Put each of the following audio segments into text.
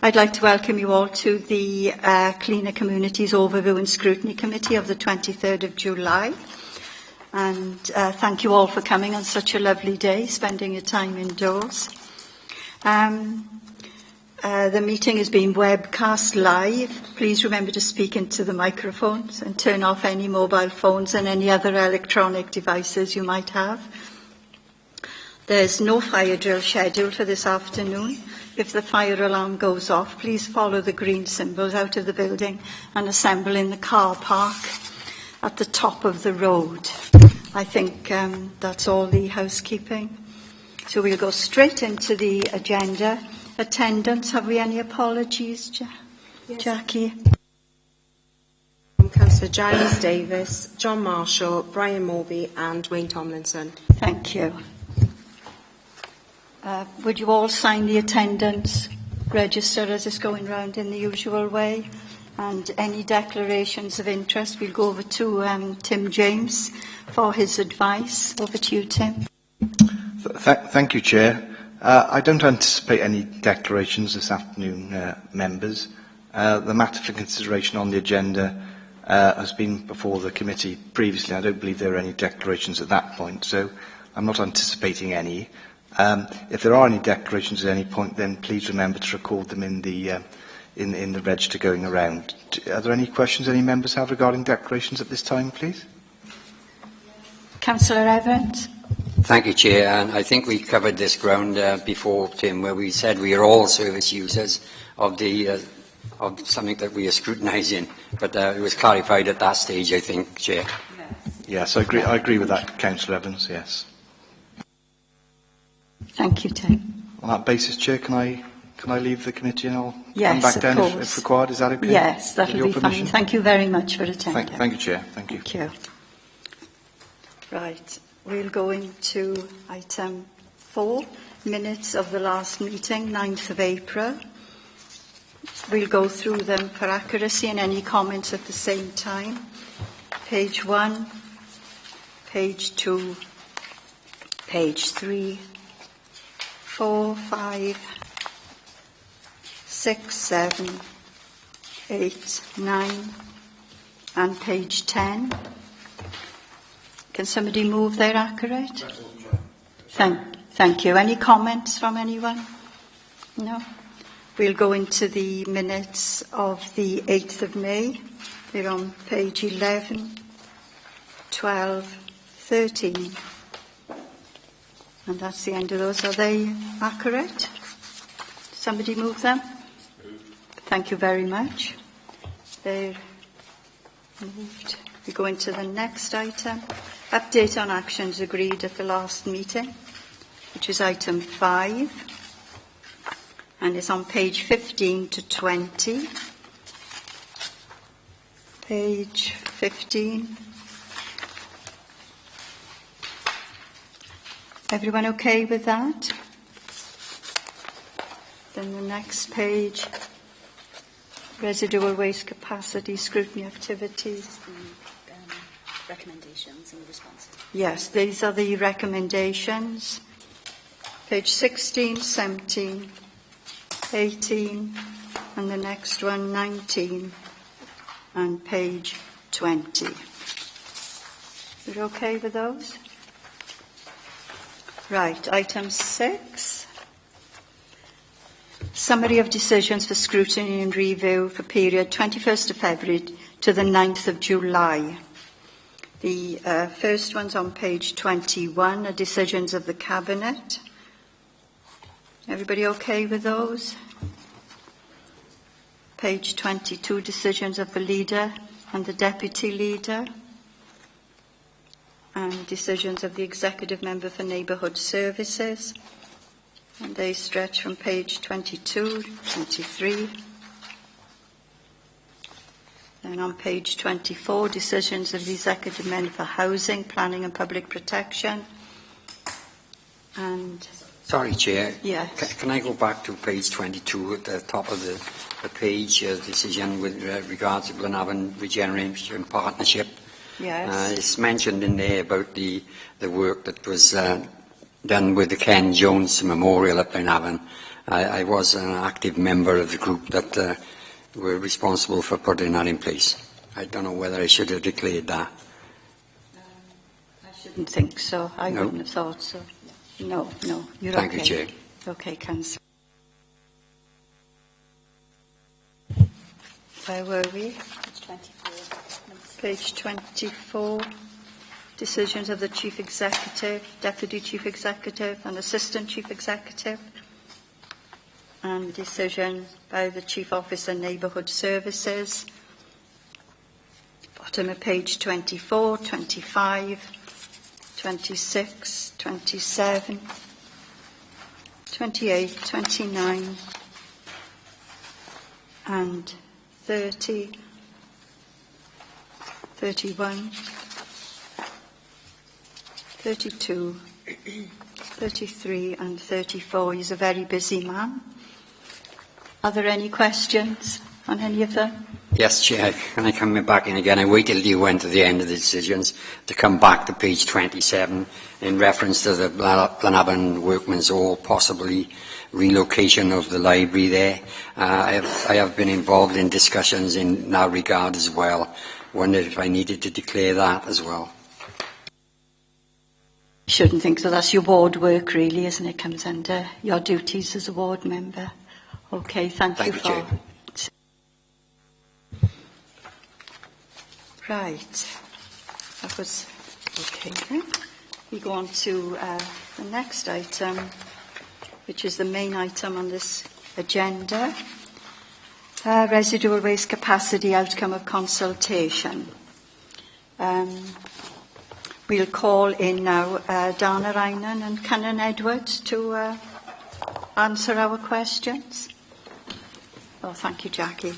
I'd like to welcome you all to the Cleaner Communities Overview and Scrutiny Committee of the 23rd of July. And thank you all for coming on such a lovely day, spending your time indoors. The meeting is being webcast live. Please remember to speak into the microphones and turn off any mobile phones and any other electronic devices you might have. There's no fire drill scheduled for this afternoon. If the fire alarm goes off, please follow the green symbols out of the building and assemble in the car park at the top of the road. I think that's all the housekeeping. So we'll go straight into the agenda. Attendance, have we any apologies, yes. Jackie? Councillor Giles Davis, John Marshall, Brian Morby and Wayne Tomlinson. Thank you. Would you all sign the attendance register as it's going round in the usual way? And any declarations of interest, we'll go over to Tim James for his advice. Over to you, Tim. Thank you, Chair. I don't anticipate any declarations this afternoon, members. The matter for consideration on the agenda has been before the committee previously. I don't believe there are any declarations at that point, so I'm not anticipating any. If there are any declarations at any point, then please remember to record them in the register going around. Are there any questions any members have regarding declarations at this time, please? Councillor Evans. Thank you, Chair. And I think we covered this ground before, Tim, where we said we are all service users of of something that we are scrutinising. But it was clarified at that stage, I think, Chair. Yes, I agree with that, Councillor Evans. Yes. Thank you, Tim. On that basis, Chair, can I leave the committee and I'll come yes, back down if required? Is that okay? Yes, that'll be fine. Thank you very much for attending. Thank you, Chair. Thank you. Thank you. Right, we'll go into item 4, minutes of the last meeting, 9th of April. We'll go through them for accuracy and any comments at the same time. Page 1, page 2, page 3, 4, 5, 6, 7, 8, 9, and page 10. Can somebody move their accurate? Thank you. Any comments from anyone? No? We'll go into the minutes of the 8th of May. They're on page 11, 12, 13. And that's the end of those. Are they accurate? Somebody move them? Thank you very much. They're moved. We go into the next item. Update on actions agreed at the last meeting, which is item 5. And it's on page 15 to 20. Page 15. Everyone okay with that? Then the next page, residual waste capacity scrutiny activities. Recommendations and responses. Yes, these are the recommendations. Page 16, 17, 18, and the next one, 19, and page 20. You're okay with those? Right, item 6. Summary of decisions for scrutiny and review for period 21st of February to the 9th of July. The first one's on page 21, are decisions of the Cabinet. Everybody okay with those? Page 22, decisions of the Leader and the Deputy Leader. And decisions of the Executive Member for Neighbourhood Services. And they stretch from page 22, 23. Then on page 24, decisions of the Executive Member for Housing, Planning and Public Protection. And sorry, Chair. Yes. Can I go back to page 22 at the top of the page, decision with regards to Glenavon Regeneration Partnership? Yes. It's mentioned in there about the work that was done with the Ken Jones Memorial at Glenavon. I was an active member of the group that were responsible for putting that in place. I don't know whether I should have declared that. I shouldn't think so. I No. wouldn't have thought so. No, you're Thank okay. you, Chair. Okay, Councillor. Where were we? Page 24. Decisions of the Chief Executive, Deputy Chief Executive and Assistant Chief Executive. And decision by the Chief Officer Neighbourhood Services. Bottom of page 24, 25, 26, 27, 28, 29 and 30, 31, 32, 33 and 34. He's a very busy man. Are there any questions on any of them? Yes, Chair. Can I come back in again? I waited till you went to the end of the decisions to come back to page 27 in reference to the Blenavon Workmen's Hall, possibly relocation of the library there. I have been involved in discussions in that regard as well. Wondered if I needed to declare that as well. Shouldn't think so. That's your ward work, really, isn't it? Comes under your duties as a ward member. Okay, thank you for... Chair. Right. That was okay then. We go on to the next item, which is the main item on this agenda. Residual waste capacity outcome of consultation. We'll call in now Dana Rynan and Canon Edwards to answer our questions. Oh, thank you, Jackie.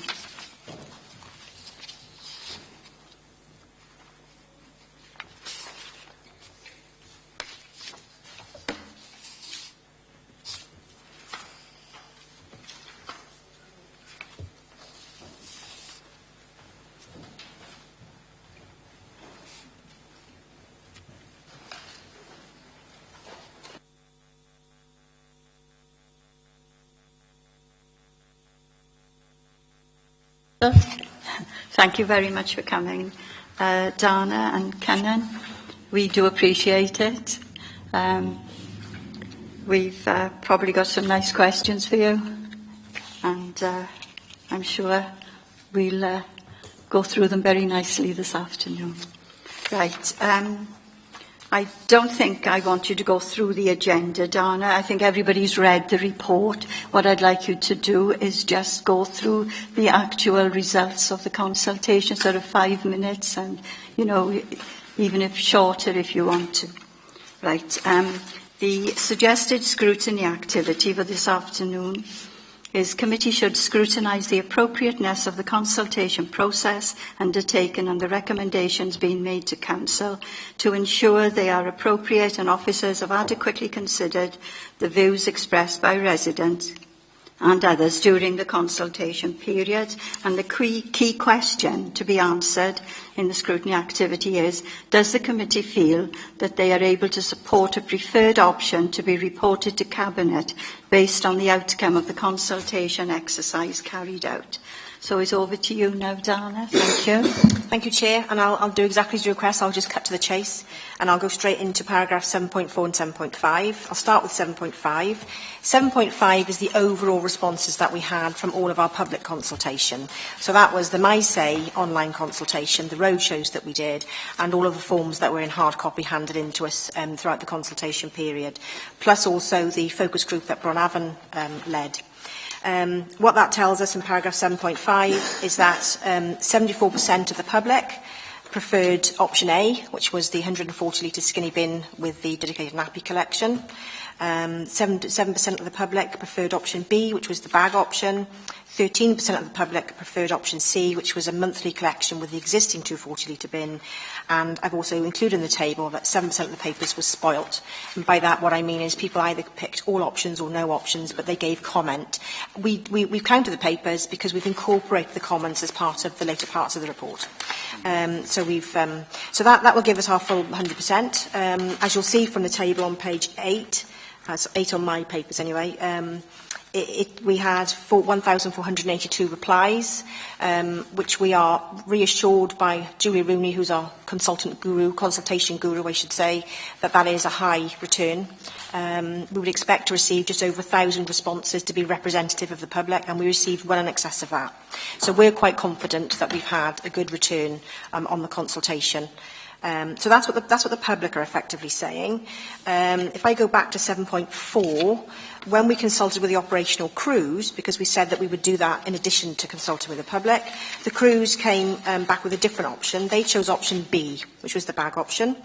Thank you very much for coming, Dana and Canon. We do appreciate it. We've probably got some nice questions for you, and I'm sure we'll go through them very nicely this afternoon. Right. I don't think I want you to go through the agenda, Dana. I think everybody's read the report. What I'd like you to do is just go through the actual results of the consultation, sort of 5 minutes, and, you know, even if shorter if you want to. Right. The suggested scrutiny activity for this afternoon is committee should scrutinise the appropriateness of the consultation process undertaken and the recommendations being made to Council to ensure they are appropriate and officers have adequately considered the views expressed by residents and others during the consultation period. And the key question to be answered in the scrutiny activity is, does the committee feel that they are able to support a preferred option to be reported to Cabinet based on the outcome of the consultation exercise carried out? So it's over to you now, Dana. Thank you. Thank you, Chair. And I'll do exactly as you request. I'll just cut to the chase. And I'll go straight into paragraph 7.4 and 7.5. I'll start with 7.5. 7.5 is the overall responses that we had from all of our public consultation. So that was the My Say online consultation, the roadshows that we did, and all of the forms that were in hard copy handed in to us throughout the consultation period, plus also the focus group that Blenavon led. What that tells us in paragraph 7.5 is that 74% of the public preferred option A, which was the 140-litre skinny bin with the dedicated nappy collection. 7% of the public preferred option B, which was the bag option. 13% of the public preferred option C, which was a monthly collection with the existing 240-litre bin. And I've also included in the table that 7% of the papers was spoilt. And by that, what I mean is people either picked all options or no options, but they gave comment. We've counted the papers because we've incorporated the comments as part of the later parts of the report. So that will give us our full 100%. As you'll see from the table on page 8, that's 8 on my papers anyway, we had 1,482 replies, which we are reassured by Julie Rooney, who's our consultation guru, I should say, that is a high return. We would expect to receive just over 1,000 responses to be representative of the public, and we received well in excess of that. So we're quite confident that we've had a good return on the consultation. So that's what the public are effectively saying. If I go back to 7.4, when we consulted with the operational crews, because we said that we would do that in addition to consulting with the public, the crews came back with a different option. They chose option B, which was the bag option.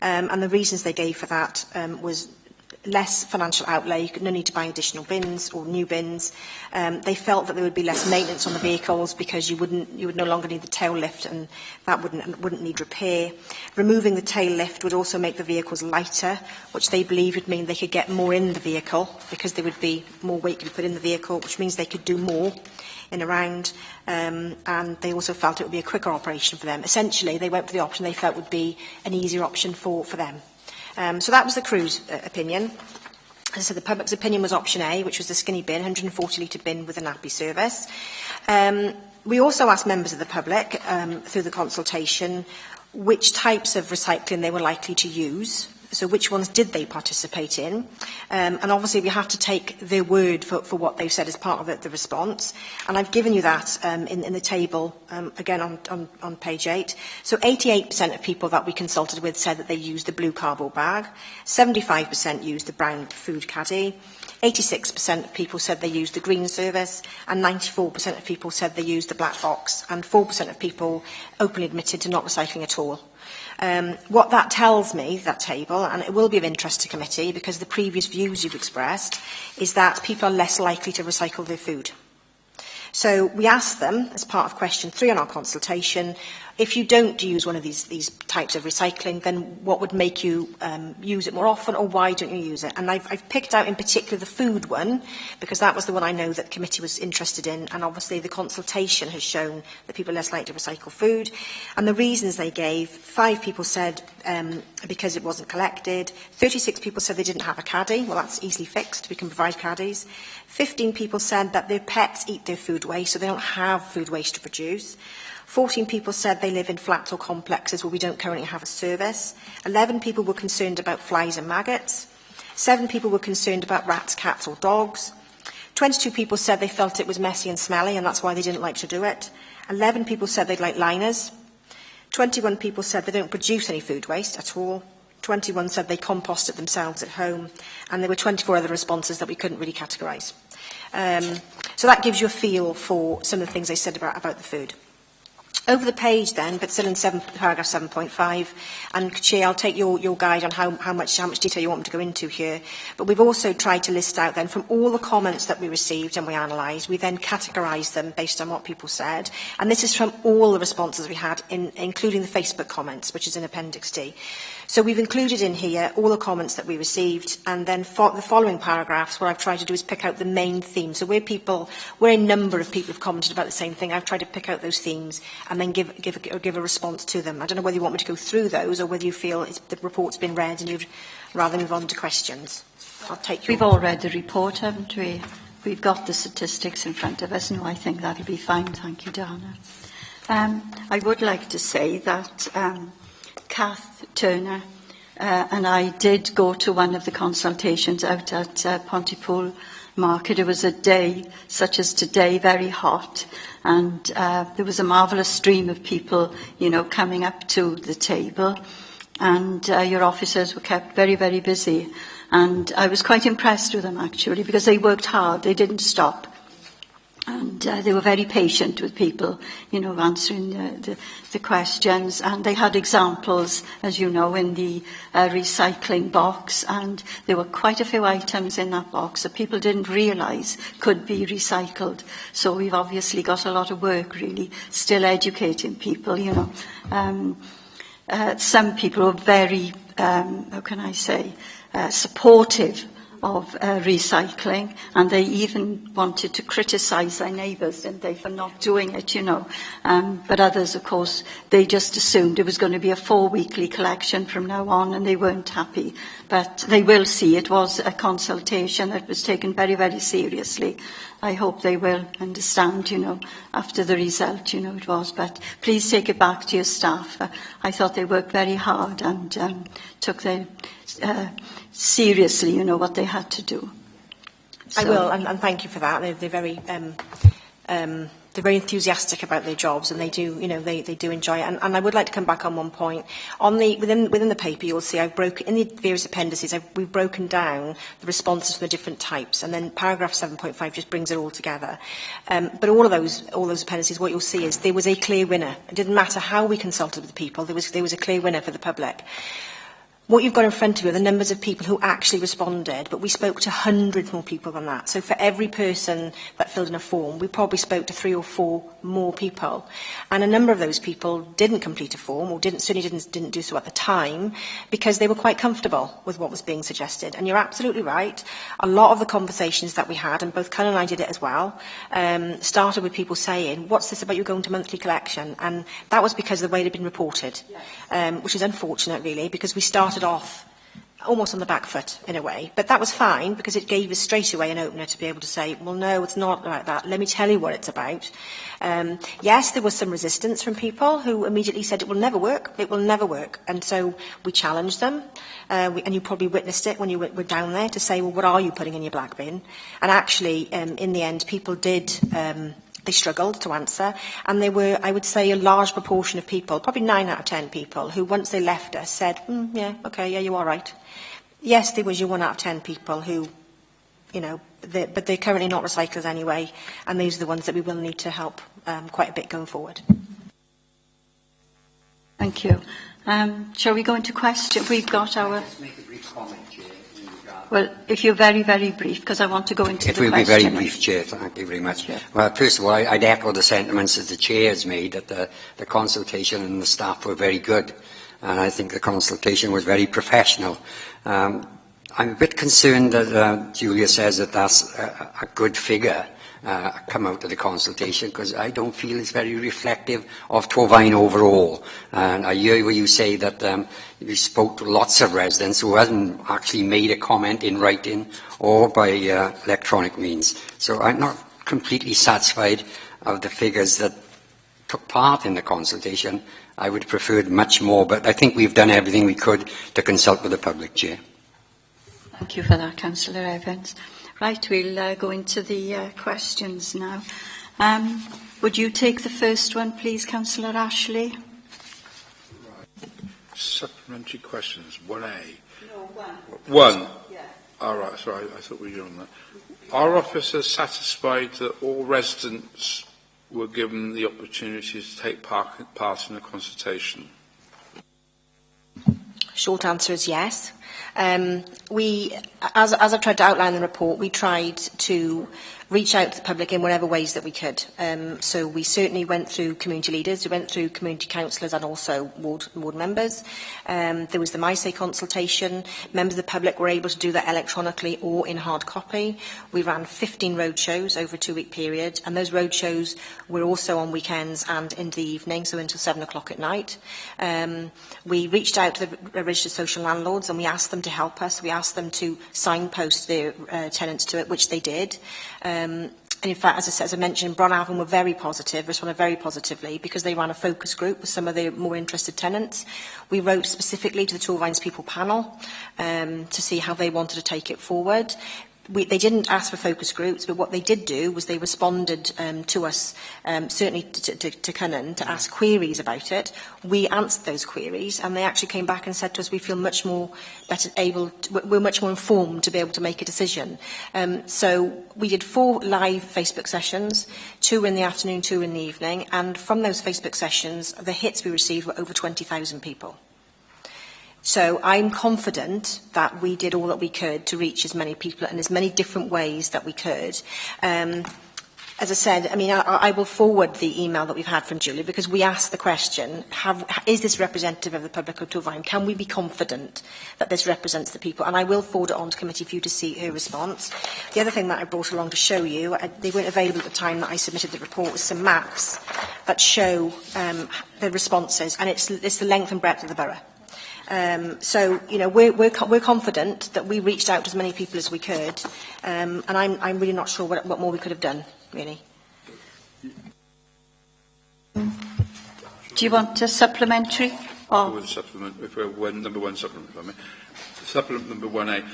And the reasons they gave for that was less financial outlay, no need to buy additional bins or new bins. They felt that there would be less maintenance on the vehicles because you would no longer need the tail lift, and that wouldn't need repair. Removing the tail lift would also make the vehicles lighter, which they believed would mean they could get more in the vehicle because there would be more weight to be put in the vehicle, which means they could do more in a round, and they also felt it would be a quicker operation for them. Essentially, they went for the option they felt would be an easier option for them. So that was the crew's opinion. As I said, the public's opinion was option A, which was the skinny bin, 140-litre bin with a nappy service. We also asked members of the public, through the consultation, which types of recycling they were likely to use. So which ones did they participate in? And obviously we have to take their word for what they've said as part of the response. And I've given you that in the table, again on page 8. So 88% of people that we consulted with said that they used the blue cardboard bag. 75% used the brown food caddy. 86% of people said they used the green service, and 94% of people said they used the black box, and 4% of people openly admitted to not recycling at all. What that tells me, that table, and it will be of interest to committee because the previous views you've expressed, is that people are less likely to recycle their food. So we asked them, as part of question 3 on our consultation, if you don't use one of these types of recycling, then what would make you use it more often, or why don't you use it? And I've picked out in particular the food one, because that was the one I know that committee was interested in, and obviously the consultation has shown that people are less likely to recycle food. And the reasons they gave, 5 people said because it wasn't collected, 36 people said they didn't have a caddy. Well, that's easily fixed, we can provide caddies. 15 people said that their pets eat their food waste, so they don't have food waste to produce. 14 people said they live in flats or complexes where we don't currently have a service. 11 people were concerned about flies and maggots. 7 people were concerned about rats, cats or dogs. 22 people said they felt it was messy and smelly and that's why they didn't like to do it. 11 people said they'd like liners. 21 people said they don't produce any food waste at all. 21 said they compost it themselves at home. And there were 24 other responses that we couldn't really categorise. So that gives you a feel for some of the things they said about the food. Over the page then, but still in paragraph 7.5, and Chair, I'll take your guide on how much detail you want me to go into here, but we've also tried to list out then from all the comments that we received and we analysed, we then categorised them based on what people said, and this is from all the responses we had, including the Facebook comments, which is in Appendix D. So we've included in here all the comments that we received, and then the following paragraphs, what I've tried to do is pick out the main themes. So where a number of people have commented about the same thing, I've tried to pick out those themes and then give a response to them. I don't know whether you want me to go through those or whether you feel the report's been read and you'd rather move on to questions. I'll take your... We've all read the report, haven't we? We've got the statistics in front of us. No, I think that'll be fine. Thank you, Dana. I would like to say that Kath Turner and I did go to one of the consultations out at Pontypool Market. It was a day such as today, very hot, and there was a marvellous stream of people, coming up to the table, and your officers were kept very, very busy. And I was quite impressed with them, actually, because they worked hard, they didn't stop. And they were very patient with people, answering the questions. And they had examples, as you know, in the recycling box. And there were quite a few items in that box that people didn't realise could be recycled. So we've obviously got a lot of work, really, still educating people, some people were very, supportive of recycling, and they even wanted to criticise their neighbours, didn't they, for not doing it, you know. But others, of course, they just assumed it was going to be a 4-weekly collection from now on, and they weren't happy. But they will see it was a consultation that was taken very, very seriously. I hope they will understand, you know, after the result, you know, it was. But please take it back to your staff. I thought they worked very hard and took their seriously, you know, what they had to do. I will, and thank you for that. They're very they're very enthusiastic about their jobs, and they do, you know, they do enjoy it. And I would like to come back on one point. On the within the paper, you'll see I've broken in the various appendices. We've broken down the responses from the different types, and then paragraph 7.5 just brings it all together. But all those appendices, what you'll see is there was a clear winner. It didn't matter how we consulted with the people. There was a clear winner for the public. What you've got in front of you are the numbers of people who actually responded, but we spoke to hundreds more people than that. So for every person that filled in a form, we probably spoke to 3 or 4 more people. And a number of those people didn't complete a form, or certainly didn't do so at the time, because they were quite comfortable with what was being suggested. And you're absolutely right. A lot of the conversations that we had, and both Ken and I did it as well, started with people saying, what's this about you going to monthly collection? And that was because of the way it had been reported, which is unfortunate, really, because we started off almost on the back foot in a way, but that was fine because it gave us straight away an opener to be able to say, well, no, it's not like that. Let me tell you what it's about. Yes, there was some resistance from people who immediately said it will never work. It will never work. And so we challenged them, and you probably witnessed it when you were down there, to say, well, what are you putting in your black bin? And actually, in the end, people did. They struggled to answer, and there were, I would say, a large proportion of people, probably 9 out of 10 people, who once they left us said, yeah, okay, yeah, you are right. Yes, there was your 1 out of 10 people who, you know, but they're currently not recyclers anyway, and these are the ones that we will need to help quite a bit going forward. Thank you. Shall we go into question? We've got our... Just make a brief comment, Chair. Well, if you're very, very brief, because I want to go into the question. It will be very brief, Chair. Thank you very much. Sure. Well, first of all, I'd echo the sentiments that the Chair has made, that the consultation and the staff were very good. And I think the consultation was very professional. I'm a bit concerned that Julia says that that's a good figure come out of the consultation, because I don't feel it's very reflective of Torvine overall. And I hear where you say that you spoke to lots of residents who hadn't actually made a comment in writing or by electronic means. So I'm not completely satisfied of the figures that took part in the consultation. I would have preferred much more, but I think we've done everything we could to consult with the public, Chair. Thank you for that, Councillor Evans. Right, we'll go into the questions now. Would you take the first one, please, Councillor Ashley? Right. Supplementary questions, 1A. No, 1. Yeah. All right, sorry, I thought we were on that. Are officers satisfied that all residents were given the opportunity to take part in the consultation? Short answer is yes. We, as I've tried to outline in the report, we tried to reach out to the public in whatever ways that we could. So we certainly went through community leaders, we went through community councillors and also ward members. There was the MySay consultation. Members of the public were able to do that electronically or in hard copy. We ran 15 roadshows over a 2-week period, and those roadshows were also on weekends and in the evening, so until 7 o'clock at night. We reached out to the registered social landlords and we asked them to help us. We asked them to signpost their tenants to it, which they did. And in fact, as I mentioned, Bronavon were very positive, responded very positively, because they ran a focus group with some of the more interested tenants. We wrote specifically to the Torvines People panel to see how they wanted to take it forward. They didn't ask for focus groups, but what they did do was they responded to us, certainly to Cunnan, to ask queries about it. We answered those queries, and they actually came back and said to us, we feel much more we're much more informed to be able to make a decision. So we did 4 live Facebook sessions, 2 in the afternoon, 2 in the evening, and from those Facebook sessions, the hits we received were over 20,000 people. So I'm confident that we did all that we could to reach as many people in as many different ways that we could. As I said, I mean, I will forward the email that we've had from Julie, because we asked the question, is this representative of the public of Torfaen? Can we be confident that this represents the people? And I will forward it on to committee for you to see her response. The other thing that I brought along to show you, they weren't available at the time that I submitted the report, was some maps that show the responses, and it's the length and breadth of the borough. So, you know, we're confident that we reached out to as many people as we could, and I'm really not sure what more we could have done, really. Do you want a supplementary? Or Supplement, if we're number one supplement, if I may. Supplement number 1A.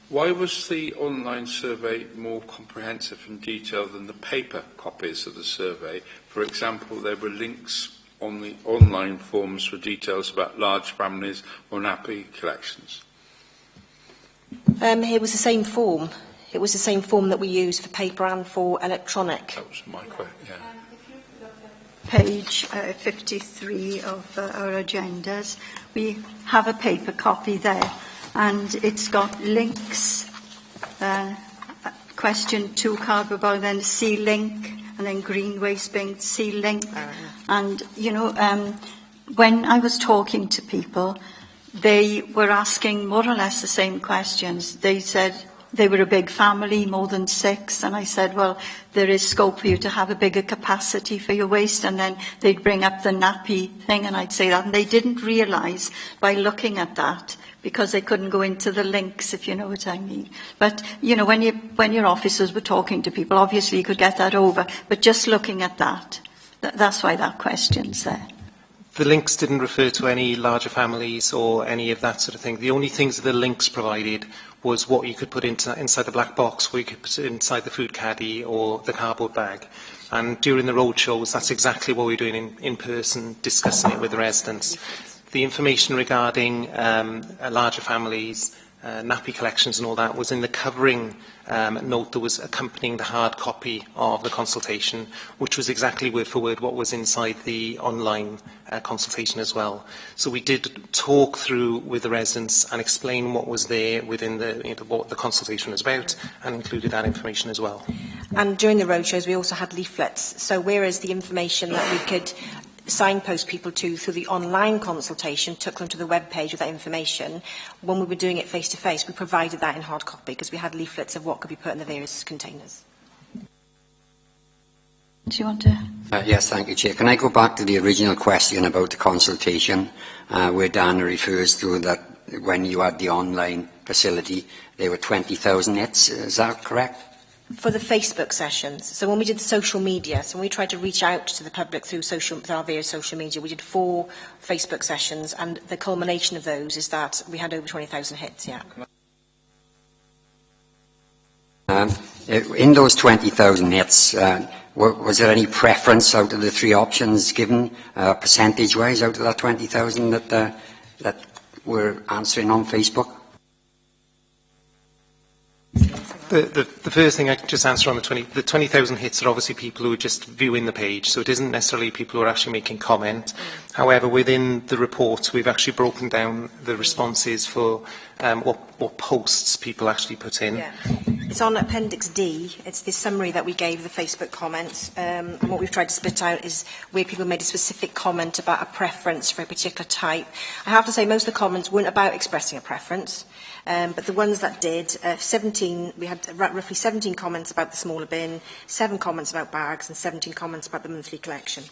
Why was the online survey more comprehensive and detailed than the paper copies of the survey? For example, there were links on the online forms for details about large families or nappy collections. It was the same form. It was the same form that we used for paper and for electronic. That was my question, yeah. page 53 of our agendas, we have a paper copy there, and it's got links. Question 2, cardboard, then C link, and then green waste bin, C link. And, you know, when I was talking to people, they were asking more or less the same questions. They said they were a big family, more than 6, and I said, well, there is scope for you to have a bigger capacity for your waste, and then they'd bring up the nappy thing, and I'd say that, and they didn't realise by looking at that, because they couldn't go into the links, if you know what I mean. But, you know, when your officers were talking to people, obviously you could get that over, but just looking at that, that's why that question's there. The links didn't refer to any larger families or any of that sort of thing. The only things that the links provided was what you could put inside the black box, what you could put inside the food caddy or the cardboard bag. And during the roadshows, that's exactly what we're doing in person, discussing it with the residents. The information regarding larger families, nappy collections and all that was in the covering note that was accompanying the hard copy of the consultation, which was exactly word for word what was inside the online consultation as well. So we did talk through with the residents and explain what was there within what the consultation was about, and included that information as well. And during the roadshows, we also had leaflets. So whereas the information that we could signpost people to through the online consultation took them to the web page with that information, when we were doing it face to face, we provided that in hard copy because we had leaflets of what could be put in the various containers. Do you want to? Yes, thank you, Chair. Can I go back to the original question about the consultation, where Dan refers to that when you had the online facility, there were 20,000 hits. Is that correct? For the Facebook sessions. So when we did the social media, so when we tried to reach out to the public through our various social media, we did 4 Facebook sessions, and the culmination of those is that we had over 20,000 hits, yeah. In those 20,000 hits, was there any preference out of the 3 options given, percentage-wise, out of that 20,000 that were answering on Facebook? The first thing I could just answer on the 20,000 hits are obviously people who are just viewing the page, so it isn't necessarily people who are actually making comment. However, within the report, we've actually broken down the responses for what posts people actually put in. Yeah. It's on Appendix D. It's the summary that we gave the Facebook comments. And what we've tried to split out is where people made a specific comment about a preference for a particular type. I have to say most of the comments weren't about expressing a preference. But the ones that did, we had roughly 17 comments about the smaller bin, 7 comments about bags, and 17 comments about the monthly collection.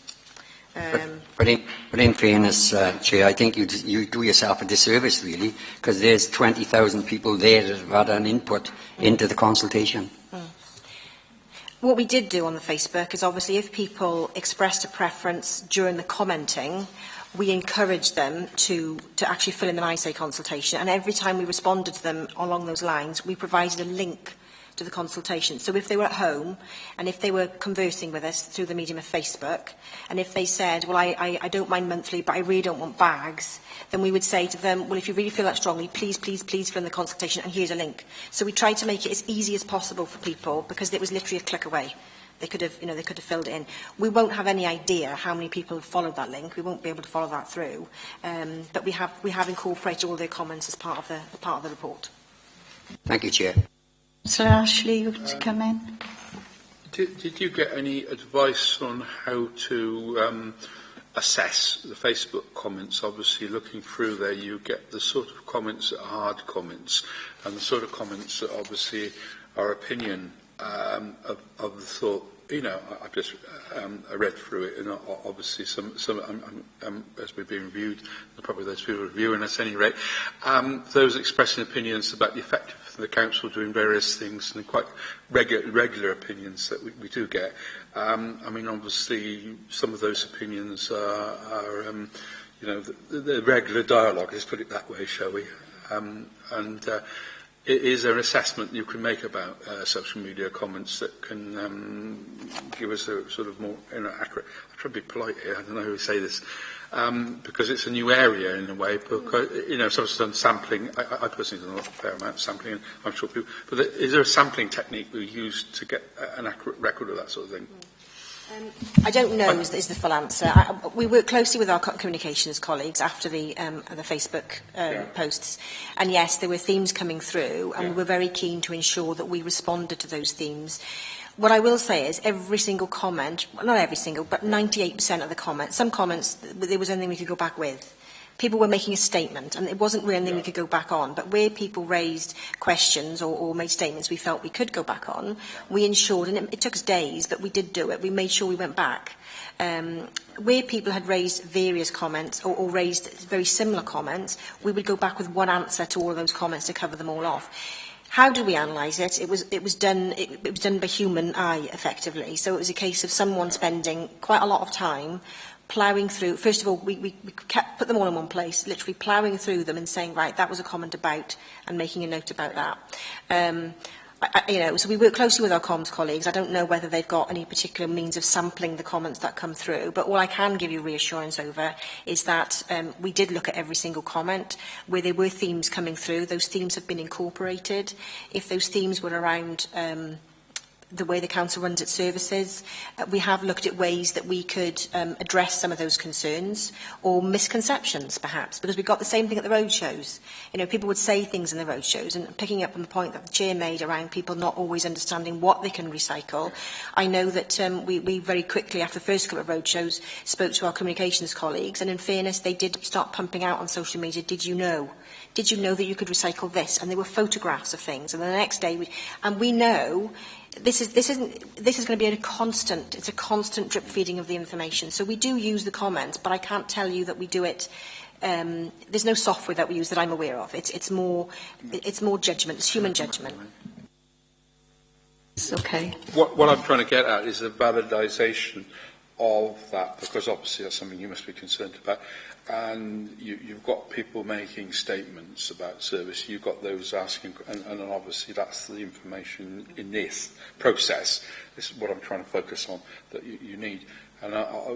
But in fairness, Chair, I think you do yourself a disservice, really, because there's 20,000 people there that have had an input into the consultation. What we did do on the Facebook is obviously if people expressed a preference during the commenting, we encouraged them to actually fill in an ISA consultation, and every time we responded to them along those lines, we provided a link to the consultation. So if they were at home, and if they were conversing with us through the medium of Facebook, and if they said, well, I don't mind monthly, but I really don't want bags, then we would say to them, well, if you really feel that strongly, please fill in the consultation, and here's a link. So we tried to make it as easy as possible for people, because it was literally a click away. They could have filled it in. We won't have any idea how many people have followed that link. We won't be able to follow that through. But we have incorporated all their comments as part of the report. Thank you, Chair. Sir Ashley, you to come in. Did you get any advice on how to assess the Facebook comments? Obviously, looking through there, you get the sort of comments that are hard comments, and the sort of comments that obviously are opinion of the thought. You know, I've just I read through it, and obviously some as we've been reviewed, probably those people reviewing us at any rate, those expressing opinions about the effectiveness of the council doing various things, and quite regular opinions that we do get. I mean, obviously, some of those opinions are you know, the regular dialogue. Let's put it that way, shall we? Is there an assessment you can make about social media comments that can give us a sort of more accurate? I try to be polite here. I don't know how to say this because it's a new area in a way. Because you know, someone's done sampling. I personally done a fair amount of sampling, and I'm sure people. But is there a sampling technique we use to get an accurate record of that sort of thing? I don't know is the full answer. We work closely with our communications colleagues after the Facebook posts. And yes, there were themes coming through, and we were very keen to ensure that we responded to those themes. What I will say is every single comment, well, not every single, but 98% of the comments, some comments, there was anything we could go back with. People were making a statement, and it wasn't really anything we could go back on. But where people raised questions or made statements we felt we could go back on, we ensured, and it took us days, but we did do it. We made sure we went back. Where people had raised various comments or raised very similar comments, we would go back with one answer to all of those comments to cover them all off. How did we analyse it? It was done by human eye, effectively. So it was a case of someone spending quite a lot of time ploughing through. First of all, we put them all in one place, literally ploughing through them and saying, right, that was a comment about, and making a note about that. You know, so we work closely with our comms colleagues. I don't know whether they've got any particular means of sampling the comments that come through, but all I can give you reassurance over is that we did look at every single comment. Where there were themes coming through, those themes have been incorporated. If those themes were around the way the council runs its services, we have looked at ways that we could address some of those concerns or misconceptions, perhaps, because we got the same thing at the roadshows. You know, people would say things in the roadshows, and picking up on the point that the chair made around people not always understanding what they can recycle. I know that we very quickly, after the first couple of roadshows, spoke to our communications colleagues, and in fairness, they did start pumping out on social media, did you know? Did you know that you could recycle this? And there were photographs of things. And the next day, we know this is going to be a constant drip feeding of the information. So we do use the comments, but I can't tell you that we do it. There's no software that we use that I'm aware of. It's more judgment. It's human judgment. It's okay. What I'm trying to get at is a validisation of that, because obviously that's something you must be concerned about. And you've got people making statements about service, you've got those asking, and obviously that's the information in this process. This is what I'm trying to focus on, that you need. And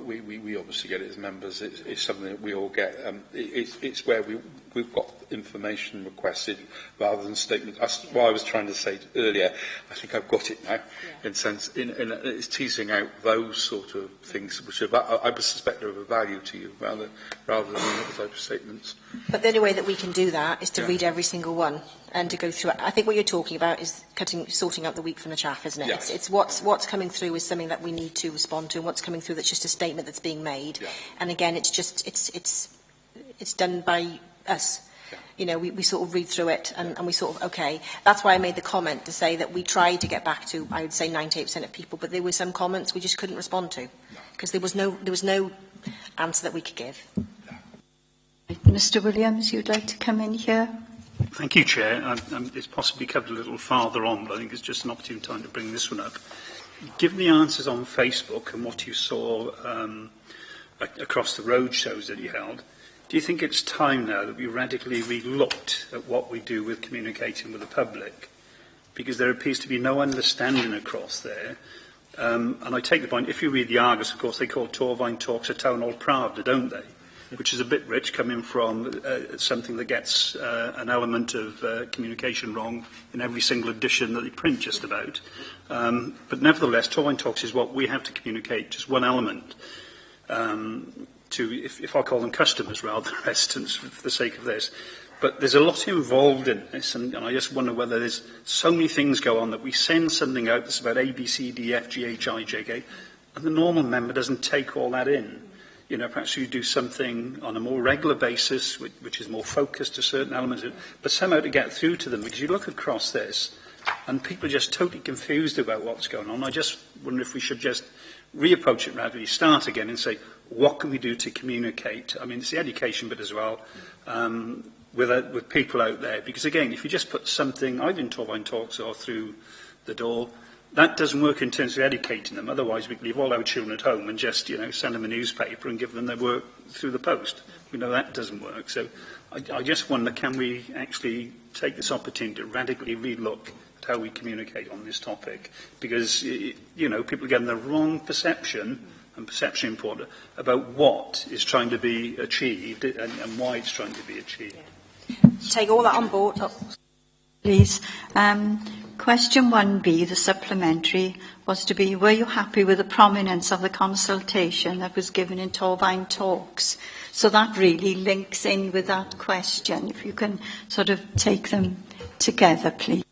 we obviously get it as members. It's something that we all get. It's where we've got information requested rather than statements. That's what I was trying to say earlier. I think I've got it now. Yeah. In it's teasing out those sort of things, which I suspect are of a value to you rather than other type of statements. But the only way that we can do that is to read every single one and to go through it. I think what you're talking about is sorting out the wheat from the chaff, isn't it? Yes. It's what's coming through is something that we need to respond to, and what's coming through that's just a statement that's being made. Yeah. And again, it's done by us. Yeah. You know, we sort of read through it and we sort of, okay. That's why I made the comment to say that we tried to get back to, I would say, 98% of people, but there were some comments we just couldn't respond to because there was no answer that we could give. Mr. Williams, you'd like to come in here? Thank you, Chair. It's possibly covered a little farther on, but I think it's just an opportune time to bring this one up. Given the answers on Facebook and what you saw across the road shows that you held, do you think it's time now that we radically re-looked at what we do with communicating with the public? Because there appears to be no understanding across there. And I take the point, if you read the Argus, of course, they call Torvine Talks a Town Hall Pravda, don't they? Which is a bit rich, coming from something that gets an element of communication wrong in every single edition that they print just about. But nevertheless, Torvine Talks is what we have to communicate, just one element, to, if I call them customers rather than residents for the sake of this. But there's a lot involved in this, and I just wonder whether there's so many things go on that we send something out that's about A, B, C, D, F, G, H, I, J, K, and the normal member doesn't take all that in. You know, perhaps you do something on a more regular basis, which is more focused to certain elements, but somehow to get through to them, because you look across this, and people are just totally confused about what's going on. I just wonder if we should just reapproach it rather than start again and say, what can we do to communicate? I mean, it's the education bit as well, with people out there. Because again, if you just put something either in Torvine Talks or through the door, that doesn't work in terms of educating them. Otherwise, we can leave all our children at home and just, you know, send them a newspaper and give them their work through the post. We know that doesn't work. So I just wonder, can we actually take this opportunity to radically relook at how we communicate on this topic? Because, you know, people are getting the wrong perception, and perception important, about what is trying to be achieved and why it's trying to be achieved. Take all that on board. Oh. Please. Question 1B, the supplementary, was to be, were you happy with the prominence of the consultation that was given in Torvine Talks? So that really links in with that question. If you can sort of take them together, please.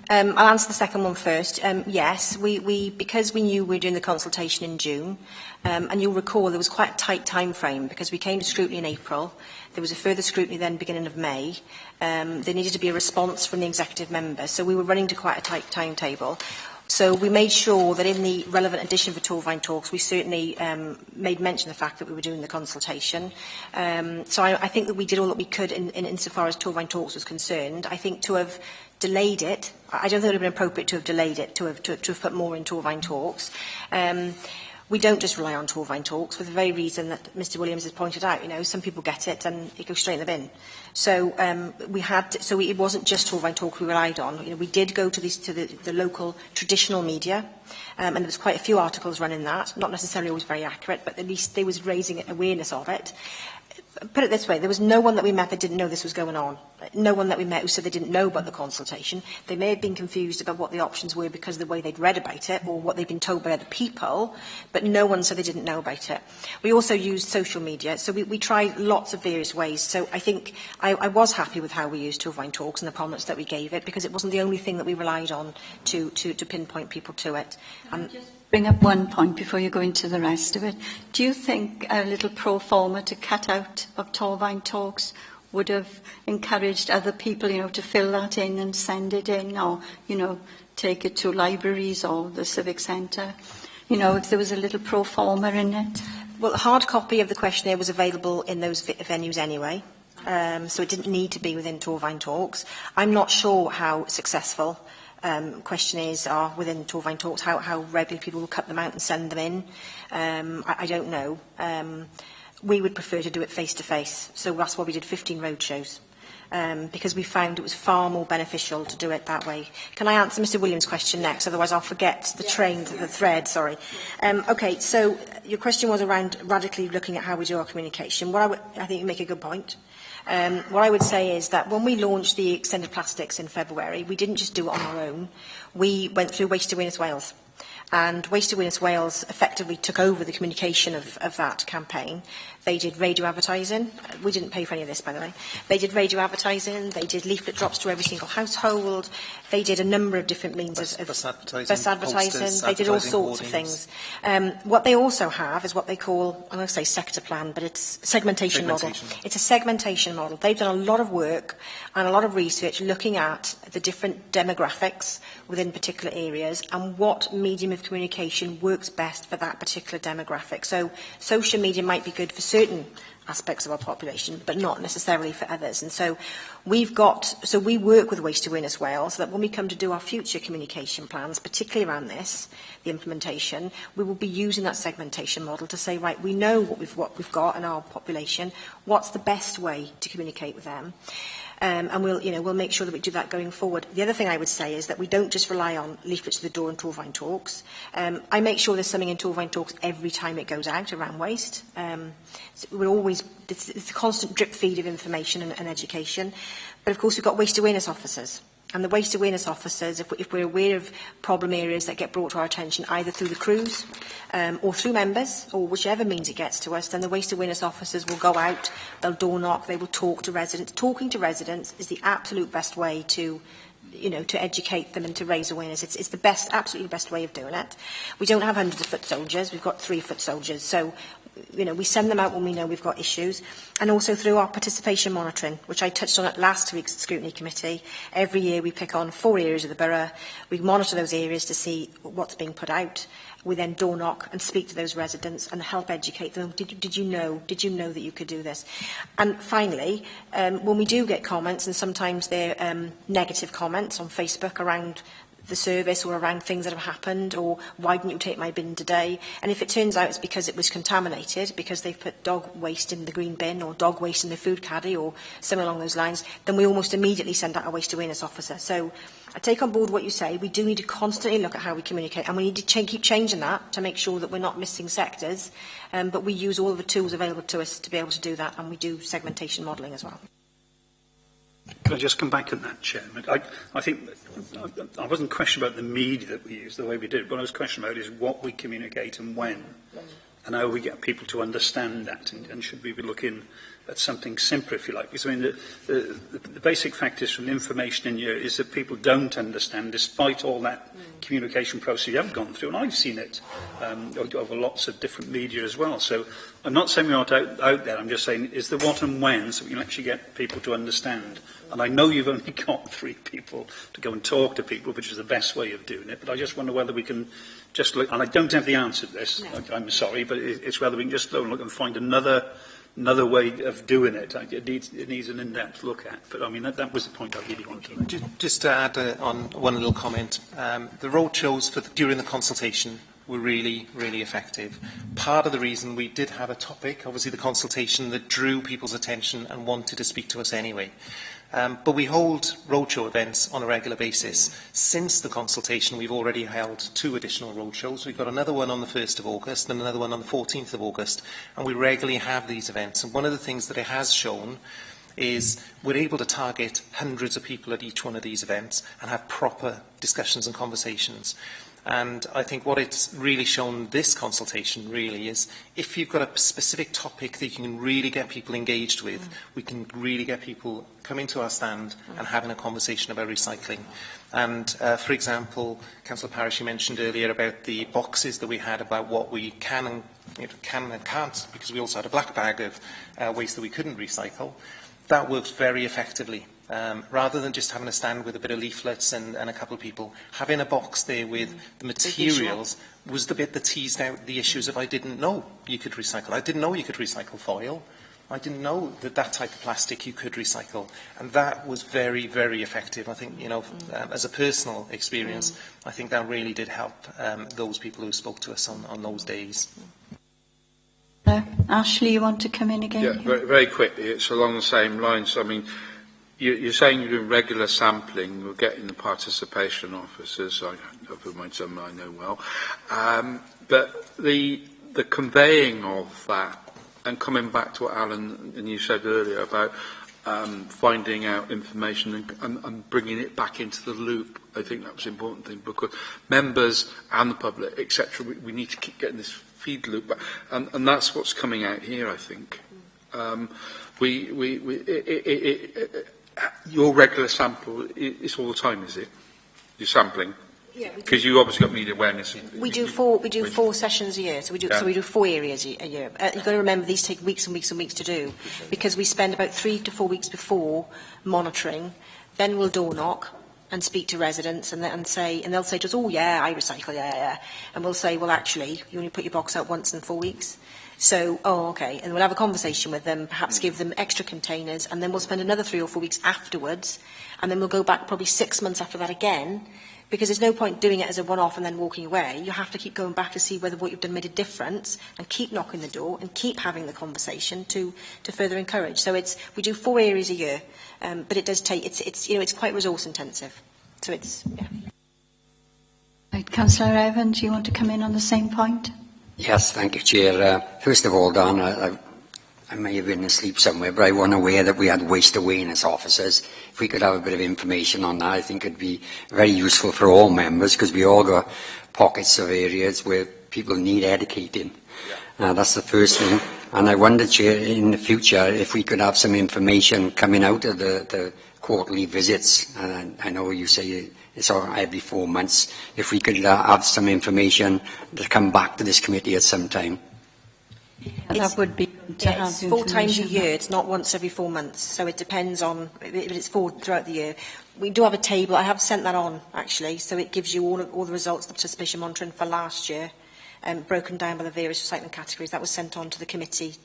I'll answer the second one first. Yes, because we knew we were doing the consultation in June, and you'll recall there was quite a tight time frame because we came to scrutiny in April. There was a further scrutiny then beginning of May. There needed to be a response from the executive member, so we were running to quite a tight timetable. So we made sure that in the relevant edition for Torvine Talks, we certainly made mention of the fact that we were doing the consultation. So I think that we did all that we could insofar as Torvine Talks was concerned. I think to have delayed it, I don't think it would have been appropriate to have delayed it, to have put more in Torvine Talks. We don't just rely on Torvine Talks for the very reason that Mr Williams has pointed out. You know, some people get it and it goes straight in the bin. So it wasn't just Torvine Talks we relied on. You know, we did go to the local traditional media, and there was quite a few articles running that, not necessarily always very accurate, but at least they was raising awareness of it. Put it this way, there was no one that we met that didn't know this was going on. No one that we met who said they didn't know about the consultation. They may have been confused about what the options were because of the way they'd read about it or what they'd been told by other people, but no one said they didn't know about it. We also used social media, so we tried lots of various ways. So I think I was happy with how we used Torvine Talks and the prominence that we gave it, because it wasn't the only thing that we relied on to pinpoint people to it. Bring up one point before you go into the rest of it. Do you think a little pro forma to cut out of Torvine Talks would have encouraged other people, you know, to fill that in and send it in, or, you know, take it to libraries or the civic centre? You know, if there was a little pro forma in it? Well, a hard copy of the questionnaire was available in those venues anyway, so it didn't need to be within Torvine Talks. I'm not sure how successful questionnaires are within Torvine Talks, how regularly people will cut them out and send them in. I don't know. We would prefer to do it face-to-face, so that's why we did 15 roadshows, because we found it was far more beneficial to do it that way. Can I answer Mr Williams' question next? Otherwise I'll forget the thread, sorry. Okay, so your question was around radically looking at how we do our communication. I think you make a good point. What I would say is that when we launched the extended plastics in February, we didn't just do it on our own. We went through Waste Awareness Wales. And Waste Awareness Wales effectively took over the communication of that campaign. They did radio advertising. We didn't pay for any of this, by the way. They did radio advertising. They did leaflet drops to every single household. They did a number of different means of bus advertising. Posters, they did all sorts of things. What they also have is what they call, I'm going to say sector plan, but it's segmentation model. It's a segmentation model. They've done a lot of work and a lot of research looking at the different demographics within particular areas and what medium of communication works best for that particular demographic. So social media might be good for certain aspects of our population, but not necessarily for others. And so we work with Waste Awareness Wales so that when we come to do our future communication plans, particularly around this, the implementation, we will be using that segmentation model to say, right, we know what we've got in our population, what's the best way to communicate with them. And we'll make sure that we do that going forward. The other thing I would say is that we don't just rely on leaflets to the door and Torvine Talks. I make sure there's something in Torvine Talks every time it goes out around waste. It's a constant drip feed of information and education. But of course we've got waste awareness officers. And the waste awareness officers, if we're aware of problem areas that get brought to our attention, either through the crews or through members, or whichever means it gets to us, then the waste awareness officers will go out, they'll door knock, they will talk to residents. Talking to residents is the absolute best way to to educate them and to raise awareness. It's the best, absolutely best way of doing it. We don't have hundreds of foot soldiers, we've got 3 foot soldiers, so we send them out when we know we've got issues, and also through our participation monitoring, which I touched on at last week's Scrutiny Committee. Every year we pick on 4 areas of the borough, we monitor those areas to see what's being put out. We then door knock and speak to those residents and help educate them. Did you know that you could do this? And finally, when we do get comments, and sometimes they're negative comments on Facebook around the service or around things that have happened, or why didn't you take my bin today? And if it turns out it's because it was contaminated, because they've put dog waste in the green bin or dog waste in the food caddy or something along those lines, then we almost immediately send out a waste awareness officer. So I take on board what you say. We do need to constantly look at how we communicate, and we need to keep changing that to make sure that we're not missing sectors, but we use all of the tools available to us to be able to do that, and we do segmentation modelling as well. Can I just come back on that, Chairman? I think I wasn't questioning about the media that we use, the way we did it. What I was questioning about is what we communicate and when, and how we get people to understand that, and should we be looking at something simpler, if you like? Because, I mean, the basic fact is, from the information in here, is that people don't understand, despite all that communication process you have gone through, and I've seen it over lots of different media as well. So I'm not saying we aren't out there, I'm just saying, is the what and when, so we can actually get people to understand. And I know you've only got 3 people to go and talk to people, which is the best way of doing it, but I just wonder whether we can just look, and I don't have the answer to this, no. I'm sorry, but it's whether we can just look and find another way of doing it. It needs an in-depth look at. But I mean, that was the point I really wanted to make. Just to add on one little comment, the roadshows during the consultation were really, really effective. Part of the reason we did have a topic, obviously the consultation, that drew people's attention and wanted to speak to us anyway. But we hold roadshow events on a regular basis. Since the consultation, we've already held 2 additional roadshows. We've got another one on the 1st of August and another one on the 14th of August. And we regularly have these events. And one of the things that it has shown is we're able to target hundreds of people at each one of these events and have proper discussions and conversations. And I think what it's really shown this consultation really is, if you've got a specific topic that you can really get people engaged with, we can really get people coming to our stand and having a conversation about recycling. And for example, Councillor Parish, you mentioned earlier about the boxes that we had about what we can and can't, because we also had a black bag of waste that we couldn't recycle. That worked very effectively. Rather than just having a stand with a bit of leaflets and a couple of people, having a box there with the materials was the bit that teased out the issues of I didn't know you could recycle. I didn't know you could recycle foil. I didn't know that type of plastic you could recycle. And that was very, very effective. I think, as a personal experience, I think that really did help those people who spoke to us on those days. Ashley, you want to come in again? Yeah, very, very quickly. It's along the same lines. I mean, you're saying you're doing regular sampling. You're getting the participation officers, of whom some I know well. But the conveying of that, and coming back to what Alan and you said earlier about finding out information and bringing it back into the loop, I think that was an important thing, because members and the public, etc., we need to keep getting this feed loop back, and that's what's coming out here, I think. Your regular sample is all the time, is it? You're sampling? Yeah, because you obviously got media awareness. We do 4 sessions a year, so we do 4 areas a year. You've got to remember these take weeks and weeks and weeks to do, because we spend about 3 to 4 weeks before monitoring. Then we'll door knock and speak to residents and they'll say to us, oh yeah, I recycle, yeah. And we'll say, well actually, you only put your box out once in 4 weeks. So, okay, and we'll have a conversation with them, perhaps give them extra containers, and then we'll spend another 3 or 4 weeks afterwards, and then we'll go back probably 6 months after that again, because there's no point doing it as a one-off and then walking away. You have to keep going back to see whether what you've done made a difference, and keep knocking the door and keep having the conversation to further encourage. So we do 4 areas a year, but it does take, it's quite resource intensive. So yeah. Right, Councillor Evans, you want to come in on the same point? Yes, thank you, Chair. First of all, Dan, I may have been asleep somewhere, but I wasn't aware that we had waste awareness officers. If we could have a bit of information on that, I think it'd be very useful for all members, because we all got pockets of areas where people need educating. That's the first thing. And I wondered, Chair, in the future, if we could have some information coming out of the quarterly visits. And I know you say it's every 4 months. If we could have some information to come back to this committee at some time. That would be good to have It's 4 times a information. year, it's not once every 4 months, so it depends on, but it's 4 throughout the year. We do have a table, I have sent that on actually, so it gives you all the results of suspicion monitoring for last year, broken down by the various recycling categories. That was sent on to the committee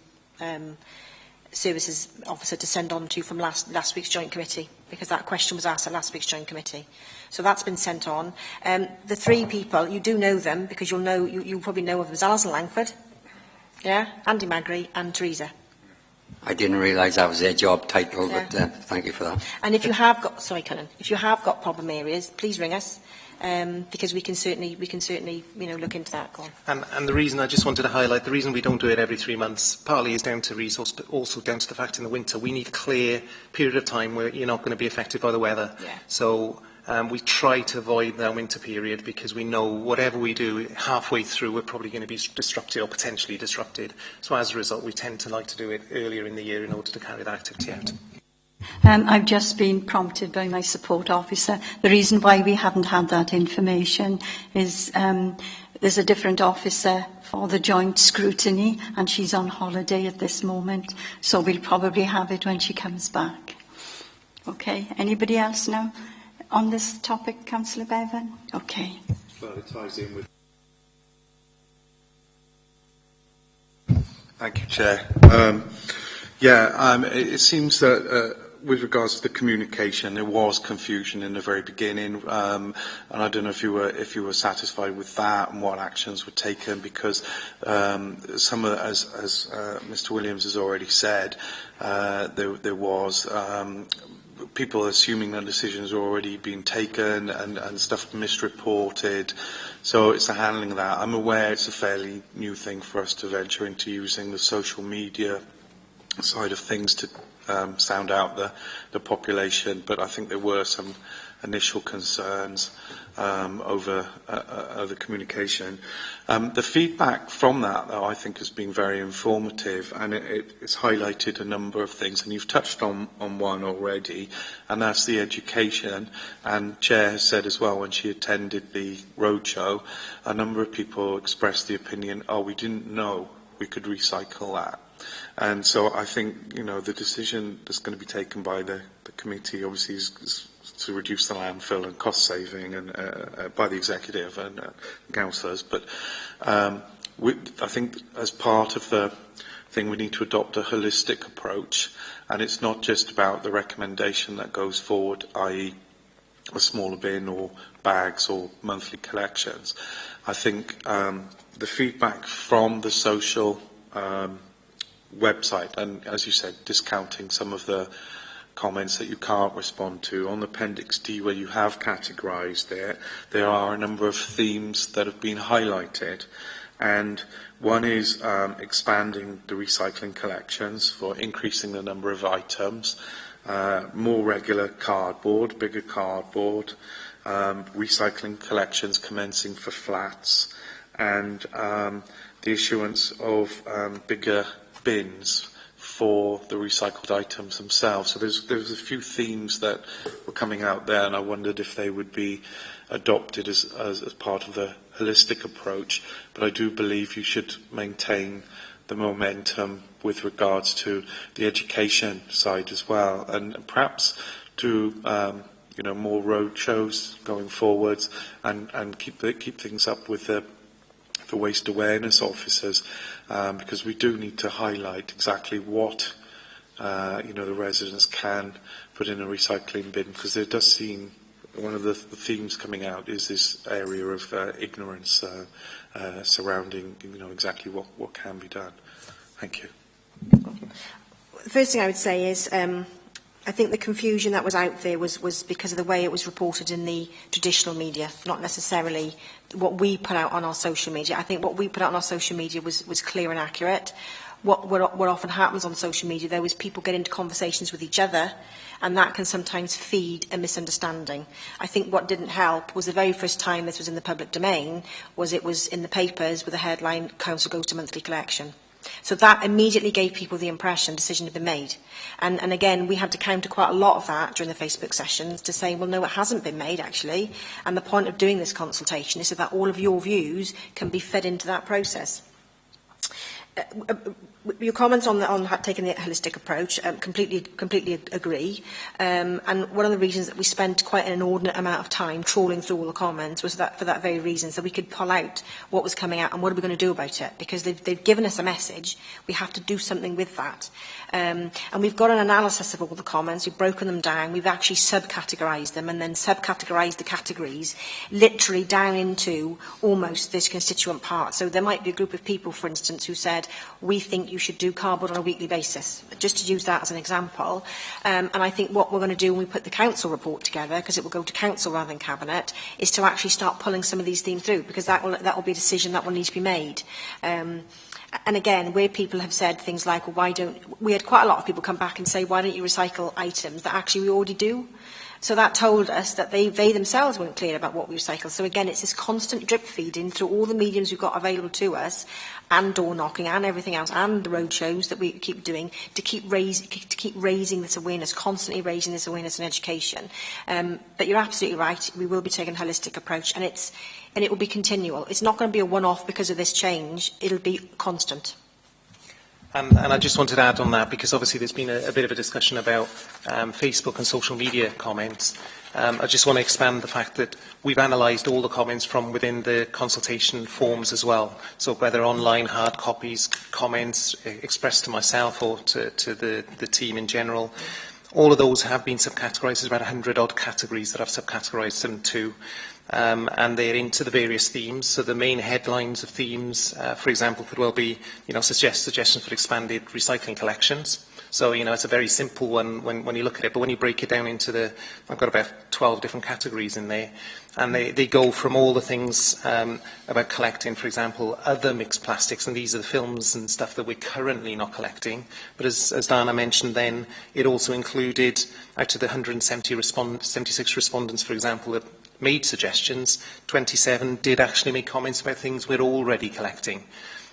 services officer to send on to from last week's joint committee, because that question was asked at last week's joint committee. So that's been sent on. The 3 people, you do know them, because you'll probably know of them, as Alison Langford, yeah, Andy Magri and Teresa. I didn't realise that was their job title, Yeah. but thank you for that. And if you have got, sorry, Cullen, if you have got problem areas, please ring us, because we can certainly, look into that. Go on. And the reason I just wanted to highlight, the reason we don't do it every 3 months, partly is down to resource, but also down to the fact in the winter we need a clear period of time where you're not going to be affected by the weather. Yeah. So we try to avoid that winter period, because we know whatever we do halfway through, we're probably going to be disrupted or potentially disrupted. So as a result, we tend to like to do it earlier in the year in order to carry that activity out. I've just been prompted by my support officer. The reason why we haven't had that information is there's a different officer for the joint scrutiny, and she's on holiday at this moment, so we'll probably have it when she comes back. Okay, anybody else now on this topic, Councillor Bevan? Okay. Well, it ties in with... Thank you, Chair. It seems that with regards to the communication, there was confusion in the very beginning, and I don't know if you were satisfied with that and what actions were taken, because some of, as Mr. Williams has already said, there was people assuming that decisions were already being taken and stuff misreported. So it's the handling of that. I'm aware it's a fairly new thing for us to venture into using the social media side of things to sound out the population, but I think there were some initial concerns over the communication. The feedback from that, though, I think has been very informative, and it's highlighted a number of things, and you've touched on one already, and that's the education. And Chair has said as well, when she attended the roadshow, a number of people expressed the opinion, we didn't know we could recycle that. And so I think, the decision that's going to be taken by the committee obviously is to reduce the landfill and cost saving and by the executive and councillors. But I think as part of the thing, we need to adopt a holistic approach, and it's not just about the recommendation that goes forward, i.e. a smaller bin or bags or monthly collections. I think the feedback from the social website, and as you said, discounting some of the comments that you can't respond to. On Appendix D, where you have categorised there are a number of themes that have been highlighted, and one is expanding the recycling collections for increasing the number of items, more regular cardboard, bigger cardboard, recycling collections commencing for flats, and the issuance of bigger bins for the recycled items themselves. So there's a few themes that were coming out there, and I wondered if they would be adopted as part of the holistic approach. But I do believe you should maintain the momentum with regards to the education side as well, and perhaps do more road shows going forwards, and keep things up with the waste awareness officers, because we do need to highlight exactly what the residents can put in a recycling bin, because there does seem one of the themes coming out is this area of ignorance surrounding exactly what can be done. Thank you. The first thing I would say is I think the confusion that was out there was because of the way it was reported in the traditional media, not necessarily what we put out on our social media. I think what we put out on our social media was clear and accurate. what often happens on social media, though, is people get into conversations with each other, and that can sometimes feed a misunderstanding. I think what didn't help was the very first time this was in the public domain was it was in the papers with the headline, Council goes to monthly collection. So that immediately gave people the impression a decision had been made. And again, we had to counter quite a lot of that during the Facebook sessions to say, well, no, it hasn't been made, actually. And the point of doing this consultation is so that all of your views can be fed into that process. Your comments on taking the holistic approach, completely agree. And one of the reasons that we spent quite an inordinate amount of time trawling through all the comments was that for that very reason, so we could pull out what was coming out and what are we going to do about it. Because they've given us a message, we have to do something with that. And we've got an analysis of all the comments, we've broken them down, we've actually subcategorised them and then subcategorised the categories literally down into almost this constituent part. So there might be a group of people, for instance, who said, we think you should do cardboard on a weekly basis, just to use that as an example. And I think what we're going to do when we put the council report together, because it will go to council rather than cabinet, is to actually start pulling some of these themes through, because that will be a decision that will need to be made. And again, where people have said things like, well, we had quite a lot of people come back and say, why don't you recycle items that actually we already do? So that told us that they themselves weren't clear about what we recycle. So again, it's this constant drip feeding through all the mediums we've got available to us, and door knocking and everything else, and the road shows that we keep doing to keep raising this awareness, constantly raising this awareness and education. But you're absolutely right. We will be taking a holistic approach, and it will be continual. It's not going to be a one-off because of this change. It'll be constant. And I just wanted to add on that, because obviously there's been a bit of a discussion about Facebook and social media comments. I just want to expand the fact that we've analysed all the comments from within the consultation forms as well. So whether online, hard copies, comments expressed to myself or to the team in general, all of those have been subcategorised. There's about 100-odd categories that I've subcategorised them to. And they're into the various themes. So the main headlines of themes, for example, could well be, suggestions for expanded recycling collections. So, it's a very simple one when you look at it, but when you break it down into I've got about 12 different categories in there, and they go from all the things about collecting, for example, other mixed plastics, and these are the films and stuff that we're currently not collecting. But as Dana mentioned then, it also included, out of the 76 respondents, for example, that made suggestions, 27 did actually make comments about things we're already collecting.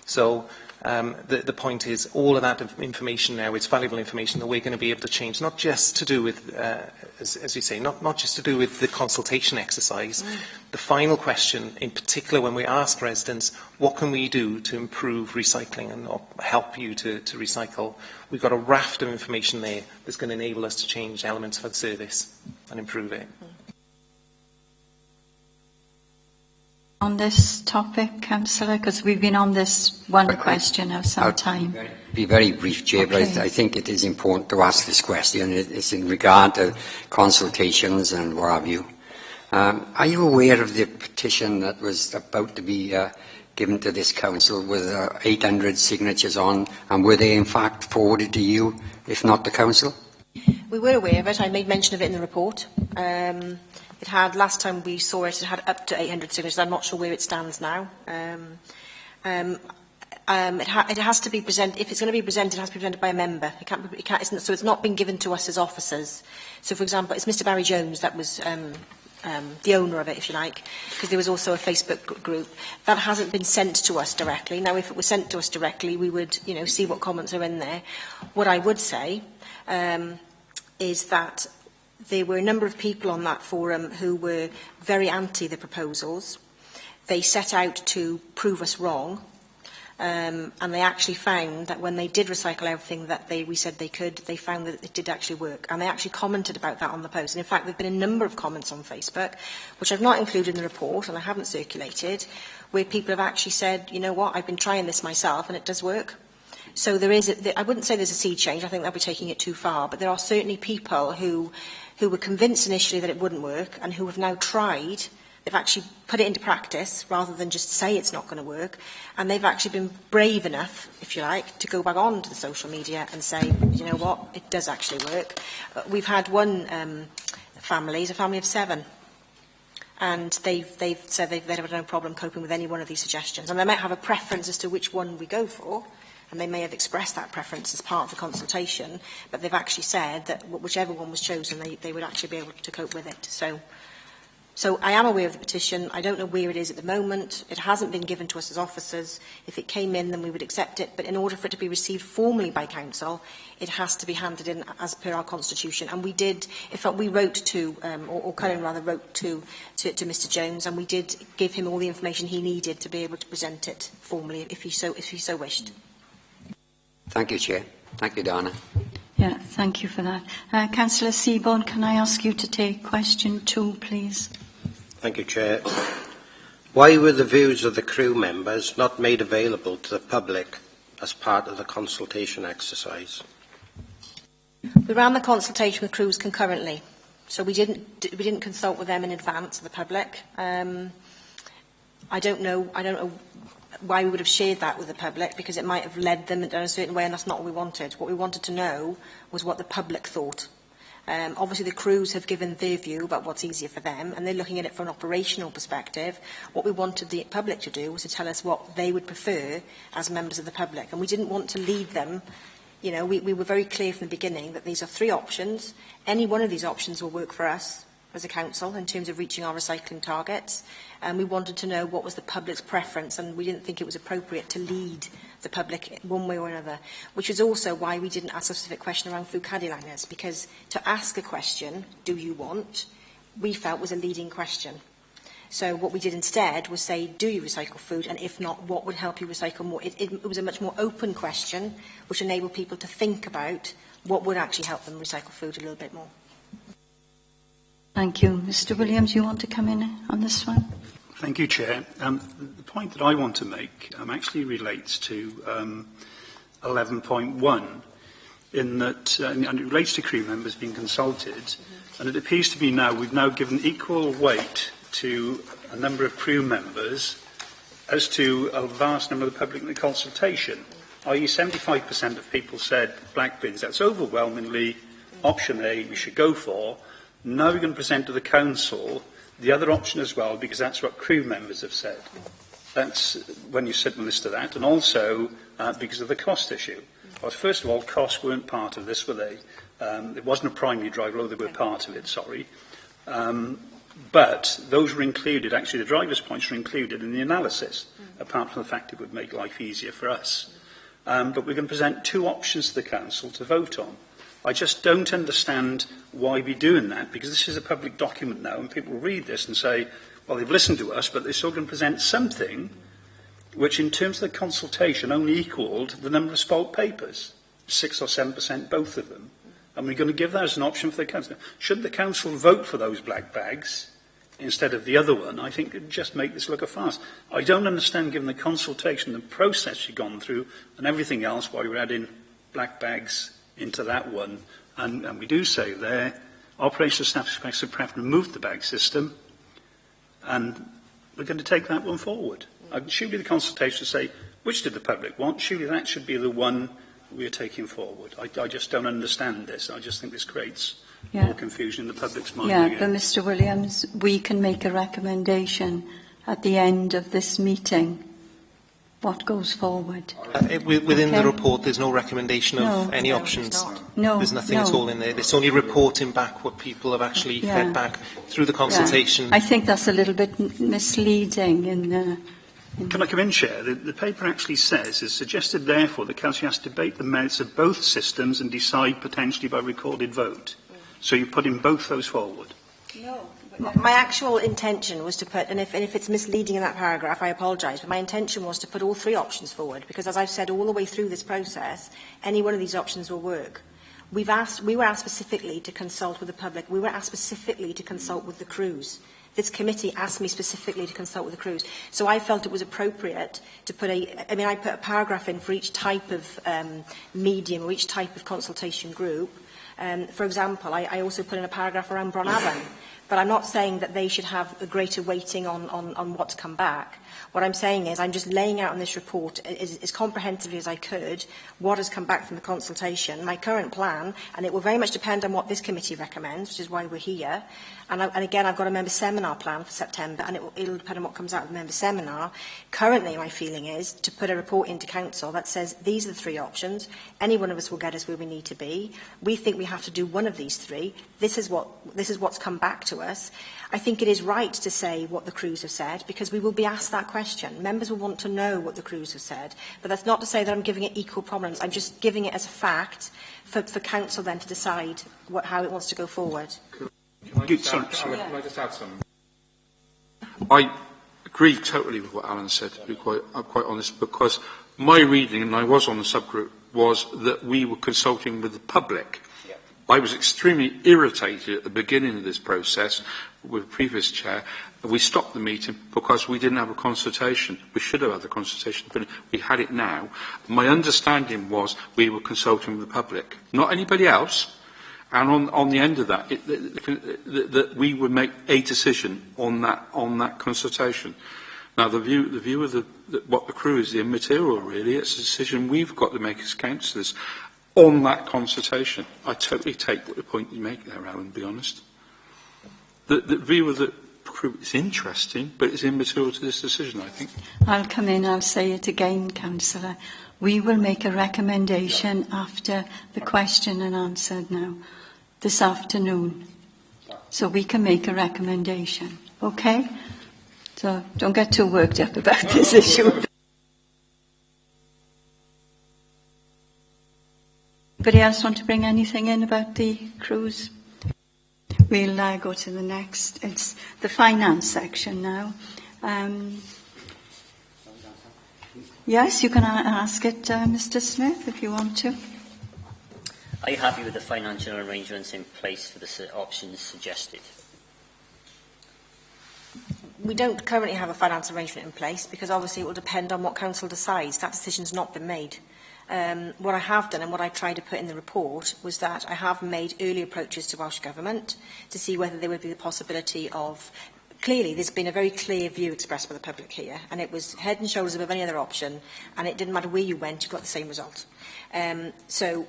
So the point is, all of that information now, it's valuable information that we're going to be able to change, not just to do with, as you say, not just to do with the consultation exercise. The final question, in particular when we ask residents, what can we do to improve recycling and help you to recycle? We've got a raft of information there that's going to enable us to change elements of our service and improve it. On this topic, Councillor, because we've been on this one question of some time. Be very brief, Chair, Okay. but I think it is important to ask this question. It's in regard to consultations and what have you. Are you aware of the petition that was about to be given to this council with 800 signatures on, and were they in fact forwarded to you, if not the council? We were aware of it. I made mention of it in the report. It had, last time we saw it, it had up to 800 signatures. I'm not sure where it stands now. It has to be presented, if it's going to be presented, it has to be presented by a member. So it's not been given to us as officers. So, for example, it's Mr Barry Jones that was the owner of it, if you like, because there was also a Facebook group. That hasn't been sent to us directly. Now, if it was sent to us directly, we would, see what comments are in there. What I would say is that there were a number of people on that forum who were very anti the proposals. They set out to prove us wrong, and they actually found that when they did recycle everything that we said they could, they found that it did actually work. And they actually commented about that on the post. And in fact, there have been a number of comments on Facebook, which I've not included in the report and I haven't circulated, where people have actually said, you know what, I've been trying this myself and it does work. So there is, I wouldn't say there's a sea change, I think they'll be taking it too far, but there are certainly people who were convinced initially that it wouldn't work and who have now tried. They've actually put it into practice rather than just say it's not going to work, and they've actually been brave enough, if you like, to go back onto the social media and say, you know what, it does actually work. We've had one family, it's a family of 7, and they've said they've had no problem coping with any one of these suggestions, and they might have a preference as to which one we go for, and they may have expressed that preference as part of the consultation, but they've actually said that whichever one was chosen, they would actually be able to cope with it. So I am aware of the petition. I don't know where it is at the moment. It hasn't been given to us as officers. If it came in, then we would accept it. But in order for it to be received formally by council, it has to be handed in as per our constitution. And we did, in fact, we wrote to, or Colin rather wrote to Mr Jones, and we did give him all the information he needed to be able to present it formally, if he so wished. Thank you, Chair. Thank you, Dana. Yeah, thank you for that. Councillor Seaborn, can I ask you to take question 2, please? Thank you, Chair. Why were the views of the crew members not made available to the public as part of the consultation exercise? We ran the consultation with crews concurrently, so we didn't consult with them in advance of the public. I don't know why we would have shared that with the public, because it might have led them in a certain way, and that's not what we wanted. What we wanted to know was what the public thought. Obviously, the crews have given their view about what's easier for them, and they're looking at it from an operational perspective. What we wanted the public to do was to tell us what they would prefer as members of the public, and we didn't want to lead them. You know, we were very clear from the beginning that these are 3 options. Any one of these options will work for us as a council in terms of reaching our recycling targets, and we wanted to know what was the public's preference, and we didn't think it was appropriate to lead the public one way or another, which is also why we didn't ask a specific question around food caddy liners, because to ask a question, do you want, we felt was a leading question. So what we did instead was say, do you recycle food, and if not, what would help you recycle more? It was a much more open question, which enabled people to think about what would actually help them recycle food a little bit more. Thank you. Mr Williams, you want to come in on this one? Thank you, Chair. The point that I want to make actually relates to 11.1, in that and it relates to crew members being consulted, and it appears to be now we've now given equal weight to a number of crew members as to a vast number of the public in the consultation, i.e. 75% of people said black bins. That's overwhelmingly option A we should go for. Now we're going to present to the council the other option as well, because that's what crew members have said. That's when you sit and list to that, and also because of the cost issue. Well, first of all, costs weren't part of this, were they? It wasn't a primary driver, although they were part of it, sorry. But those were included, actually the driver's points were included in the analysis, apart from the fact it would make life easier for us. But we're going to present 2 options to the council to vote on. I just don't understand why we're doing that, because this is a public document now, and people will read this and say, well, they've listened to us, but they're still going to present something which, in terms of the consultation, only equalled the number of spoilt papers, 6 or 7%, both of them. And we're going to give that as an option for the council. Should the council vote for those black bags instead of the other one, I think it would just make this look a farce. I don't understand, given the consultation, the process you've gone through, and everything else, why we're adding black bags into that one, and we do say there, operational staff expects to remove the bag system, and we're going to take that one forward. Surely the consultation say, which did the public want? Surely that should be the one we're taking forward. I just don't understand this. I just think this creates more confusion in the public's mind. Yeah, but Mr Williams, we can make a recommendation at the end of this meeting. What goes forward? Within the report, there's no recommendation of any options. There's nothing at all in there. It's only reporting back what people have actually fed back through the consultation. Yeah. I think that's a little bit misleading. Can I come in, Chair? The paper actually says, it's suggested, therefore, the Council has to debate the merits of both systems and decide potentially by recorded vote. So you're putting both those forward? No. My actual intention was to put, and if it's misleading in that paragraph, I apologise, but my intention was to put all 3 options forward, because as I've said all the way through this process, any one of these options will work. We were asked specifically to consult with the public. We were asked specifically to consult with the crews. This committee asked me specifically to consult with the crews. So I felt it was appropriate to put I put a paragraph in for each type of medium or each type of consultation group, For example, I also put in a paragraph around Bronavon, but I'm not saying that they should have a greater weighting on what's come back. What I'm saying is I'm just laying out in this report as comprehensively as I could what has come back from the consultation, my current plan, and it will very much depend on what this committee recommends, which is why we're here. And again, I've got a member seminar plan for September, and it'll depend on what comes out of the member seminar. Currently, my feeling is to put a report into council that says these are the three options. Any one of us will get us where we need to be. We think we have to do one of these three. This is what's come back to us. I think it is right to say what the crews have said, because we will be asked that question. Members will want to know what the crews have said. But that's not to say that I'm giving it equal prominence. I'm just giving it as a fact for council then to decide how it wants to go forward. Can I just add something? I agree totally with what Alan said, to be quite honest, because my reading, and I was on the subgroup, was that we were consulting with the public. I was extremely irritated at the beginning of this process with the previous chair. We stopped the meeting because we didn't have a consultation. We should have had the consultation, but we had it now. My understanding was we were consulting with the public, not anybody else. And on the end of that, that we would make a decision on that consultation. Now, the view of what the crew is immaterial, really. It's a decision we've got to make as councillors on that consultation. I totally take the point you make there, Alan, to be honest. The view of the crew is interesting, but it's immaterial to this decision, I think. I'll come in, I'll say it again, Councillor. We will make a recommendation after the question and answer now, this afternoon. So we can make a recommendation, okay? So don't get too worked up about this issue. Anybody else want to bring anything in about the cruise? We'll go to the next. It's the finance section now. Yes, you can ask it, Mr. Smith, if you want to. Are you happy with the financial arrangements in place for the options suggested? We don't currently have a finance arrangement in place because obviously it will depend on what council decides. That decision's not been made. What I have done and what I tried to put in the report was that I have made early approaches to Welsh Government to see whether there would be the possibility of... Clearly, there's been a very clear view expressed by the public here, and it was head and shoulders above any other option, and it didn't matter where you went, you got the same result. So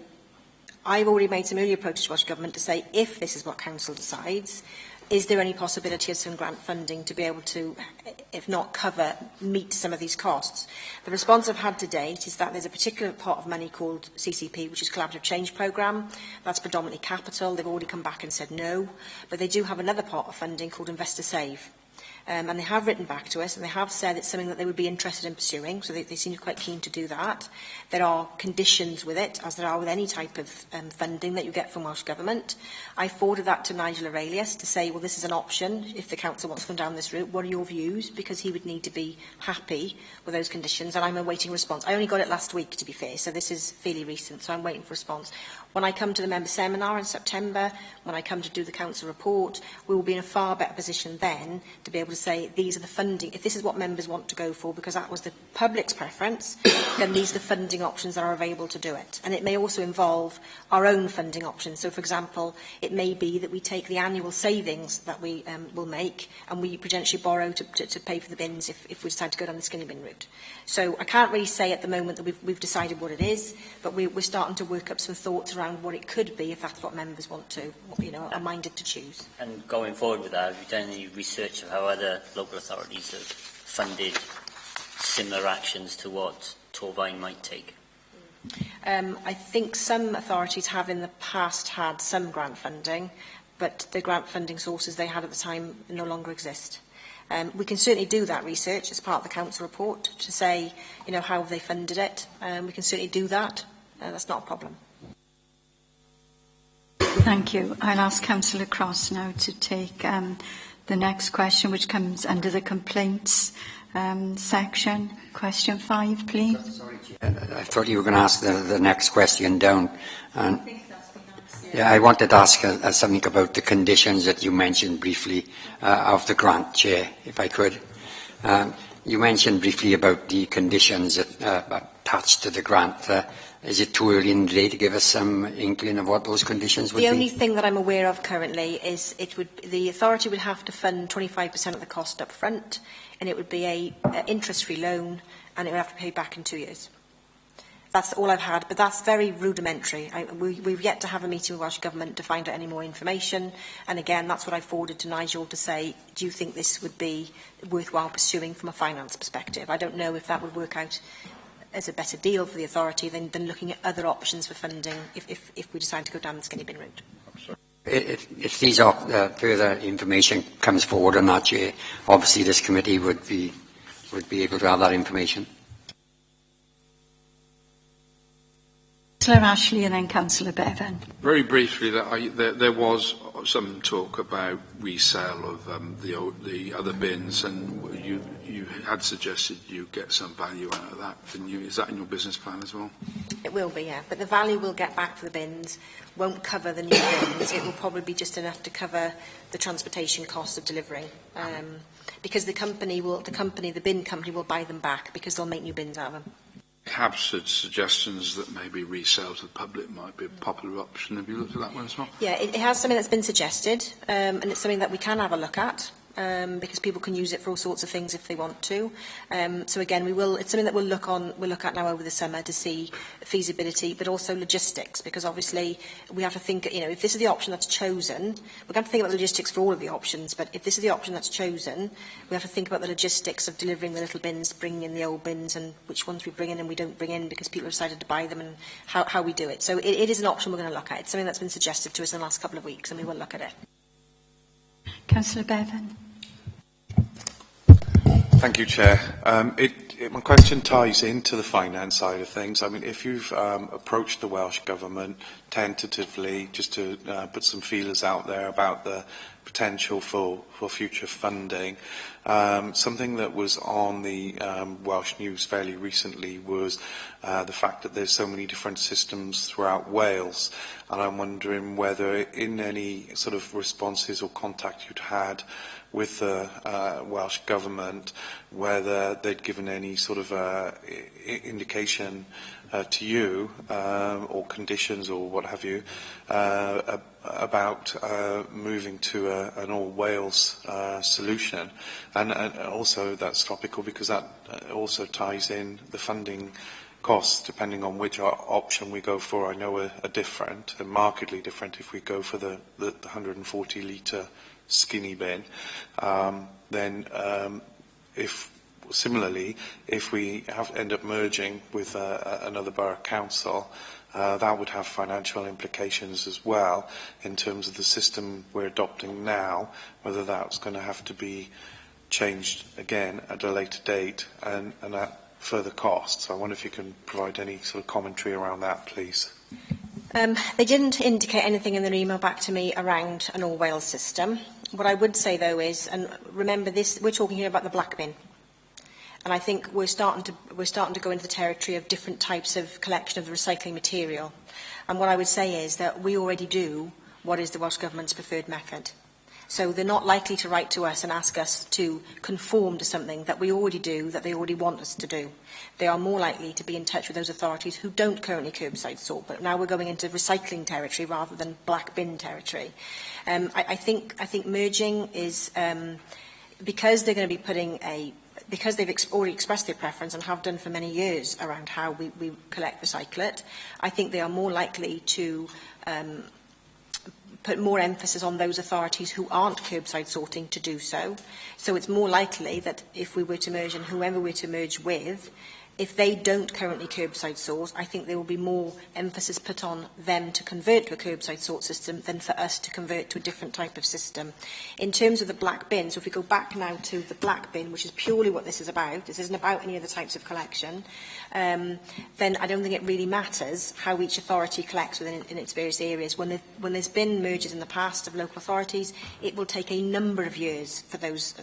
I've already made some early approaches to Welsh Government to say, if this is what council decides, is there any possibility of some grant funding to be able to, if not cover, meet some of these costs? The response I've had to date is that there's a particular pot of money called CCP, which is Collaborative Change Programme. That's predominantly capital. They've already come back and said no. But they do have another pot of funding called Investor Save. And they have written back to us, and they have said it's something that they would be interested in pursuing, so they seem quite keen to do that. There are conditions with it, as there are with any type of funding that you get from Welsh Government. I forwarded that to Nigel Aurelius to say, well, this is an option if the council wants to go down this route. What are your views? Because he would need to be happy with those conditions, and I'm awaiting a response. I only got it last week, to be fair, so this is fairly recent, so I'm waiting for a response. When I come to the member seminar in September, when I come to do the council report, we will be in a far better position then to be able to say these are the funding, if this is what members want to go for, because that was the public's preference, then these are the funding options that are available to do it. And it may also involve our own funding options. So, for example, it may be that we take the annual savings that we will make and we potentially borrow to pay for the bins if we decide to go down the skinny bin route. So I can't really say at the moment that we've decided what it is, but we're starting to work up some thoughts around what it could be if that's what members want to, are minded to choose. And going forward with that, have you done any research of how other local authorities have funded similar actions to what Torfaen might take? I think some authorities have in the past had some grant funding, but the grant funding sources they had at the time no longer exist. We can certainly do that research as part of the council report to say, how have they funded it. We can certainly do that. That's not a problem. Thank you. I'll ask Councillor Cross now to take the next question, which comes under the complaints section. Question 5, please. I thought you were going to ask the next question down. I wanted to ask something about the conditions that you mentioned briefly of the grant, Chair, if I could. You mentioned briefly about the conditions attached to the grant. is it too early in the day to give us some inkling of what those conditions would The be? only thing that I'm aware of currently is the authority would have to fund 25% of the cost up front, and it would be a interest-free loan, and it would have to pay back in 2 years. That's all I've had, but that's very rudimentary. We've yet to have a meeting with Welsh Government to find out any more information, and again, that's what I forwarded to Nigel to say, do you think this would be worthwhile pursuing from a finance perspective? I don't know if that would work out as a better deal for the authority than looking at other options for funding if we decide to go down the skinny bin route. If these are, further information comes forward on that, Chair, obviously this committee would be able to have that information. Councillor Ashley and then Councillor Bevan. Very briefly, there was some talk about resale of the other bins, and you had suggested you get some value out of that, didn't you? Is that in your business plan as well? It will be, yeah. But the value we'll get back for the bins won't cover the new bins. It will probably be just enough to cover the transportation costs of delivering. Because the bin company will buy them back because they'll make new bins out of them. Have suggestions that maybe resale to the public might be a popular option. Have you looked at that one as well? Yeah, it has something that's been suggested, and it's something that we can have a look at, because people can use it for all sorts of things if they want to. So again, it's something that we'll look at now over the summer to see feasibility, but also logistics, because obviously we have to think, if this is the option that's chosen, we're going to think about the logistics for all of the options, but if this is the option that's chosen, we have to think about the logistics of delivering the little bins, bringing in the old bins, and which ones we bring in and we don't bring in because people have decided to buy them, and how we do it. So it is an option we're going to look at. It's something that's been suggested to us in the last couple of weeks, and we will look at it. Councillor Bevan. Thank you, Chair. My question ties into the finance side of things. I mean, if you've approached the Welsh Government tentatively, just to put some feelers out there about the potential for future funding, something that was on the Welsh News fairly recently was the fact that there's so many different systems throughout Wales, and I'm wondering whether in any sort of responses or contact you'd had with the Welsh Government, whether they'd given any sort of indication to you or conditions or what have you about moving to an all-Wales solution. And also that's topical because that also ties in the funding costs, depending on which option we go for, I know are different, and markedly different if we go for the 140-litre skinny bin. Then if we end up merging with another borough council, that would have financial implications as well in terms of the system we're adopting now, whether that's going to have to be changed again at a later date and at further costs. So I wonder if you can provide any sort of commentary around that, please. They didn't indicate anything in their email back to me around an all-Wales system. What I would say, though, is, and remember this, we're talking here about the black bin. And I think we're starting to go into the territory of different types of collection of the recycling material. And what I would say is that we already do what is the Welsh Government's preferred method. So they're not likely to write to us and ask us to conform to something that we already do, that they already want us to do. They are more likely to be in touch with those authorities who don't currently curbside sort, but now we're going into recycling territory rather than black bin territory. I think merging is, because they're going to be putting because they've already expressed their preference and have done for many years around how we collect recyclate, I think they are more likely to put more emphasis on those authorities who aren't curbside sorting to do so. So it's more likely that if we were to merge, and whoever we're to merge with, if they don't currently curbside sort, I think there will be more emphasis put on them to convert to a curbside sort system than for us to convert to a different type of system. In terms of the black bin, so if we go back now to the black bin, which is purely what this is about, this isn't about any other types of collection, then I don't think it really matters how each authority collects within in its various areas. When there's been mergers in the past of local authorities, it will take a number of years for those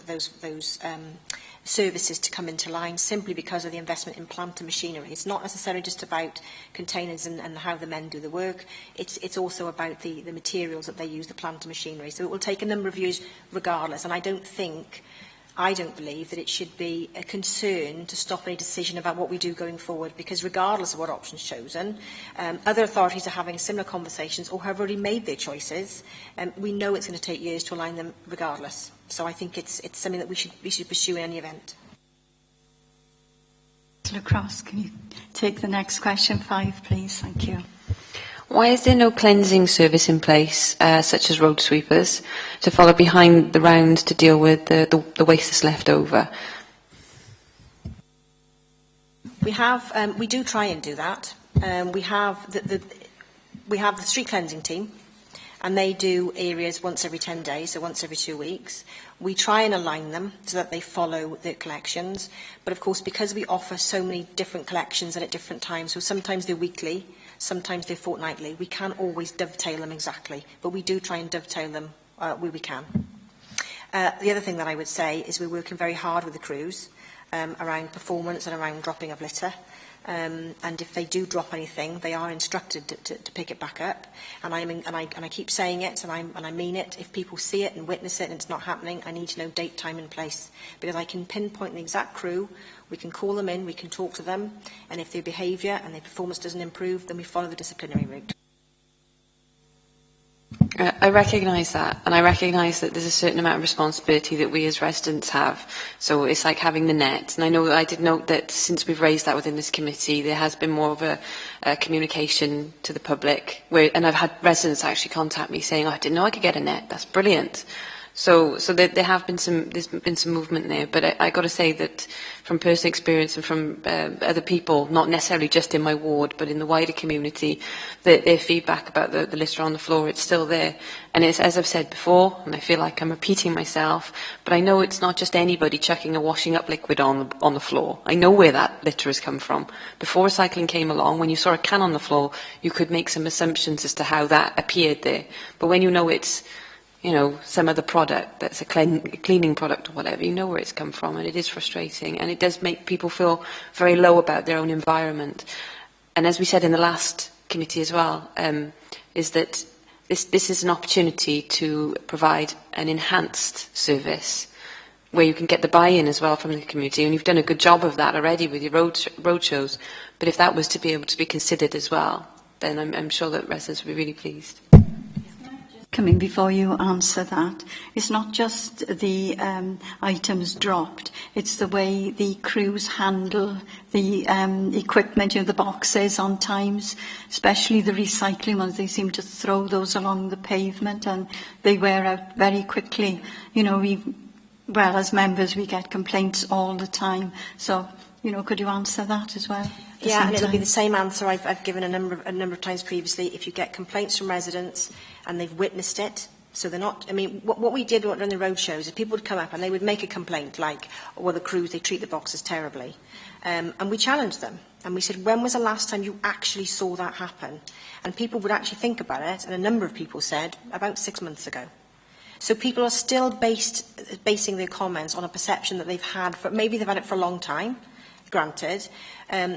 services to come into line, simply because of the investment in plant and machinery. It's not necessarily just about containers and how the men do the work. It's also about the materials that they use, the plant and machinery. So it will take a number of years regardless. And I don't think I don't believe that it should be a concern to stop any decision about what we do going forward, because regardless of what option's chosen, other authorities are having similar conversations or have already made their choices, and we know it's going to take years to align them regardless. So I think it's something that we should pursue in any event. Councillor Cross, can you take the next question 5, please? Thank you. Why is there no cleansing service in place, such as road sweepers, to follow behind the rounds to deal with the waste that's left over? We do try and do that. We have the street cleansing team, and they do areas once every 10 days, so once every 2 weeks. We try and align them so that they follow the collections. But of course, because we offer so many different collections and at different times, so sometimes they're weekly, sometimes they're fortnightly, we can't always dovetail them exactly, but we do try and dovetail them where we can. The other thing that I would say is we're working very hard with the crews around performance and around dropping of litter. And if they do drop anything, they are instructed to pick it back up. And I keep saying it, and I mean it. If people see it and witness it and it's not happening, I need to know date, time and place, because I can pinpoint the exact crew. We can call them in, we can talk to them, and if their behaviour and their performance doesn't improve, then we follow the disciplinary route. I recognise that, and I recognise that there's a certain amount of responsibility that we as residents have. So it's like having the net. And I know that I did note that since we've raised that within this committee, there has been more of a communication to the public. And I've had residents actually contact me saying, oh, I didn't know I could get a net. That's brilliant. So there's been some movement there, but I got to say that from personal experience and from other people, not necessarily just in my ward, but in the wider community, their feedback about the litter on the floor, it's still there. And it's, as I've said before, and I feel like I'm repeating myself, but I know it's not just anybody chucking a washing up liquid on the floor. I know where that litter has come from. Before recycling came along, when you saw a can on the floor, you could make some assumptions as to how that appeared there. But when you know it's some other product that's a cleaning product or whatever, you know where it's come from, and it is frustrating, and it does make people feel very low about their own environment. And as we said in the last committee as well, is that this is an opportunity to provide an enhanced service where you can get the buy-in as well from the community, and you've done a good job of that already with your road shows. But if that was to be able to be considered as well, then I'm sure that residents would be really pleased. Coming before you answer that, it's not just the items dropped, it's the way the crews handle the equipment, the boxes on times, especially the recycling ones. They seem to throw those along the pavement and they wear out very quickly. As members, we get complaints all the time. So, could you answer that as well? Yeah, and it'll be the same answer I've given a number of times previously. If you get complaints from residents and they've witnessed it, so they're not, what we did during the road shows is people would come up and they would make a complaint like, the crews, they treat the boxes terribly. And we challenged them. And we said, when was the last time you actually saw that happen? And people would actually think about it, and a number of people said, about 6 months ago. So people are still basing their comments on a perception that they've had, maybe they've had it for a long time, granted.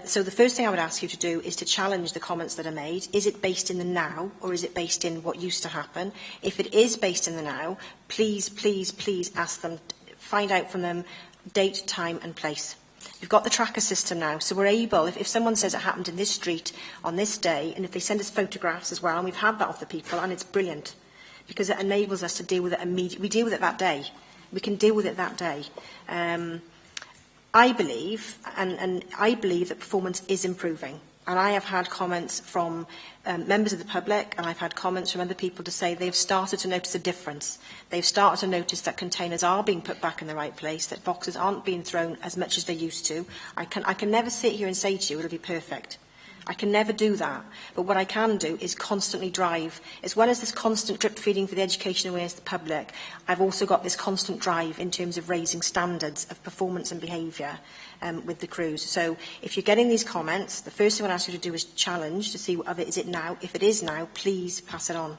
So the first thing I would ask you to do is to challenge the comments that are made. Is it based in the now, or is it based in what used to happen? If it is based in the now, please, please, please ask them, find out from them date, time and place. We've got the tracker system now, so we're able, if someone says it happened in this street on this day, and if they send us photographs as well, and we've had that off the people, and it's brilliant, because it enables us to deal with it immediately. We deal with it that day. We can deal with it that day. I believe, and I believe that performance is improving. And I have had comments from members of the public, and I've had comments from other people to say they've started to notice a difference. They've started to notice that containers are being put back in the right place, that boxes aren't being thrown as much as they used to. I can never sit here and say to you it'll be perfect. I can never do that. But what I can do is constantly drive. As well as this constant drip feeding for the education and awareness of the public, I've also got this constant drive in terms of raising standards of performance and behaviour with the crews. So if you're getting these comments, the first thing I ask you to do is challenge to see is it now. If it is now, please pass it on.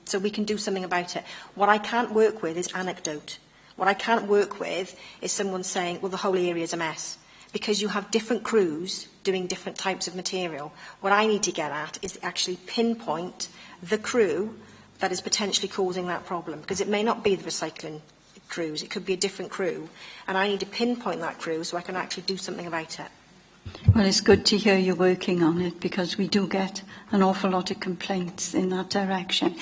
So we can do something about it. What I can't work with is anecdote. What I can't work with is someone saying, well, the whole area is a mess. Because you have different crews doing different types of material. What I need to get at is actually pinpoint the crew that is potentially causing that problem. Because it may not be the recycling crews. It could be a different crew, and I need to pinpoint that crew so I can actually do something about it. Well, it's good to hear you're working on it, because we do get an awful lot of complaints in that direction.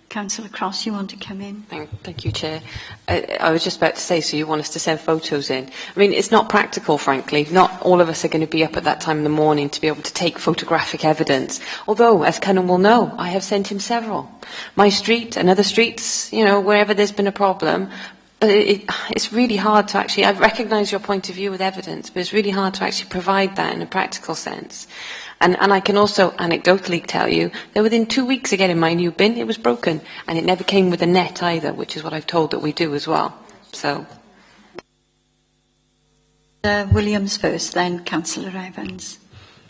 Councillor Cross, you want to come in? Thank you, Chair. I was just about to say, so you want us to send photos in. I mean, it's not practical, frankly. Not all of us are going to be up at that time in the morning to be able to take photographic evidence. Although, as Cunham will know, I have sent him several. My street and other streets, you know, wherever there's been a problem. But it's really hard to actually, I recognise your point of view with evidence, but it's really hard to actually provide that in a practical sense. And I can also anecdotally tell you that within 2 weeks of getting my new bin, it was broken. And it never came with a net either, which is what I've told that we do as well. So. Williams first, then Councillor Evans.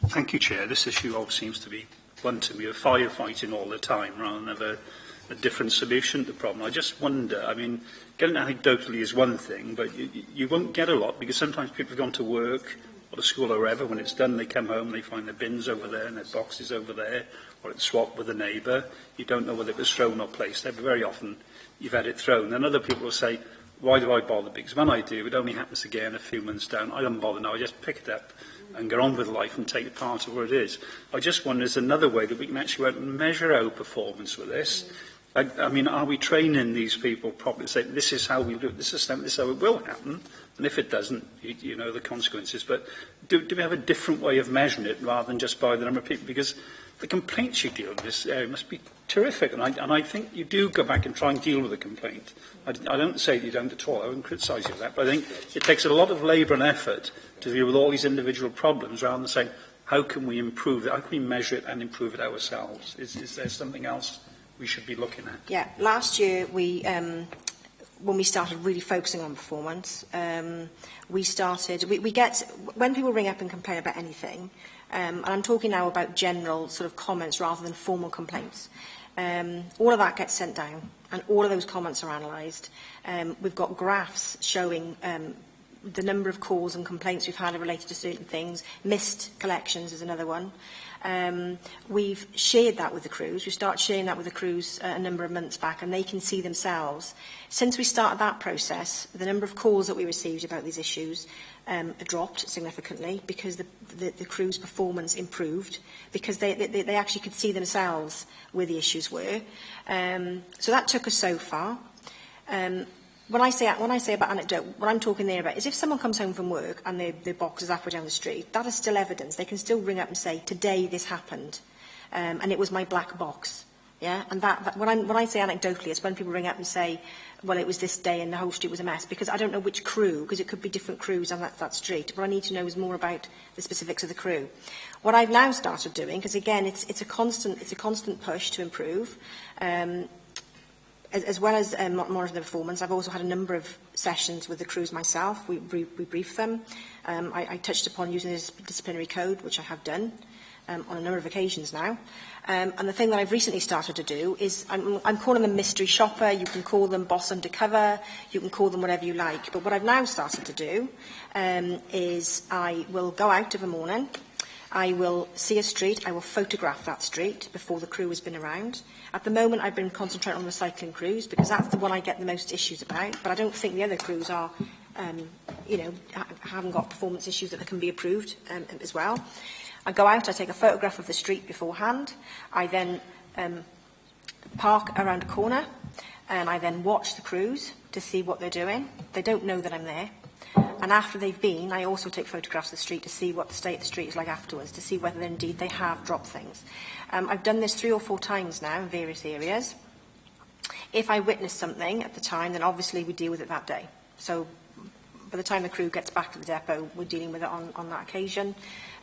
Thank you, Chair. This issue all seems to be one to me of firefighting all the time rather than have a different solution to the problem. I just wonder, I mean, getting anecdotally is one thing, but you won't get a lot because sometimes people have gone to work or to school or wherever. When it's done, they come home, they find their bins over there and their boxes over there, or it's swapped with a neighbour. You don't know whether it was thrown or placed there, but very often you've had it thrown. And other people will say, why do I bother? Because when I do, it only happens again a few months down. I don't bother now, I just pick it up and get on with life and take it part of where it is. I just wonder, is another way that we can actually measure our performance with this? I mean, are we training these people properly to say, this is how we do it, this is how it will happen, and if it doesn't, you know the consequences. But do we have a different way of measuring it rather than just by the number of people? Because the complaints you deal with this area must be terrific, and I think you do go back and try and deal with a complaint. I don't say that you don't at all, I wouldn't criticise you for that, but I think it takes a lot of labour and effort to deal with all these individual problems rather than saying, how can we improve it, how can we measure it and improve it ourselves? Is there something else we should be looking at? Yeah, last year when we started really focusing on performance, we get, when people ring up and complain about anything, and I'm talking now about general sort of comments rather than formal complaints, all of that gets sent down and all of those comments are analysed. We've got graphs showing the number of calls and complaints we've had related to certain things. Missed collections is another one. We've shared that with the crews. We started sharing that with the crews a number of months back, and they can see themselves. Since we started that process, the number of calls that we received about these issues dropped significantly because the crews' performance improved, because they actually could see themselves where the issues were. So that took us so far. When I say about anecdote, what I'm talking there about is if someone comes home from work and their box is halfway down the street, that is still evidence. They can still ring up and say, today this happened, and it was my black box. Yeah, and when I say anecdotally, it's when people ring up and say, well, it was this day and the whole street was a mess, because I don't know which crew, because it could be different crews on that street. What I need to know is more about the specifics of the crew. What I've now started doing, because again, it's a constant push to improve. As well as monitoring the performance, I've also had a number of sessions with the crews myself. We brief them. I touched upon using this disciplinary code, which I have done on a number of occasions now. And the thing that I've recently started to do is, I'm calling them mystery shopper, you can call them boss undercover, you can call them whatever you like. But what I've now started to do is I will go out of a morning, I will see a street, I will photograph that street before the crew has been around. At the moment, I've been concentrating on the cycling crews because that's the one I get the most issues about, but I don't think the other crews are, haven't got performance issues that can be approved as well. I go out, I take a photograph of the street beforehand, I then park around a corner, and I then watch the crews to see what they're doing. They don't know that I'm there. And after they've been, I also take photographs of the street to see what the state of the street is like afterwards, to see whether indeed they have dropped things. I've done this 3 or 4 times now in various areas. If I witness something at the time, then obviously we deal with it that day. So by the time the crew gets back to the depot, we're dealing with it on that occasion.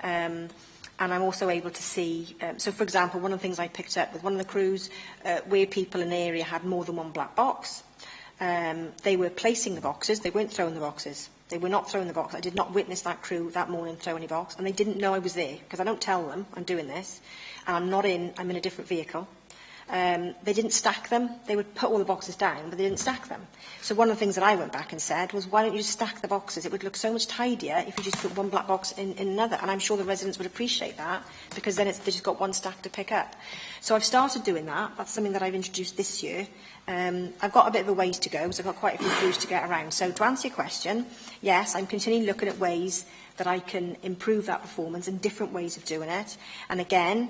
And I'm also able to see, so for example, one of the things I picked up with one of the crews, where people in the area had more than one black box, they were placing the boxes, they weren't throwing the boxes. They were not throwing the box. I did not witness that crew that morning throw any box, and they didn't know I was there, because I don't tell them I'm doing this, and I'm in a different vehicle. They didn't stack them. They would put all the boxes down, but they didn't stack them. So one of the things that I went back and said was, why don't you just stack the boxes? It would look so much tidier if you just put one black box in another, and I'm sure the residents would appreciate that, because then they've just got one stack to pick up. So I've started doing that. That's something that I've introduced this year. I've got a bit of a ways to go, so I've got quite a few views to get around. So to answer your question, yes, I'm continually looking at ways that I can improve that performance and different ways of doing it. And again,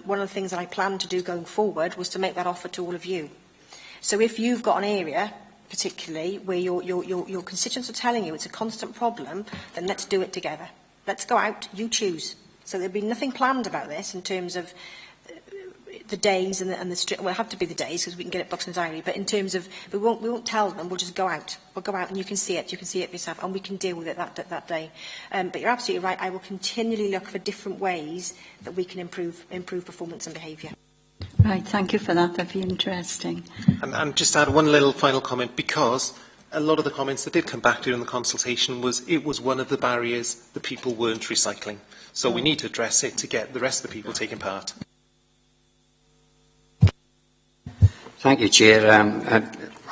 one of the things that I plan to do going forward was to make that offer to all of you. So if you've got an area, particularly, where your constituents are telling you it's a constant problem, then let's do it together. Let's go out, you choose. So there'll be nothing planned about this in terms of the days and the well, it have to be the days because we can get it booked in the diary. But in terms of, we won't tell them. We'll just go out. We'll go out and you can see it. You can see it for yourself, and we can deal with it that day. But you're absolutely right. I will continually look for different ways that we can improve performance and behaviour. Right, thank you for that. That'd be interesting. And just add one little final comment, because a lot of the comments that did come back during the consultation was it was one of the barriers that people weren't recycling. So we need to address it to get the rest of the people taking part. Thank you, Chair.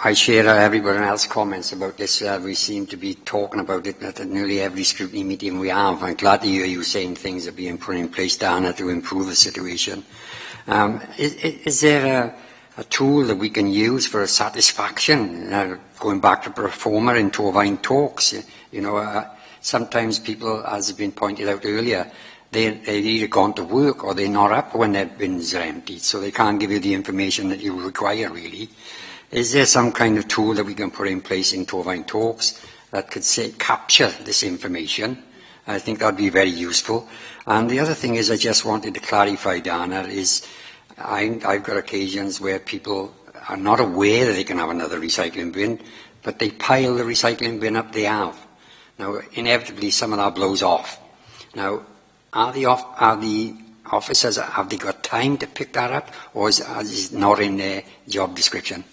I share everyone else's comments about this. We seem to be talking about it at nearly every scrutiny meeting we have. I'm glad to hear you saying things are being put in place, Dana, to improve the situation. Is there a tool that we can use for satisfaction? Going back to performer in Torvine talks, sometimes people, as has been pointed out earlier, they've either gone to work or they're not up when their bins are emptied, so they can't give you the information that you require, really. Is there some kind of tool that we can put in place in Torvine Talks that could capture this information? I think that would be very useful. And the other thing is, I just wanted to clarify, Dana, is I've got occasions where people are not aware that they can have another recycling bin, but they pile the recycling bin up they have. Now, inevitably, some of that blows off. Now, are the officers, have they got time to pick that up, or is it not in their job description?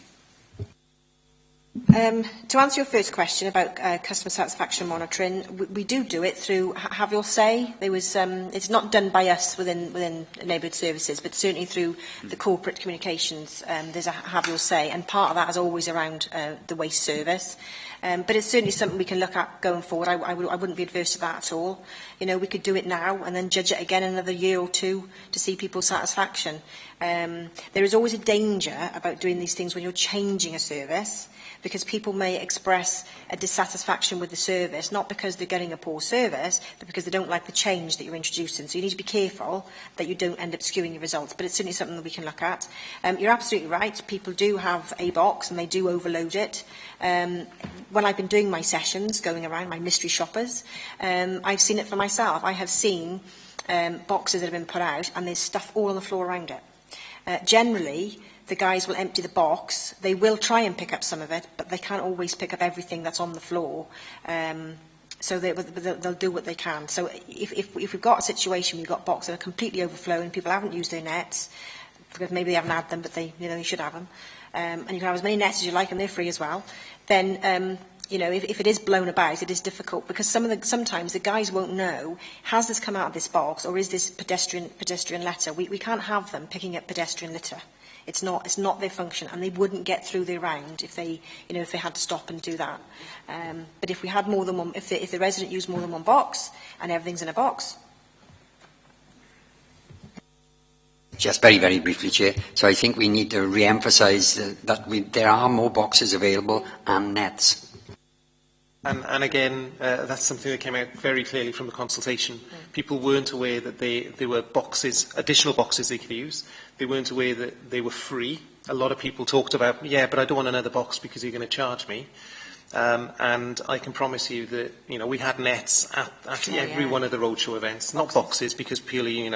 To answer your first question about customer satisfaction monitoring, we do it through Have Your Say. There was, it's not done by us within Neighbourhood Services, but certainly through the corporate communications. There's a Have Your Say, and part of that is always around the waste service. But it's certainly something we can look at going forward. I wouldn't be adverse to that at all. We could do it now and then judge it again in another year or two to see people's satisfaction. There is always a danger about doing these things when you're changing a service, because people may express a dissatisfaction with the service, not because they're getting a poor service, but because they don't like the change that you're introducing. So you need to be careful that you don't end up skewing your results. But it's certainly something that we can look at. You're absolutely right. People do have a box and they do overload it. When I've been doing my sessions, going around, my mystery shoppers, I've seen it for myself. I have seen boxes that have been put out and there's stuff all on the floor around it. Generally, the guys will empty the box. They will try and pick up some of it, but they can't always pick up everything that's on the floor. So they'll do what they can. So if we've got a situation where you've got boxes that are completely overflowing, people haven't used their nets, because maybe they haven't had them, but they should have them, and you can have as many nets as you like, and they're free as well, then if it is blown about, it is difficult, because sometimes the guys won't know, has this come out of this box, or is this pedestrian litter? We can't have them picking up pedestrian litter. It's not their function, and they wouldn't get through the round if they had to stop and do that. But if we had more than one, if the resident used more than one box and everything's in a box. Just very, very briefly, Chair. So I think we need to re-emphasise that there are more boxes available and nets. And again, that's something that came out very clearly from the consultation. People weren't aware that there were additional boxes they could use. They weren't aware that they were free. A lot of people talked about, yeah, but I don't want another box because you're going to charge me. And I can promise you that, we had nets at every one of the roadshow events, not boxes, because purely,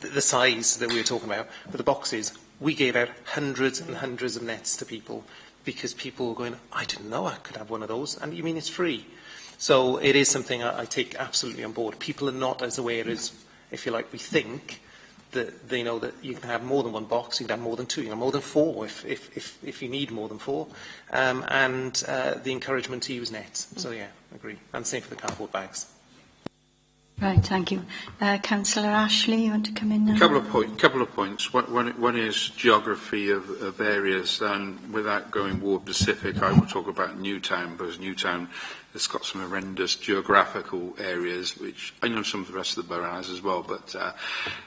the size that we were talking about, but the boxes. We gave out hundreds and hundreds of nets to people, because people were going, I didn't know I could have one of those, and you mean it's free? So it is something I take absolutely on board. People are not as aware as, if you like, we think, that they know that you can have more than one box, you can have more than two, more than four if you need more than four, and the encouragement to use nets. So yeah, I agree. And same for the cardboard bags. Right, thank you. Councillor Ashley, you want to come in now? Couple of points. One is geography of areas, and without going ward specific, I will talk about Newtown, because Newtown has got some horrendous geographical areas, which I know some of the rest of the borough has as well, but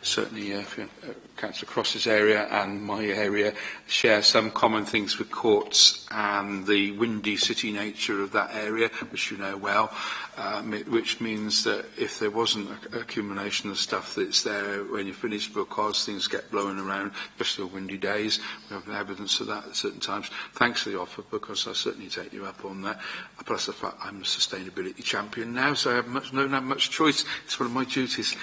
certainly Councillor Cross's area and my area share some common things with courts and the windy city nature of that area, which you know well, which means that if there wasn't an accumulation of stuff that's there when you finish, because things get blown around, especially on windy days. We have evidence of that at certain times. Thanks for the offer, because I certainly take you up on that. Plus the fact I'm a sustainability champion now, so I don't have much choice. It's one of my duties.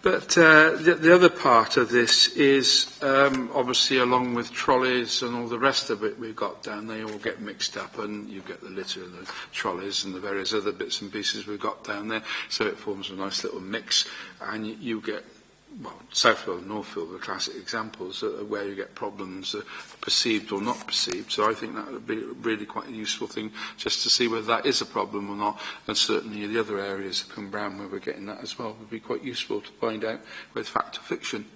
But the other part of this is obviously, along with trolleys and all the rest of it we've got down, they all get mixed up, and you get the litter and the trolleys and the various other bits and pieces we've got down there, so it forms a nice little mix, and you get, well, Southfield and Northfield are classic examples of where you get problems, perceived or not perceived. So I think that would be really quite a useful thing, just to see whether that is a problem or not. And certainly the other areas of Cwmbran where we're getting that as well would be quite useful to find out whether it's fact or fiction.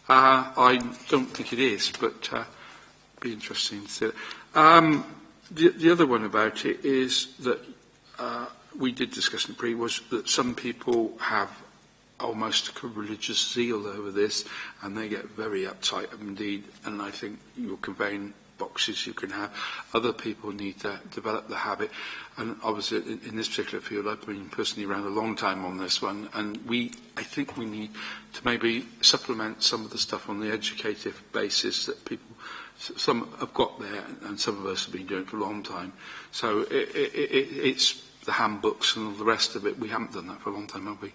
I don't think it is, but it'd be interesting to see it. The other one about it is that we did discuss in pre, was that some people have almost a religious zeal over this, and they get very uptight indeed, and I think you're conveying boxes you can have. Other people need to develop the habit, and obviously in this particular field I've been personally around a long time on this one, and I think we need to maybe supplement some of the stuff on the educative basis that people, some have got there, and some of us have been doing it for a long time. So it's the handbooks and all the rest of it. We haven't done that for a long time, have we?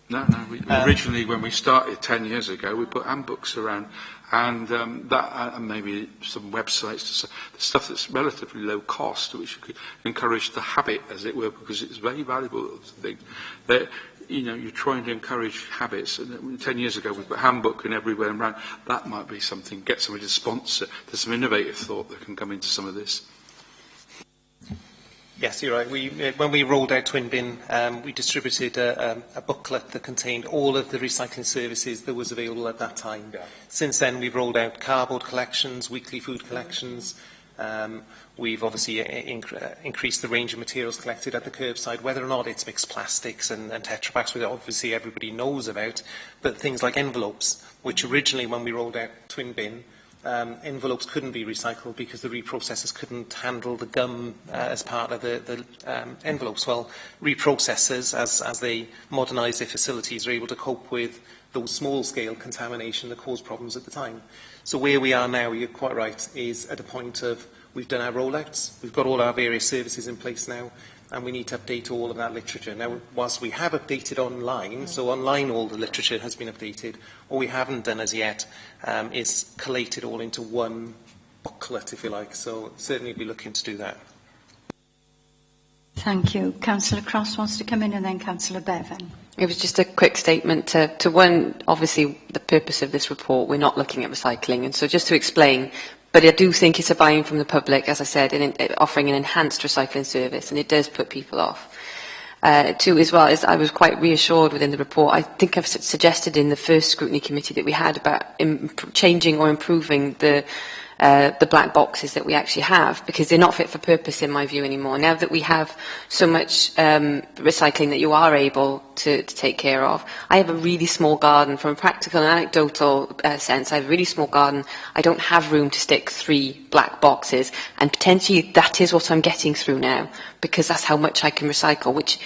No, we originally, when we started 10 years ago, we put handbooks around, and and maybe some websites, the stuff that's relatively low cost, which could encourage the habit, as it were, because it's very valuable thing. That, you know, you're trying to encourage habits, and 10 years ago we put handbook and everywhere around. That might be something. Get somebody to sponsor. There's some innovative thought that can come into some of this. Yes, you're right. When we rolled out Twin Bin, we distributed a booklet that contained all of the recycling services that was available at that time. Yeah. Since then, we've rolled out cardboard collections, weekly food collections. We've obviously increased the range of materials collected at the curbside, whether or not it's mixed plastics and Tetra Paks, which obviously everybody knows about, but things like envelopes, which originally, when we rolled out Twin Bin, envelopes couldn't be recycled because the reprocessors couldn't handle the gum as part of the envelopes. Well, reprocessors, as they modernise their facilities, are able to cope with those small-scale contamination that caused problems at the time. So where we are now, you're quite right, is at a point of we've done our rollouts, we've got all our various services in place now, and we need to update all of that literature. Now, whilst we have updated online, so online all the literature has been updated, what we haven't done as yet is collate it all into one booklet, if you like. So certainly we'll be looking to do that. Thank you. Councillor Cross wants to come in, and then Councillor Bevan. It was just a quick statement to one, obviously the purpose of this report, we're not looking at recycling, and so just to explain, but I do think it's a buy-in from the public, as I said, in offering an enhanced recycling service, and it does put people off. Two, as well, as I was quite reassured within the report, I think I've suggested in the first scrutiny committee that we had about changing or improving the black boxes that we actually have, because they're not fit for purpose in my view anymore. Now that we have so much recycling that you are able to take care of, I have a really small garden. From a practical and anecdotal sense, I have a really small garden. I don't have room to stick 3 black boxes, and potentially that is what I'm getting through now, because that's how much I can recycle, which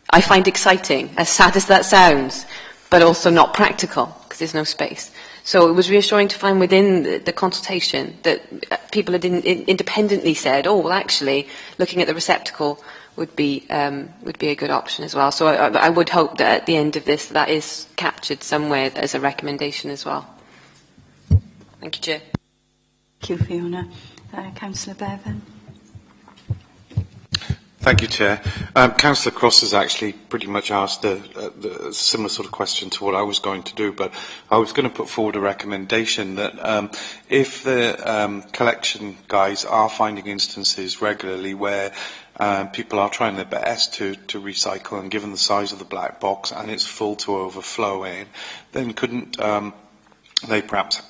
I find exciting, as sad as that sounds, but also not practical, because there's no space. So it was reassuring to find within the consultation that people had independently said, oh, well, actually, looking at the receptacle would be a good option as well. So I would hope that at the end of this, that is captured somewhere as a recommendation as well. Thank you, Chair. Thank you, Fiona. Councillor Bevan. Thank you, Chair. Councillor Cross has actually pretty much asked a similar sort of question to what I was going to do, but I was going to put forward a recommendation that if the collection guys are finding instances regularly where People are trying their best to recycle, and given the size of the black box and it's full to overflowing, then couldn't they perhaps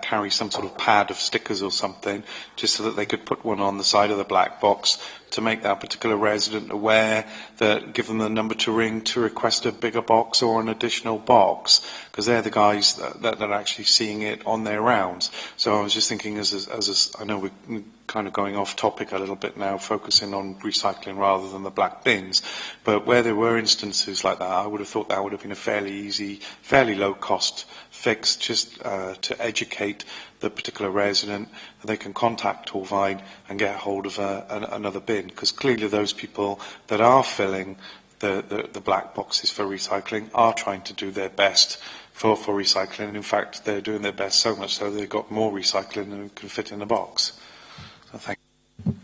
carry some sort of pad of stickers or something, just so that they could put one on the side of the black box to make that particular resident aware, that give them the number to ring to request a bigger box or an additional box, because they're the guys that are actually seeing it on their rounds. So I was just thinking, I know we're kind of going off topic a little bit now, focusing on recycling rather than the black bins, but where there were instances like that, I would have thought that would have been a fairly easy, fairly low cost fix, just to educate the particular resident that they can contact Torfaen and get hold of another bin, because clearly those people that are filling the black boxes for recycling are trying to do their best for recycling, and in fact they're doing their best so much so they've got more recycling than can fit in a box. So thank you.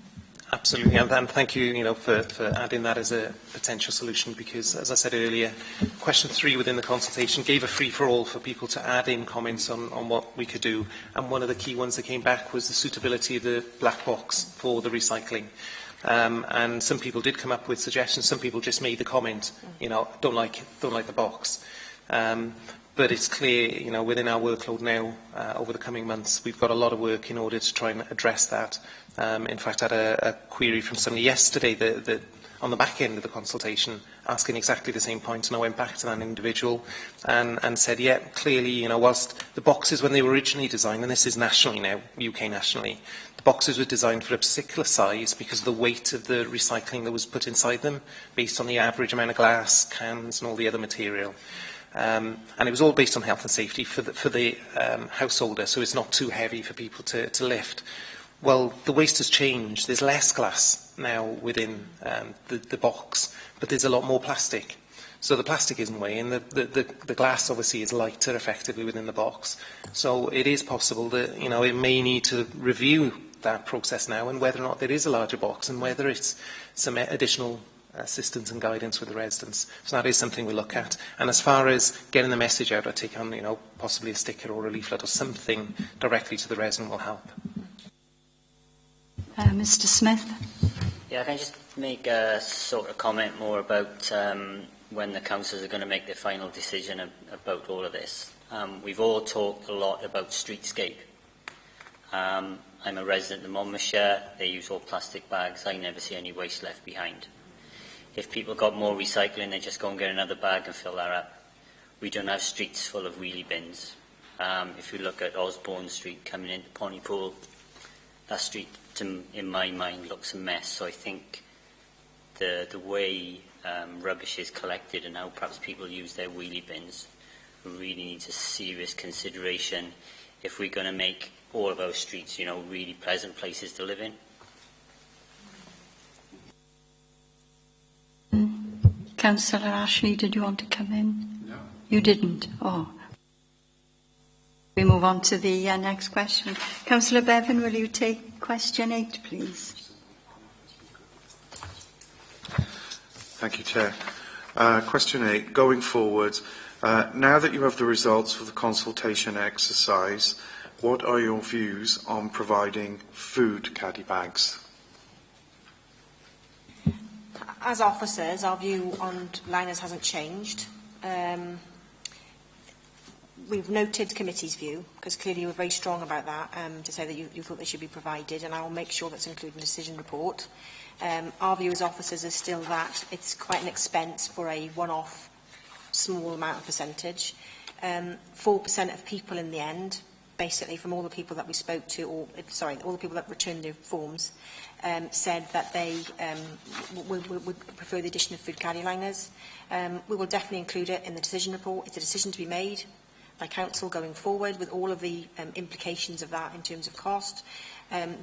Absolutely, and thank you, for adding that as a potential solution, because, as I said earlier, question 3 within the consultation gave a free-for-all for people to add in comments on what we could do, and one of the key ones that came back was the suitability of the black box for the recycling. And some people did come up with suggestions, some people just made the comment, don't like the box. But it's clear, within our workload now, over the coming months, we've got a lot of work in order to try and address that. In fact, I had a query from somebody yesterday that on the back end of the consultation, asking exactly the same point, and I went back to that individual and said, yeah, clearly, whilst the boxes, when they were originally designed, and this is nationally now, UK nationally, the boxes were designed for a particular size because of the weight of the recycling that was put inside them, based on the average amount of glass, cans, and all the other material. And it was all based on health and safety for the householder, so it's not too heavy for people to lift. Well, the waste has changed. There's less glass now within the box, but there's a lot more plastic. So the plastic isn't weighing. The glass obviously is lighter effectively within the box. So it is possible that, it may need to review that process now, and whether or not there is a larger box, and whether it's some additional assistance and guidance with the residents. So that is something we look at. And as far as getting the message out, I take on, possibly a sticker or a leaflet or something directly to the resident will help. Mr. Smith? Yeah, can I just make a sort of comment more about when the councils are going to make their final decision about all of this. We've all talked a lot about streetscape. I'm a resident of Monmouthshire. They use all plastic bags. I never see any waste left behind. If people got more recycling, they just go and get another bag and fill that up. We don't have streets full of wheelie bins. If you look at Osborne Street coming into Pontypool, that street, in my mind, looks a mess. So I think the way rubbish is collected and how perhaps people use their wheelie bins really needs a serious consideration if we're going to make all of our streets, really pleasant places to live in. Councillor Ashley, did you want to come in? No. You didn't? Oh. We move on to the next question. Councillor Bevan, will you take question 8, please? Thank you, Chair. Question 8, going forward, now that you have the results for the consultation exercise, what are your views on providing food caddy bags? As officers, our view on liners hasn't changed. We've noted committee's view, because clearly you were very strong about that, to say that you thought they should be provided, and I will make sure that's included in the decision report. Our view as officers is still that it's quite an expense for a one-off small amount of percentage. 4% of people in the end, basically from all the people that we spoke to, all the people that returned their forms, said that they would prefer the addition of food caddy liners. We will definitely include it in the decision report. It's a decision to be made by council going forward with all of the implications of that in terms of cost.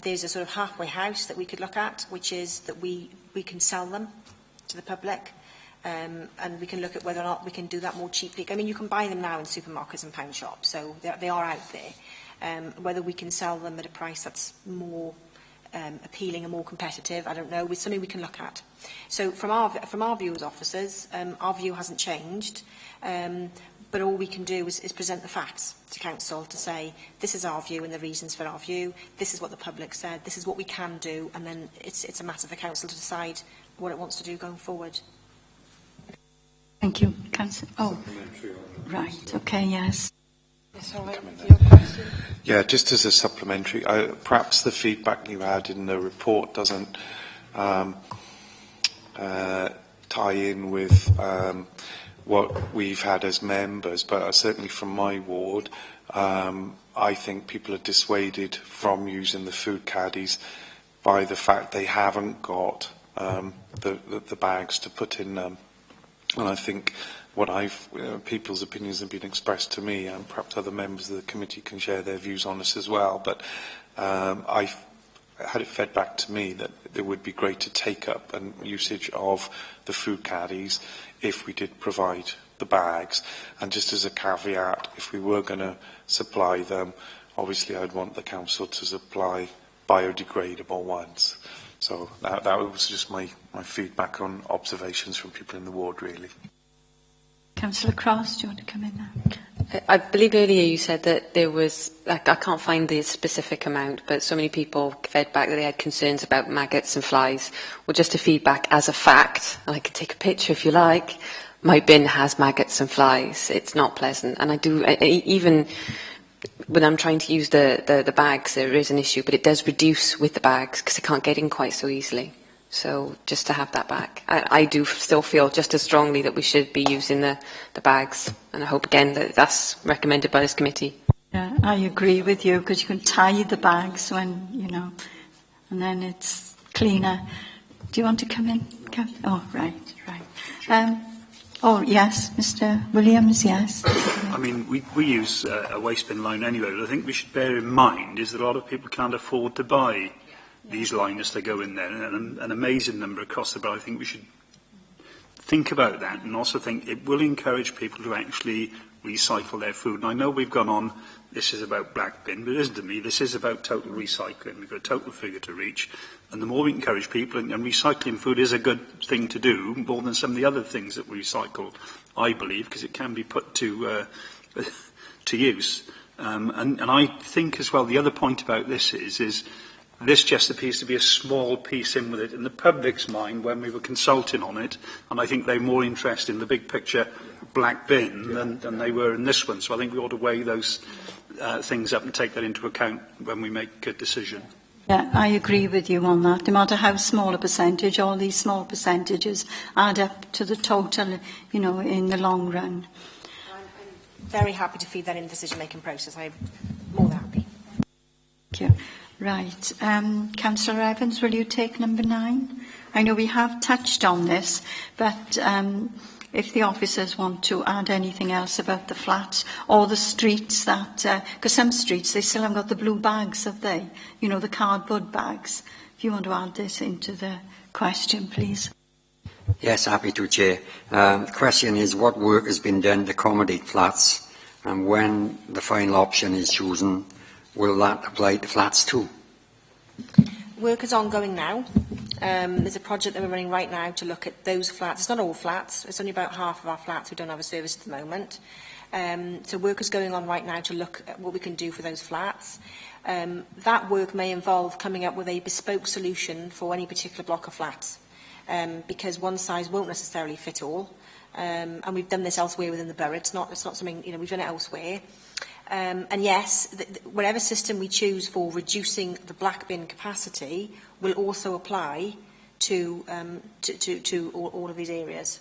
There's a sort of halfway house that we could look at, which is that we can sell them to the public, and we can look at whether or not we can do that more cheaply. I mean, you can buy them now in supermarkets and pound shops, so they are out there. Whether we can sell them at a price that's more appealing and more competitive, I don't know. It's something we can look at. So from our view as officers, our view hasn't changed. but all we can do is present the facts to council to say, this is our view and the reasons for our view, this is what the public said, this is what we can do, and then it's a matter for council to decide what it wants to do going forward. Thank you, Councillor. Oh, right, okay, yes. Yes, all right. Your question? Yeah, just as a supplementary, perhaps the feedback you had in the report doesn't tie in with what we've had as members, but certainly from my ward, I think people are dissuaded from using the food caddies by the fact they haven't got the bags to put in them. And I think what people's opinions have been expressed to me, and perhaps other members of the committee can share their views on this as well, but I've had it fed back to me that there would be greater take-up and usage of the food caddies if we did provide the bags. And just as a caveat, if we were going to supply them, obviously I'd want the council to supply biodegradable ones. So that was just my feedback on observations from people in the ward, really. Councillor Cross, do you want to come in now? I believe earlier you said that there was, I can't find the specific amount, but so many people fed back that they had concerns about maggots and flies. Well, just to feedback as a fact, and I can take a picture if you like, my bin has maggots and flies. It's not pleasant. And even when I'm trying to use the bags, there is an issue, but it does reduce with the bags because I can't get in quite so easily. So just to have that back. I do still feel just as strongly that we should be using the bags. And I hope, again, that that's recommended by this committee. Yeah, I agree with you, because you can tie the bags when, and then it's cleaner. Do you want to come in? Oh, right. Yes, Mr. Williams, yes. I mean, we use a waste bin line anyway, but I think we should bear in mind is that a lot of people can't afford to buy these liners to go in there, and an amazing number across the board. I think we should think about that, and also think it will encourage people to actually recycle their food. And I know we've gone on, this is about black bin, but it isn't to me, this is about total recycling. We've got a total figure to reach, and the more we encourage people, and recycling food is a good thing to do, more than some of the other things that we recycle, I believe, because it can be put to use. And I think as well, the other point about this is this just appears to be a small piece in with it in the public's mind when we were consulting on it, and I think they're more interested in the big picture black bin than they were in this one. So I think we ought to weigh those things up and take that into account when we make a decision. Yeah, I agree with you on that. No matter how small a percentage, all these small percentages add up to the total, in the long run. I'm very happy to feed that in the decision-making process. I'm more than happy. Thank you. Right. Councillor Evans, will you take number 9? I know we have touched on this, but if the officers want to add anything else about the flats or the streets that, because some streets, they still haven't got the blue bags, have they? The cardboard bags. If you want to add this into the question, please. Yes, happy to, Chair. The question is, what work has been done to accommodate flats, and when the final option is chosen, will that apply to flats too? Work is ongoing now. There's a project that we're running right now to look at those flats. It's not all flats. It's only about half of our flats who don't have a service at the moment. So work is going on right now to look at what we can do for those flats. That work may involve coming up with a bespoke solution for any particular block of flats, because one size won't necessarily fit all. And we've done this elsewhere within the borough. It's not something, we've done it elsewhere. And yes, whatever system we choose for reducing the black bin capacity will also apply to all of these areas.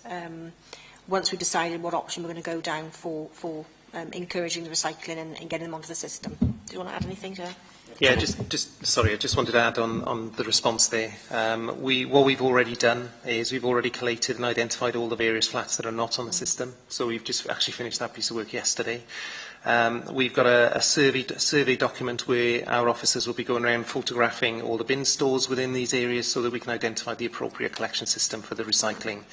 Once we've decided what option we're going to go down for encouraging the recycling and getting them onto the system. Do you want to add anything to that? Yeah, sorry, I just wanted to add on the response there. What we've already done is we've already collated and identified all the various flats that are not on the system. So we've just actually finished that piece of work yesterday. We've got a survey document where our officers will be going around photographing all the bin stores within these areas so that we can identify the appropriate collection system for the recycling.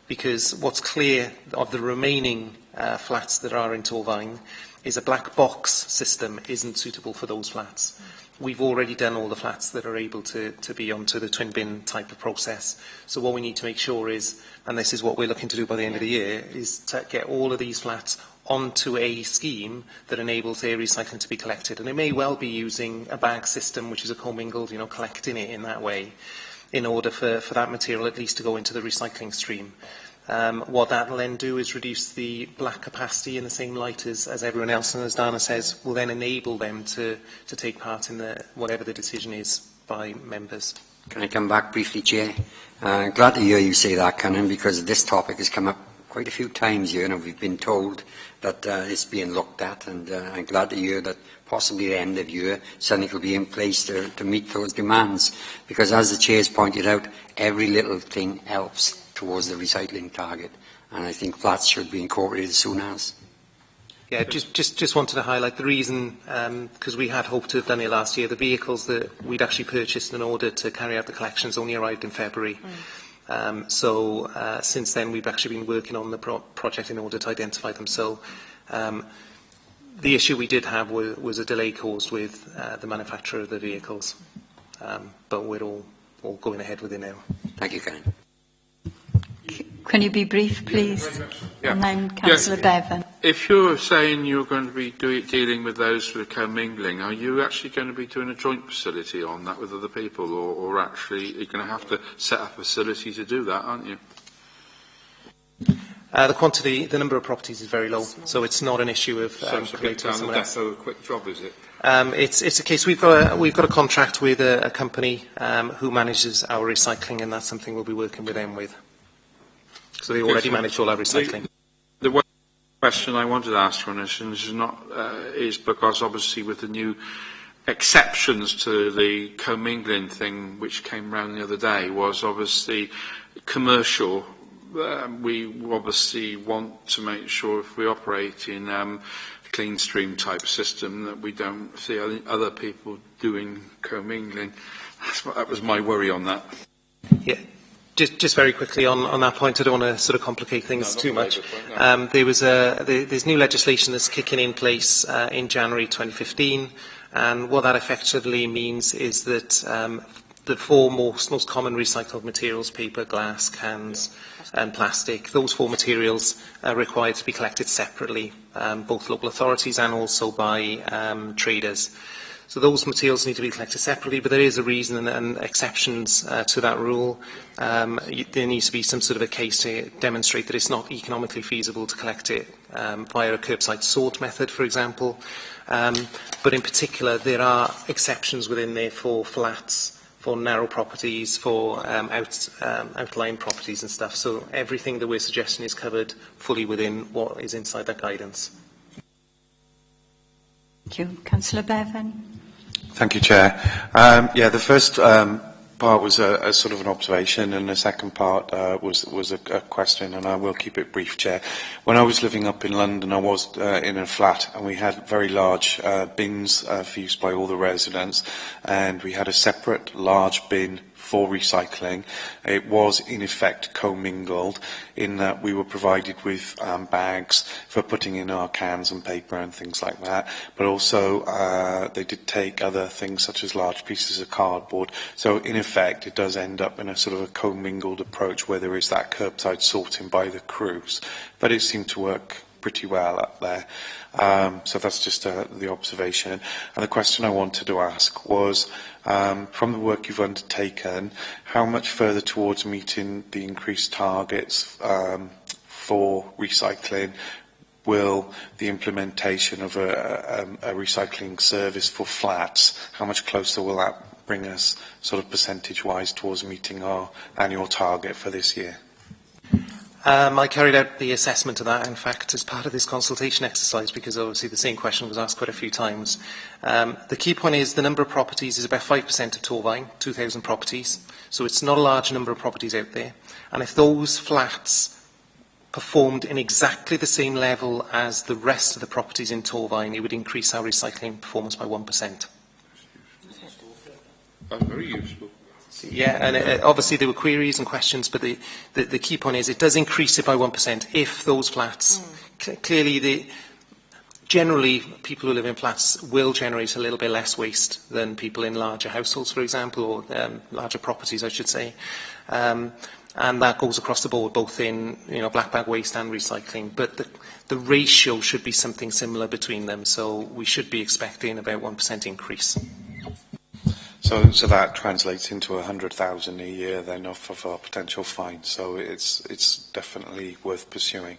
Because what's clear of the remaining flats that are in Torvine is a black box system isn't suitable for those flats. we've already done all the flats that are able to be onto the twin bin type of process. So what we need to make sure is, and this is what we're looking to do by the end of the year, is to get all of these flats onto a scheme that enables their recycling to be collected. And it may well be using a bag system, which is a commingled, collecting it in that way, in order for that material at least to go into the recycling stream. What that will then do is reduce the black capacity in the same light as everyone else, and as Dana says, will then enable them to take part in whatever the decision is by members. Can I come back briefly, Chair? Glad to hear you say that, Canon, because this topic has come up quite a few times here, and we've been told that it's being looked at, and I'm glad to hear that possibly at the end of year something will be in place to meet those demands, because as the Chair's pointed out, every little thing helps towards the recycling target, and I think flats should be incorporated as soon as. Yeah, just wanted to highlight the reason, because we had hoped to have done it last year. The vehicles that we'd actually purchased in order to carry out the collections only arrived in February. So since then we've actually been working on the project in order to identify them. So the issue we did have was a delay caused with the manufacturer of the vehicles, but we're all going ahead with it now. Thank you, Karen. Can you be brief, please? Yeah. And then Councillor Bevan. If you're saying you're going to be dealing with those with commingling, are you actually going to be doing a joint facility on that with other people, or actually you're going to have to set up a facility to do that, aren't you? The number of properties is very low, so it's not an issue of So it's a bit down the depot, a quick job, is it? It's a case we've got a contract with a company who manages our recycling, and that's something we'll be working with them with. So they already manage all our recycling. The one question I wanted to ask on this, and this is not, is because obviously with the new exceptions to the commingling thing which came round the other day, was obviously commercial. We obviously want to make sure if we operate in a clean stream type system that we don't see other people doing commingling. That was my worry on that. Yeah. Just very quickly on that point, I don't want to sort of complicate things too much. There's new legislation that's kicking in place in January 2015, and what that effectively means is that the four most common recycled materials, paper, glass, cans and plastic, those four materials are required to be collected separately, both local authorities and also by traders. So those materials need to be collected separately, but there is a reason and exceptions to that rule. There needs to be some sort of a case to demonstrate that it's not economically feasible to collect it via a curbside sort method, for example. But in particular, there are exceptions within there for flats, for narrow properties, for outlying properties and stuff. So everything that we're suggesting is covered fully within what is inside that guidance. Thank you. Councillor Bevan. Thank you, Chair. The first part was a sort of an observation, and the second part was a question, and I will keep it brief, Chair. When I was living up in London, I was in a flat, and we had very large bins for use by all the residents, and we had a separate large bin for recycling. It was in effect commingled in that we were provided with bags for putting in our cans and paper and things like that, but also they did take other things such as large pieces of cardboard. So in effect it does end up in a sort of a commingled approach where there is that curbside sorting by the crews, but it seemed to work pretty well up there. So that's just the observation. And the question I wanted to ask was, from the work you've undertaken, how much further towards meeting the increased targets for recycling will the implementation of a recycling service for flats, how much closer will that bring us sort of percentage-wise towards meeting our annual target for this year? I carried out the assessment of that, in fact, as part of this consultation exercise, because obviously the same question was asked quite a few times. The key point is the number of properties is about 5% of Torvine, 2,000 properties. So it's not a large number of properties out there. And if those flats performed in exactly the same level as the rest of the properties in Torvine, it would increase our recycling performance by 1%. That's very useful. Yeah, and obviously there were queries and questions, but the key point is it does increase it by 1% if those flats, clearly generally, people who live in flats will generate a little bit less waste than people in larger households, for example, or larger properties, I should say. And that goes across the board, both in black bag waste and recycling. But the ratio should be something similar between them, so we should be expecting about 1% increase. So that translates into 100,000 a year then off of our potential fine. So it's definitely worth pursuing.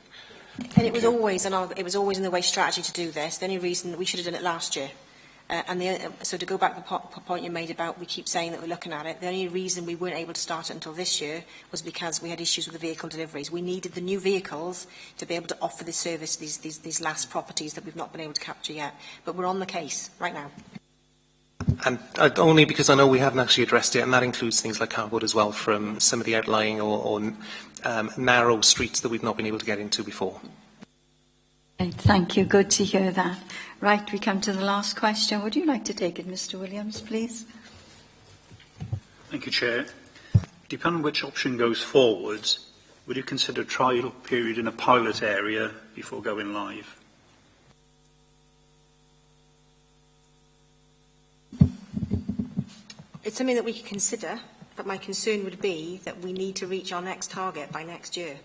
And it was always in the waste strategy to do this. The only reason we should have done it last year. So to go back to the point you made about we keep saying that we're looking at it, the only reason we weren't able to start it until this year was because we had issues with the vehicle deliveries. We needed the new vehicles to be able to offer this service to these last properties that we've not been able to capture yet. But we're on the case right now. And only because I know we haven't actually addressed it, and that includes things like cardboard as well from some of the outlying or narrow streets that we've not been able to get into before. Thank you. Good to hear that. Right, we come to the last question. Would you like to take it, Mr. Williams, please? Thank you, Chair. Depending on which option goes forwards, would you consider a trial period in a pilot area before going live? It's something that we could consider, but my concern would be that we need to reach our next target by next year.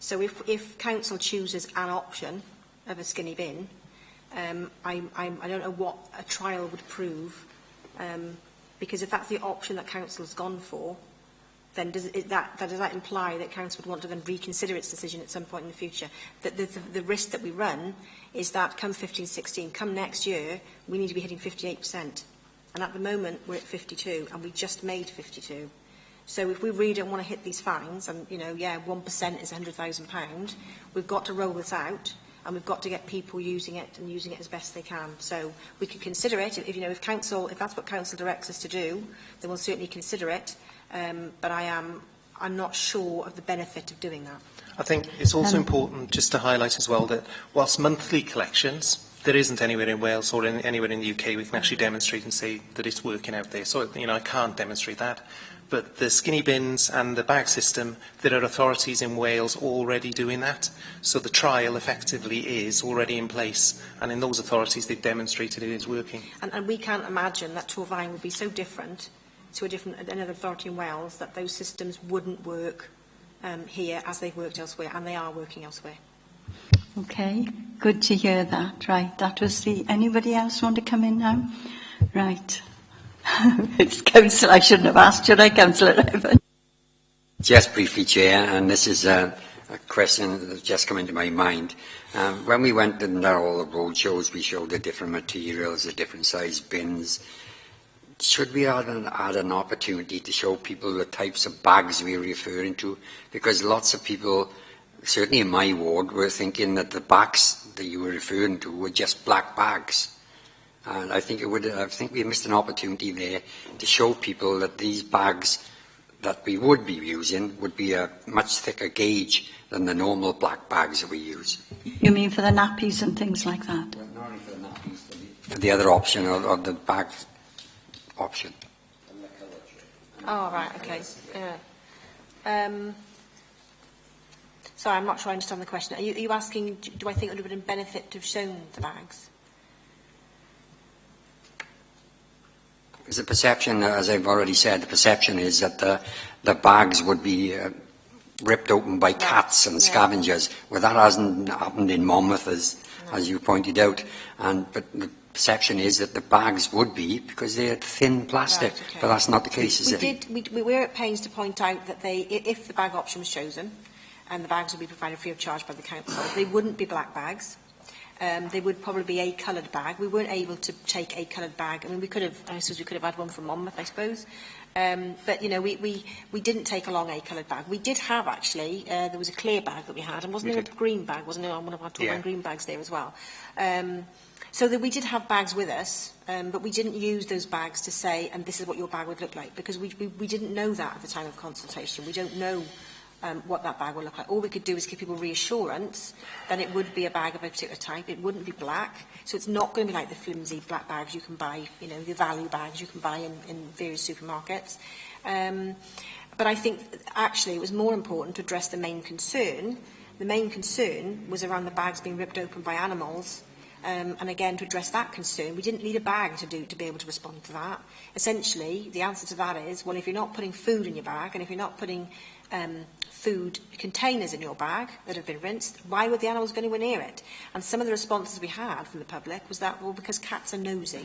So if Council chooses an option of a skinny bin, I don't know what a trial would prove, because if that's the option that Council has gone for, then does that imply that Council would want to then reconsider its decision at some point in the future? The risk that we run is that come 15-16, come next year, we need to be hitting 58%. And at the moment, we're at 52, and we just made 52. So if we really don't want to hit these fines, and, 1% is £100,000, we've got to roll this out, and we've got to get people using it and using it as best they can. So we could consider it. If that's what Council directs us to do, then we'll certainly consider it. But I'm not sure of the benefit of doing that. I think it's also important just to highlight as well that whilst monthly collections, there isn't anywhere in Wales or anywhere in the UK we can actually demonstrate and say that it's working out there. So, I can't demonstrate that. But the skinny bins and the bag system, there are authorities in Wales already doing that. So the trial effectively is already in place. And in those authorities, they've demonstrated it is working. And we can't imagine that Torfaen would be so different to another authority in Wales that those systems wouldn't work here as they've worked elsewhere, and they are working elsewhere. Okay, good to hear that. Right, that was anybody else want to come in now? Right. It's Councillor, I shouldn't have asked, should I, Councillor Evan? Just briefly, Chair, and this is a question that's just come into my mind. When we went in all the road shows, we showed the different materials, the different size bins. Should we add an opportunity to show people the types of bags we're referring to? Because lots of people, certainly in my ward, were thinking that the bags that you were referring to were just black bags. And I think we missed an opportunity there to show people that these bags that we would be using would be a much thicker gauge than the normal black bags that we use. You mean for the nappies and things like that? Well, not only for the nappies, for the other option, or the bag option. Oh, right, okay. Yeah. Sorry, I'm not sure I understand the question. Are you asking, do I think it would have been a benefit to have shown the bags? Because the perception, as I've already said, the perception is that the bags would be ripped open by cats and scavengers. Well, that hasn't happened in Monmouth, as you pointed out. But the perception is that the bags would be, because they're thin plastic. Right, okay. But that's not the case, is it? We were at pains to point out that if the bag option was chosen, and the bags would be provided free of charge by the council, they wouldn't be black bags. They would probably be a coloured bag. We weren't able to take a coloured bag. I mean, we could have had one from Monmouth, I suppose. But, we didn't take along a coloured bag. We did have, actually, there was a clear bag that we had, and wasn't there a green bag? Wasn't there one of our green bags there as well? So that we did have bags with us, but we didn't use those bags to say, and this is what your bag would look like, because we didn't know that at the time of consultation. We don't know what that bag will look like. All we could do is give people reassurance that it would be a bag of a particular type. It wouldn't be black. So it's not going to be like the flimsy black bags you can buy, the value bags you can buy in various supermarkets. But I think, actually, it was more important to address the main concern. The main concern was around the bags being ripped open by animals And again, to address that concern, we didn't need a bag to be able to respond to that. Essentially, the answer to that is, well, if you're not putting food in your bag, and if you're not putting food containers in your bag that have been rinsed, why would the animals go anywhere near it? And some of the responses we had from the public was that, well, because cats are nosy.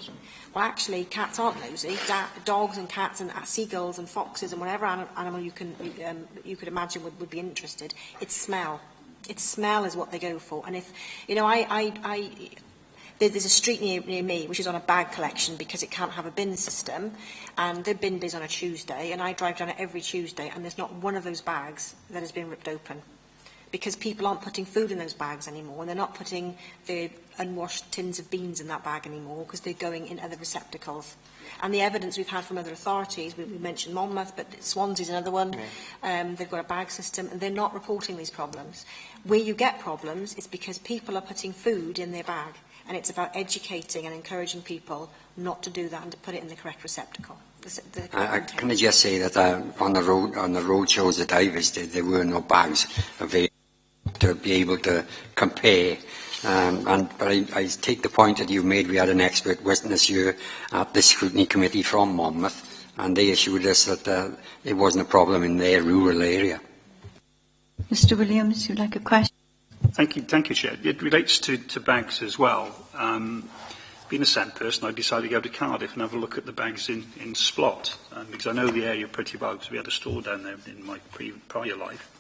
Well, actually, cats aren't nosy. Dogs and cats and seagulls and foxes and whatever animal you could imagine would be interested. It's smell. It's smell is what they go for. And if, you know, there's a street near me which is on a bag collection because it can't have a bin system, and the bin day is on a Tuesday, and I drive down it every Tuesday, and there's not one of those bags that has been ripped open because people aren't putting food in those bags anymore, and they're not putting the unwashed tins of beans in that bag anymore because they're going in other receptacles. And the evidence we've had from other authorities, we mentioned Monmouth, but Swansea's another one. They've got a bag system, and they're not reporting these problems. Where you get problems is because people are putting food in their bag. And it's about educating and encouraging people not to do that and to put it in the correct receptacle. Can I just say that on the road shows that I visited, there were no bags available to be able to compare. But I take the point that you made. We had an expert witness here at the scrutiny committee from Monmouth, and they assured us that it wasn't a problem in their rural area. Mr. Williams, you'd like a question? Thank you, Chair. It relates to bags as well. Being a SEND person, I decided to go to Cardiff and have a look at the bags in Splot, because I know the area pretty well because we had a store down there in my prior life.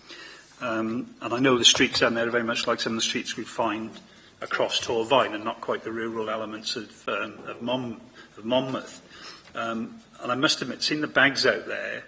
And I know the streets down there are very much like some of the streets we find across Torvine and not quite the rural elements of Monmouth. And I must admit, seeing the bags out there,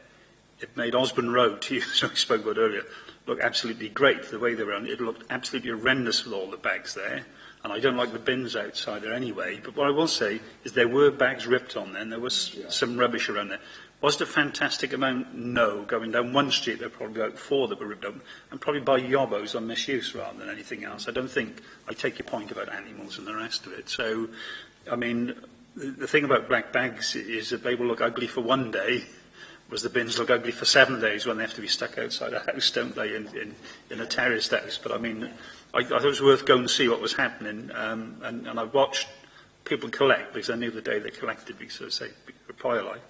it made Osborne Road, to you, as we spoke about earlier, look absolutely great, the way they were on. It looked absolutely horrendous with all the bags there. And I don't like the bins outside there anyway. But what I will say is there were bags ripped on there, and there was some rubbish around there. Was it a fantastic amount? No. Going down one street, there were probably about 4 that were ripped open, and probably by yobbos on misuse rather than anything else. I don't think, I take your point about animals and the rest of it. So, I mean, the thing about black bags is that they will look ugly for one day, whereas the bins look ugly for 7 days when they have to be stuck outside a house, don't they, in a terraced house. But I mean, I thought it was worth going to see what was happening, and I watched people collect, because I knew the day they collected, because of, say, prior life.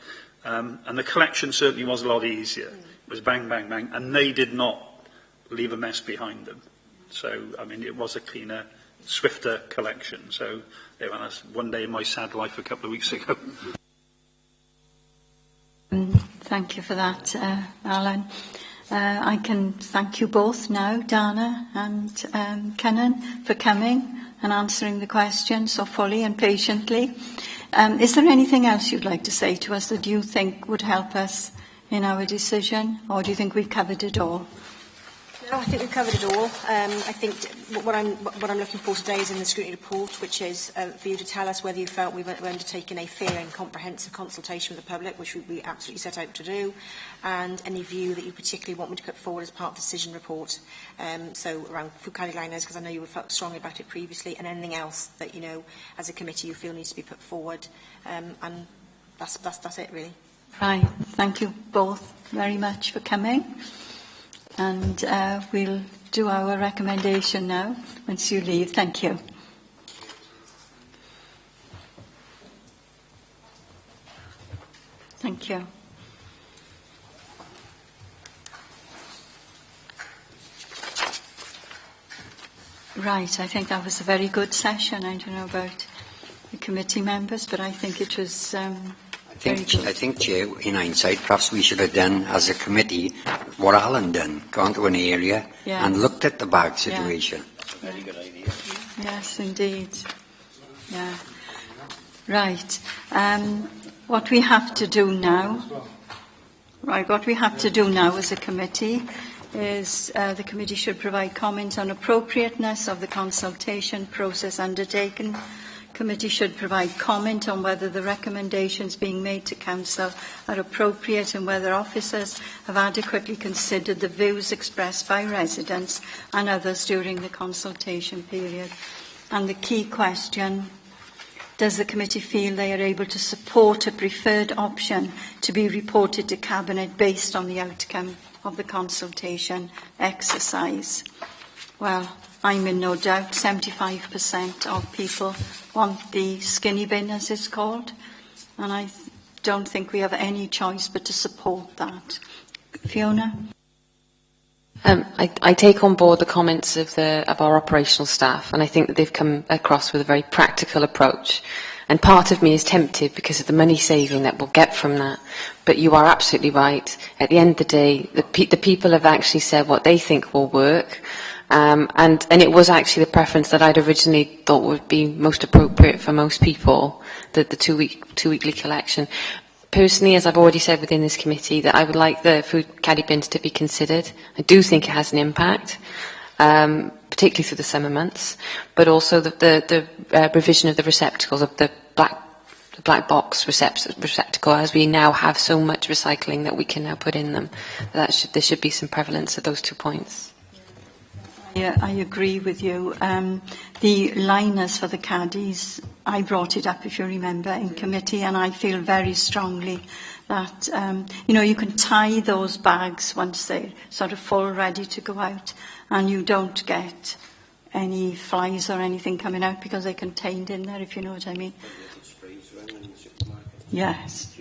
And the collection certainly was a lot easier. It was bang, bang, bang, and they did not leave a mess behind them. So, I mean, it was a cleaner, swifter collection. So, there was one day in my sad life a couple of weeks ago. Thank you for that, Alan. I can thank you both now, Dana and Kennan, for coming and answering the questions so fully and patiently. Is there anything else you'd like to say to us that you think would help us in our decision, or do you think we've covered it all? No, I think we've covered it all. I think what I'm looking for today is in the scrutiny report, which is for you to tell us whether you felt we were undertaking a fair and comprehensive consultation with the public, which we absolutely set out to do, and any view that you particularly want me to put forward as part of the decision report. So around food category liners, because I know you felt strongly about it previously, and anything else that, you know, as a committee you feel needs to be put forward. And that's it, really. Right. Thank you both very much for coming. And we'll do our recommendation now once you leave. Thank you. Thank you. Right, I think that was a very good session. I don't know about the committee members, but I think it was very good. I think, Chair, in hindsight, perhaps we should have done, as a committee, what Alan done, gone to an area and looked at the bag situation. Yeah. Very good idea. Yes, indeed. Yeah. Right. What we have to do now, as a committee is the committee should provide comment on appropriateness of the consultation process undertaken. Committee should provide comment on whether the recommendations being made to Council are appropriate and whether officers have adequately considered the views expressed by residents and others during the consultation period. And the key question, does the committee feel they are able to support a preferred option to be reported to Cabinet based on the outcome of the consultation exercise? Well, I'm in no doubt 75% of people want the skinny bin, as it's called, and I don't think we have any choice but to support that. Fiona? I take on board the comments of our operational staff, and I think that they've come across with a very practical approach. And part of me is tempted because of the money saving that we'll get from that. But you are absolutely right. At the end of the day, the people have actually said what they think will work. And it was actually the preference that I'd originally thought would be most appropriate for most people, the two-weekly collection. Personally, as I've already said within this committee, that I would like the food caddy bins to be considered. I do think it has an impact, particularly through the summer months, but also the revision of the receptacles, of the black box receptacle, as we now have so much recycling that we can now put in them. There should be some prevalence of those 2 points. Yeah, I agree with you. The liners for the caddies, I brought it up, if you remember, in committee, and I feel very strongly that, you can tie those bags once they're sort of full, ready to go out, and you don't get any flies or anything coming out because they're contained in there, if you know what I mean. Yes.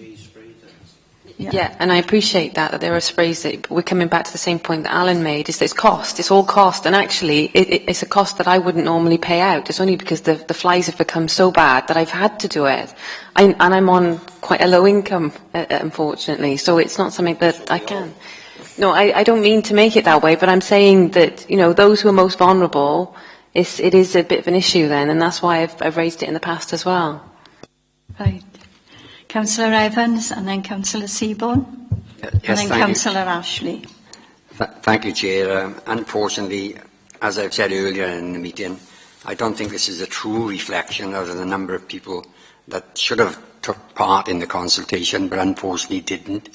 Yeah, and I appreciate that there are sprays that we're coming back to the same point that Alan made, is that it's all cost, and actually it's a cost that I wouldn't normally pay out. It's only because the flies have become so bad that I've had to do it. And I'm on quite a low income, unfortunately, so it's not something that I can. No, I don't mean to make it that way, but I'm saying that, those who are most vulnerable, it is a bit of an issue then, and that's why I've raised it in the past as well. Right. Councillor Evans, and then Councillor Seaborn, and then Councillor Ashley. Thank you, Chair. Unfortunately, as I've said earlier in the meeting, I don't think this is a true reflection of the number of people that should have took part in the consultation, but unfortunately didn't.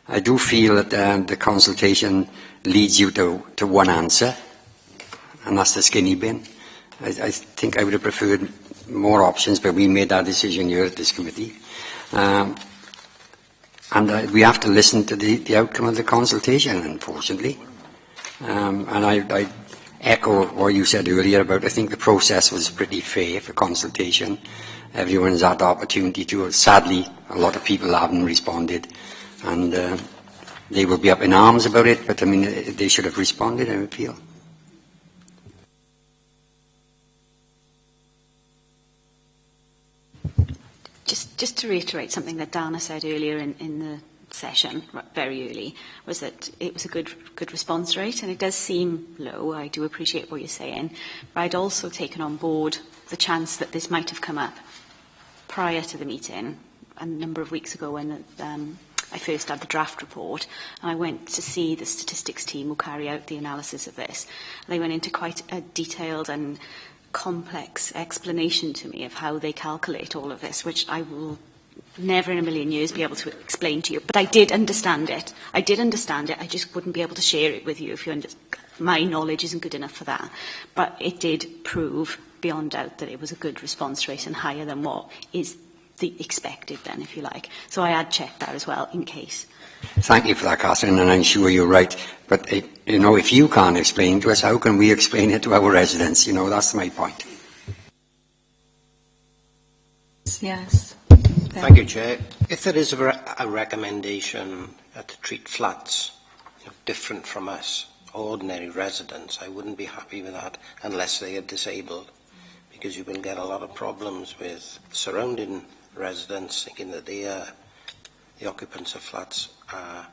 I do feel that the consultation leads you to one answer, and that's the skinny bin. I think I would have preferred more options, but we made that decision here at this committee. And we have to listen to the outcome of the consultation, unfortunately. And I echo what you said earlier about, I think the process was pretty fair for consultation. Everyone's had the opportunity to. Sadly, a lot of people haven't responded, and they will be up in arms about it, but I mean, they should have responded, I would feel. Just to reiterate something that Dana said earlier in the session, very early, was that it was a good response rate, and it does seem low. I do appreciate what you're saying, but I'd also taken on board the chance that this might have come up prior to the meeting, a number of weeks ago when I first had the draft report, and I went to see the statistics team who carry out the analysis of this. They went into quite a detailed and complex explanation to me of how they calculate all of this, which I will never in a million years be able to explain to you. But I did understand it. I just wouldn't be able to share it with you if my knowledge isn't good enough for that. But it did prove beyond doubt that it was a good response rate and higher than what is the expected then, if you like. So I had checked that as well in case. Thank you for that, Catherine, and I'm sure you're right. But, if you can't explain to us, how can we explain it to our residents? That's my point. Yes. Thank you, Chair. If there is a recommendation to treat flats different from us, ordinary residents, I wouldn't be happy with that unless they are disabled, because you will get a lot of problems with surrounding residents thinking that they are the occupants of flats are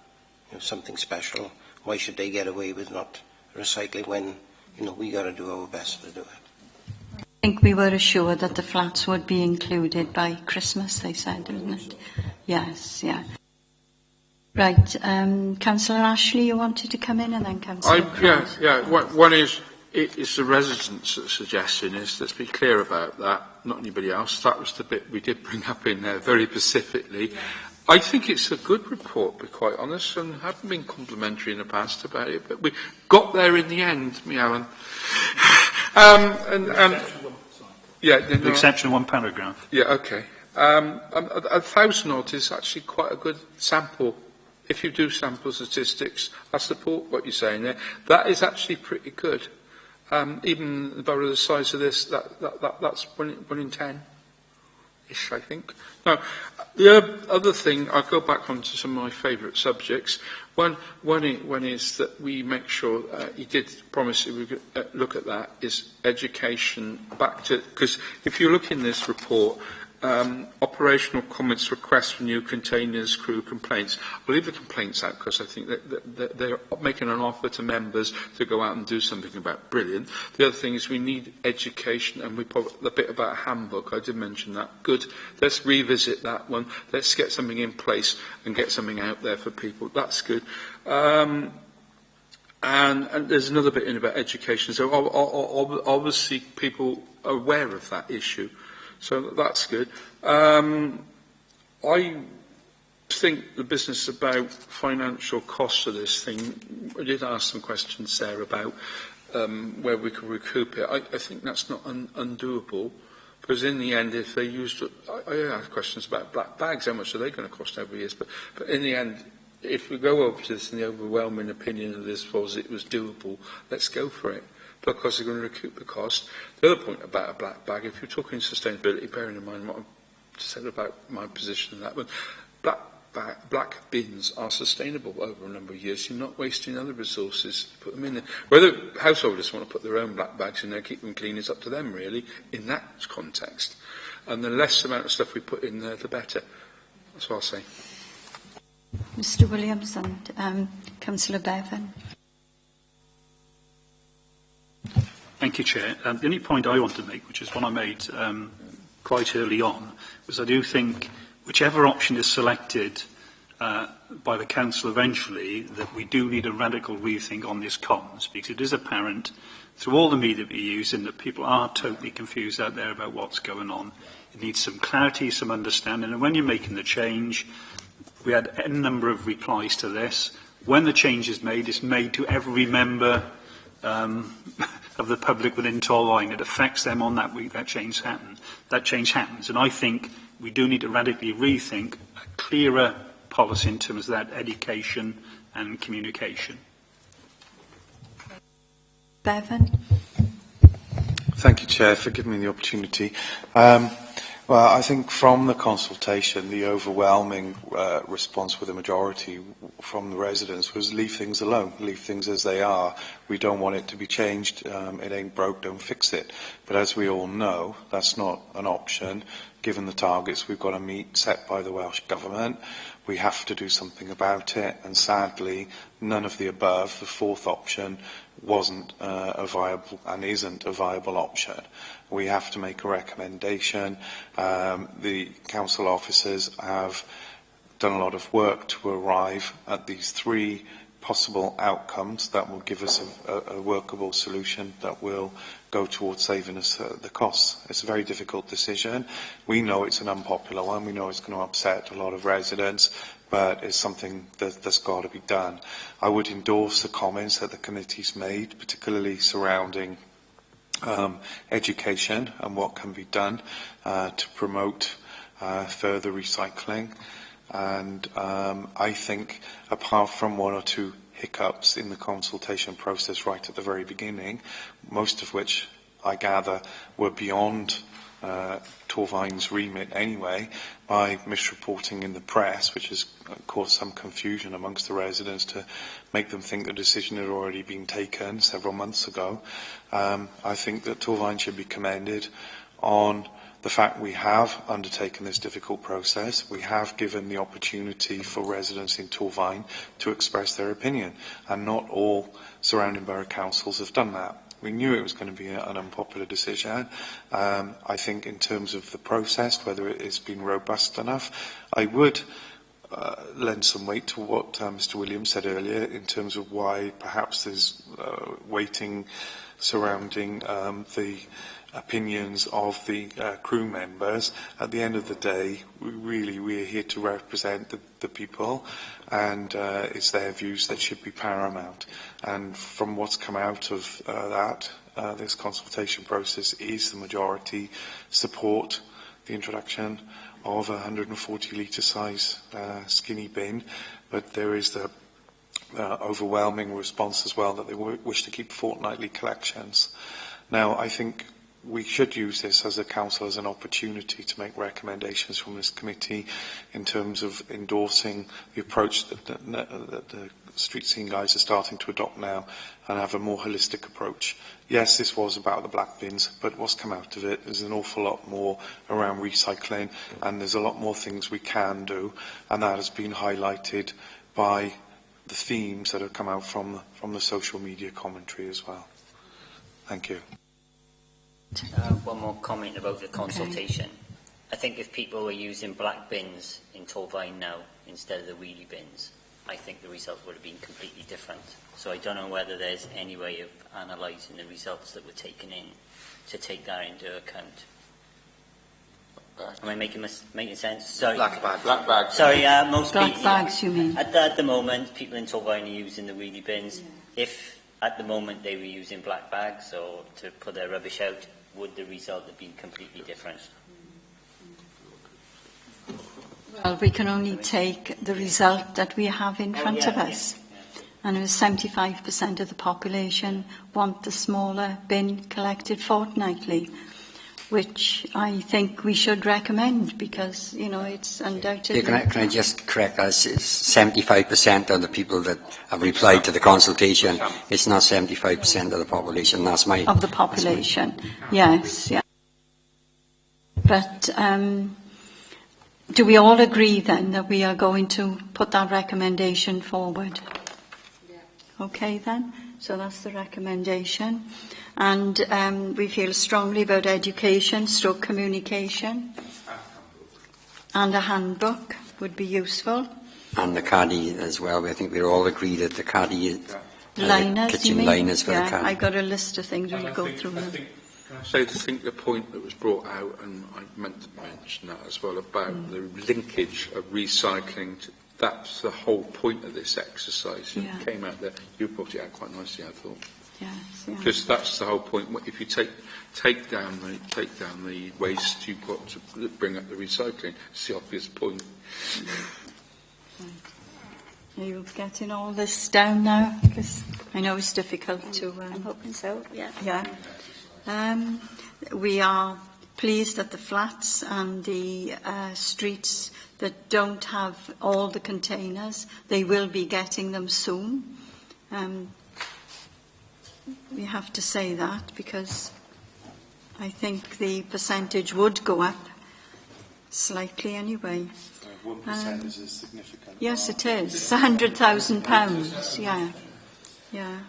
something special. Why should they get away with not recycling when we got to do our best to do it? I think we were assured that the flats would be included by Christmas, they said, didn't it? Yes, yeah. Right, Councillor Ashley, you wanted to come in, and then Councillor Cross. Yeah. One is, it's the residents that are suggesting this. Let's be clear about that, not anybody else. That was the bit we did bring up in there very specifically. Yeah. I think it's a good report, to be quite honest, and haven't been complimentary in the past about it, but we got there in the end, me Alan. The exception of one paragraph. Yeah, okay. 1,000 odd is actually quite a good sample. If you do sample statistics, I support what you're saying there. That is actually pretty good. Even the borough the size of this, that's 1 in 10-ish, I think. Now, the other thing, I'll go back onto some of my favourite subjects. One is that we make sure, he did promise that we could look at that, is education back to, because if you look in this report, operational comments, requests for new containers, crew complaints. I'll leave the complaints out because I think that they're making an offer to members to go out and do something about. Brilliant. The other thing is we need education, and we put the bit about a handbook. I did mention that. Good. Let's revisit that one. Let's get something in place and get something out there for people. That's good. And there's another bit in about education. So obviously people are aware of that issue. So that's good. I think the business about financial costs of this thing, I did ask some questions there about where we could recoup it. I think that's not undoable, because in the end, if they used it, I have questions about black bags, how much are they going to cost every year? But in the end, if we go over to this and the overwhelming opinion of this was it was doable, let's go for it, because they're going to recoup the cost. The other point about a black bag, if you're talking sustainability, bearing in mind what I've said about my position in that one, black bins are sustainable over a number of years. You're not wasting other resources to put them in there. Whether householders want to put their own black bags in there, keep them clean, is up to them, really, in that context. And the less amount of stuff we put in there, the better. That's what I'll say. Mr Williams and Councillor Bevan. Thank you, Chair. The only point I want to make, which is one I made quite early on, was I do think whichever option is selected by the Council eventually, that we do need a radical rethink on this comms, because it is apparent through all the media we use in that people are totally confused out there about what's going on. It needs some clarity, some understanding, and when you're making the change, we had a number of replies to this. When the change is made, it's made to every member of the public within Torfaen. It affects them on that week that change happens. And I think we do need to radically rethink a clearer policy in terms of that education and communication. Bevan. Thank you, Chair, for giving me the opportunity. Well, I think from the consultation, the overwhelming response with the majority from the residents was leave things alone, leave things as they are. We don't want it to be changed. It ain't broke, don't fix it. But as we all know, that's not an option. Given the targets we've got to meet set by the Welsh Government, we have to do something about it. And sadly, none of the above, the fourth option, wasn't a viable and isn't a viable option. We have to make a recommendation. The council officers have done a lot of work to arrive at these three possible outcomes that will give us a workable solution that will go towards saving us the costs. It's a very difficult decision. We know it's an unpopular one. We know it's going to upset a lot of residents, but it's something that's got to be done. I would endorse the comments that the committee's made, particularly surrounding education and what can be done to promote further recycling. And I think, apart from one or two hiccups in the consultation process right at the very beginning, most of which I gather were beyond Torfaen's remit anyway, by misreporting in the press, which has caused some confusion amongst the residents to make them think the decision had already been taken several months ago. I think that Torfaen should be commended on the fact we have undertaken this difficult process. We have given the opportunity for residents in Torfaen to express their opinion, and not all surrounding borough councils have done that. We knew it was going to be an unpopular decision. I think in terms of the process, whether it has been robust enough, I would lend some weight to what Mr Williams said earlier in terms of why perhaps there's waiting surrounding the opinions of the crew members. At the end of the day, we're here to represent the people, and it's their views that should be paramount. And from what's come out of this consultation process is the majority support the introduction of a 140 litre size skinny bin, but there is the overwhelming response as well that they wish to keep fortnightly collections. Now, I think we should use this as a council as an opportunity to make recommendations from this committee in terms of endorsing the approach that the street scene guys are starting to adopt now and have a more holistic approach. Yes, this was about the black bins, but what's come out of it is an awful lot more around recycling, and there's a lot more things we can do, and that has been highlighted by the themes that have come out from the social media commentary as well. Thank you. One more comment about the consultation. Okay. I think if people were using black bins in Torfaen now instead of the wheelie bins, I think the result would have been completely different. So I don't know whether there's any way of analysing the results that were taken in to take that into account. Am I making sense? Sorry. Black bag. Sorry, most black people, bags, you mean? At the moment, people in Torfaen are using the wheelie bins. Yeah. If at the moment they were using black bags or to put their rubbish out, would the result have been completely different? Well, we can only take the result that we have in front of us. Yeah. And it was 75% of the population want the smaller bin collected fortnightly, which I think we should recommend because, you know, it's undoubtedly... Can I just correct us? It's 75% of the people that have replied to the consultation. It's not 75% of the population. That's my... Of the population, yes, yeah. But do we all agree then that we are going to put that recommendation forward? Yeah. Okay then, so that's the recommendation. And we feel strongly about education, stroke communication. And a handbook would be useful. And the caddy as well. I think we all agree that the caddy, liners, kitchen liners for the caddy. I got a list of things we'll go through. I think the point that was brought out, and I meant to mention that as well, about the linkage of recycling. That's the whole point of this exercise. Yeah. It came out there. You brought it out quite nicely, I thought. Yes, yeah. Because that's the whole point. If you take down the waste, you've got to bring up the recycling. It's the obvious point. Are you getting all this down now? Because I know it's difficult to... I'm hoping so, yeah. Yeah. We are pleased that the flats and the streets that don't have all the containers, they will be getting them soon. We have to say that because I think the percentage would go up slightly anyway. 1% is significant. Yes, it is. £100,000. Yeah, yeah.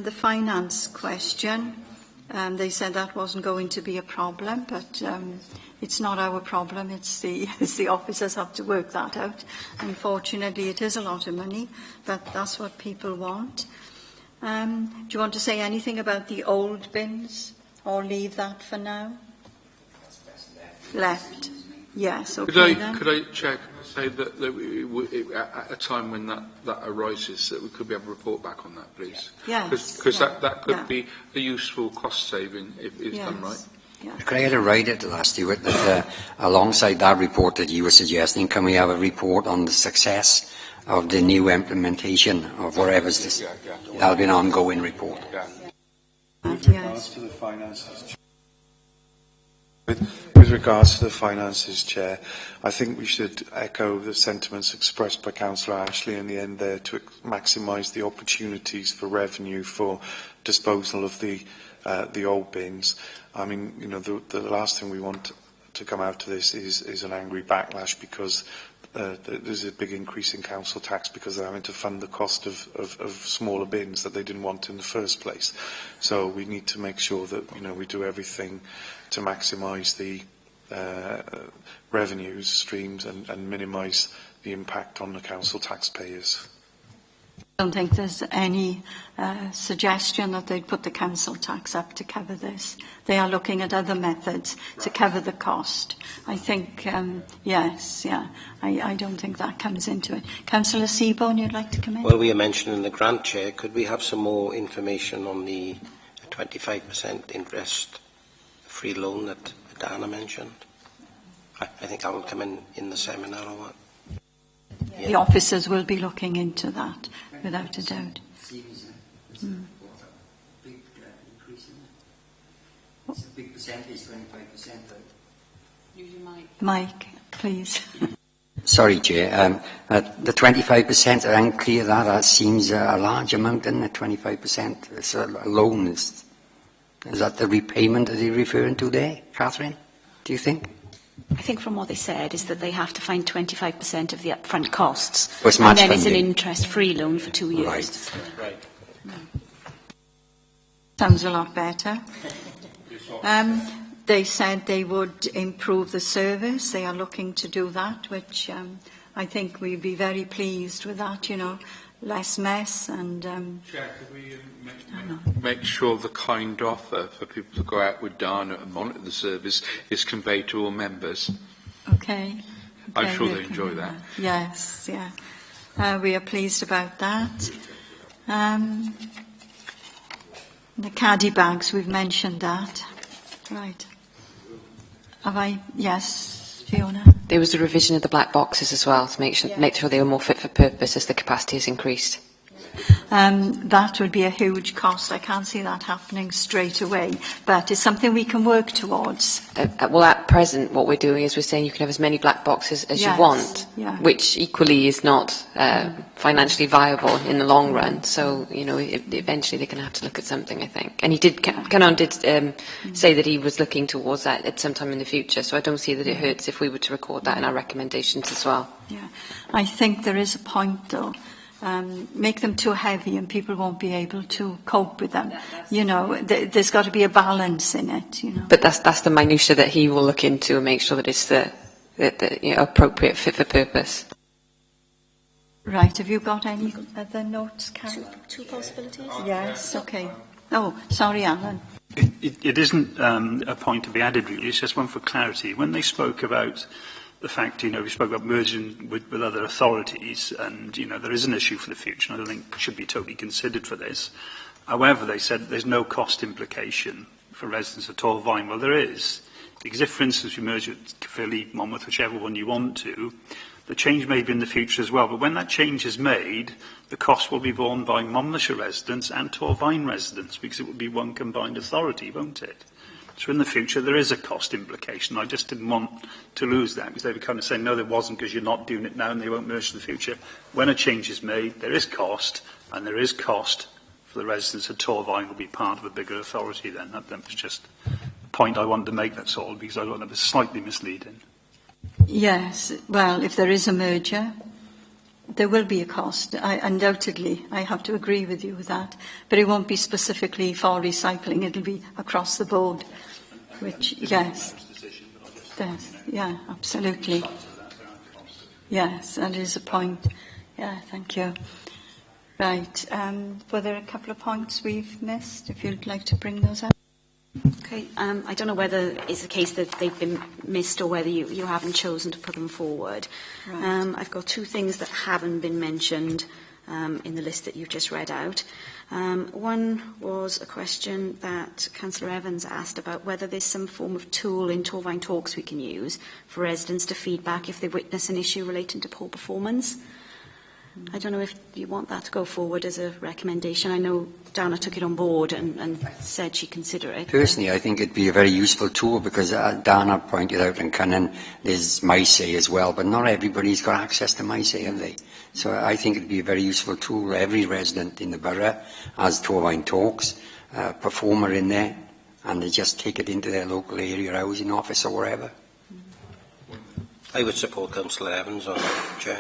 The finance question. They said that wasn't going to be a problem, but it's not our problem. It's the officers have to work that out. Unfortunately, it is a lot of money, but that's what people want. Do you want to say anything about the old bins, or leave that for now? Left. Yes. Okay. Could I check? Say that at a time when that arises, that we could be able to report back on that, please. Yes. Because that could be a useful cost saving if done right. Yeah. Could I get a right at the last, Stuart, that alongside that report that you were suggesting, can we have a report on the success of the new implementation of whatever's this? That'll be an ongoing report. With regards to the finances, with regards to the finances, Chair, I think we should echo the sentiments expressed by Councillor Ashley in the end there to maximise the opportunities for revenue for disposal of the old bins. I mean, you know, the last thing we want to come out of this is an angry backlash because there's a big increase in council tax because they're having to fund the cost of smaller bins that they didn't want in the first place. So we need to make sure that, you know, we do everything to maximise the revenues streams and minimise the impact on the council taxpayers. I don't think there's any suggestion that they'd put the council tax up to cover this. They are looking at other methods to cover the cost. I think, yes, yeah. I don't think that comes into it. Councillor Seaborn, you'd like to come in? Well, we are mentioning the grant, Chair. Could we have some more information on the 25% interest-free loan that Dana mentioned? I think that will come in the seminar or what? The officers will be looking into that, without a doubt. Mm. It's a big percentage, 25%. Mike, please. Sorry, Chair. The 25%, I ain't clear that seems a large amount, isn't it? 25%. It's a loan. Is that the repayment that you're referring to there, Catherine? Do you think? I think from what they said is that they have to find 25% of the upfront costs. Oh, it's and then match it's an funding. interest-free loan for 2 years. Right. Sounds a lot better. They said they would improve the service. They are looking to do that, which I think we'd be very pleased with that, you know, less mess and... Chair, could we make sure the kind offer for people to go out with Dana and monitor the service is conveyed to all members? Okay. I'm sure they enjoy that. Yes, yeah. We are pleased about that. The caddy bags, we've mentioned that. Right. Have I? Yes, Fiona. There was a revision of the black boxes as well to make sure they were more fit for purpose as the capacity has increased. That would be a huge cost. I can't see that happening straight away, but it's something we can work towards. Well, at present, what we're doing is we're saying you can have as many black boxes as you want, which equally is not financially viable in the long run. So, you know, eventually they're going to have to look at something, I think. And he did, Canon did say that he was looking towards that at some time in the future. So I don't see that it hurts if we were to record that in our recommendations as well. Yeah, I think there is a point though. Make them too heavy and people won't be able to cope with them. You know, there's got to be a balance in it, you know. But that's the minutiae that he will look into and make sure that it's the appropriate fit for purpose. Right, have you got any other notes, Karen? Two possibilities? Yes, okay. Oh, sorry, Alan. It isn't a point to be added, really. It's just one for clarity. When they spoke about the fact, you know, we spoke about merging with other authorities, and, you know, there is an issue for the future, and I don't think it should be totally considered for this. However, they said there's no cost implication for residents of Torvine. Well, there is. Because if, for instance, you merge with Caerphilly, Monmouth, whichever one you want to, the change may be in the future as well. But when that change is made, the cost will be borne by Monmouthshire residents and Torvine residents, because it will be one combined authority, won't it? So in the future, there is a cost implication. I just didn't want to lose that, because they were kind of saying, no, there wasn't, because you're not doing it now and they won't merge in the future. When a change is made, there is cost, and there is cost for the residents of Torvine will be part of a bigger authority then. That was just the point I wanted to make, that's all, because I thought that was slightly misleading. Yes, well, if there is a merger, there will be a cost. Undoubtedly, I have to agree with you with that. But it won't be specifically for recycling. It'll be across the board. Which, yes. Yeah, absolutely. Yes, that is a point. Yeah, thank you. Right. Were there a couple of points we've missed? If you'd like to bring those up. Okay, I don't know whether it's the case that they've been missed or whether you haven't chosen to put them forward. Right. I've got two things that haven't been mentioned in the list that you've just read out. One was a question that Councillor Evans asked about whether there's some form of tool in Torvine Talks we can use for residents to feedback if they witness an issue relating to poor performance. I don't know if you want that to go forward as a recommendation. I know Dana took it on board and said she'd consider it. Personally, I think it'd be a very useful tool because Dana pointed out in Cunnan there's MySay as well, but not everybody's got access to MySay, have they? So I think it'd be a very useful tool. Every resident in the borough has Torvine Talks, performer in there, and they just take it into their local area housing office or wherever. I would support Councillor Evans on that, Chair.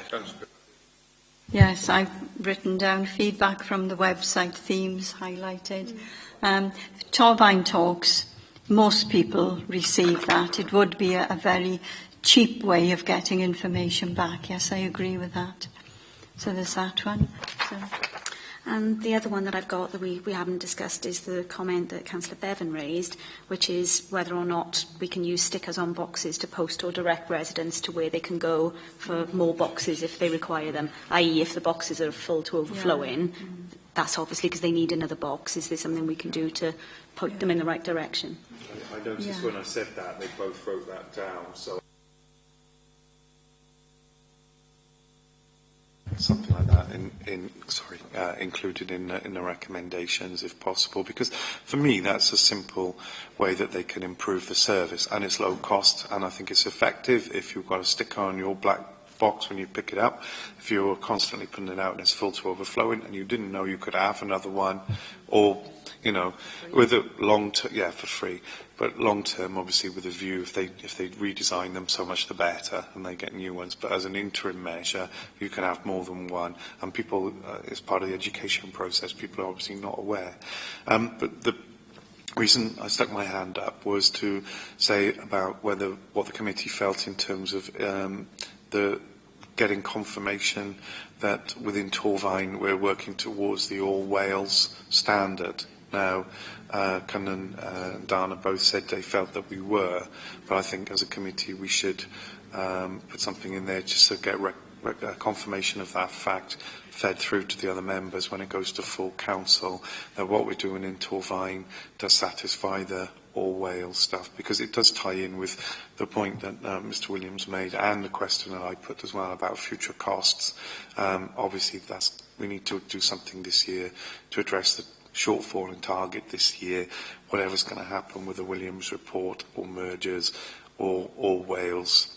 Yes, I've written down feedback from the website, themes highlighted. Torvine Talks, most people receive that. It would be a very cheap way of getting information back. Yes, I agree with that. So there's that one. So. And the other one that I've got that we haven't discussed is the comment that Councillor Bevan raised, which is whether or not we can use stickers on boxes to post or direct residents to where they can go for more boxes if they require them, i.e. if the boxes are full to overflowing. Yeah. That's obviously because they need another box. Is there something we can do to put them in the right direction? I noticed when I said that, they both wrote that down. So something like that included in the recommendations, if possible, because for me that's a simple way that they can improve the service, and it's low cost, and I think it's effective. If you've got a sticker on your black box when you pick it up, if you're constantly putting it out and it's full to overflowing, and you didn't know you could have another one, or with a long term, for free. But long term, obviously, with a view, if they redesign them, so much the better, and they get new ones. But as an interim measure, you can have more than one. And people, as part of the education process, people are obviously not aware. But the reason I stuck my hand up was to say about what the committee felt in terms of getting confirmation that within Torfaen we're working towards the All Wales standard. Now, Cunnan and Dana both said they felt that we were, but I think as a committee we should put something in there just to get confirmation of that fact fed through to the other members when it goes to full council, that what we're doing in Torfaen does satisfy the All Wales stuff, because it does tie in with the point that Mr Williams made and the question that I put as well about future costs. Obviously we need to do something this year to address the shortfall in target this year. Whatever's going to happen with the Williams report or mergers or All Wales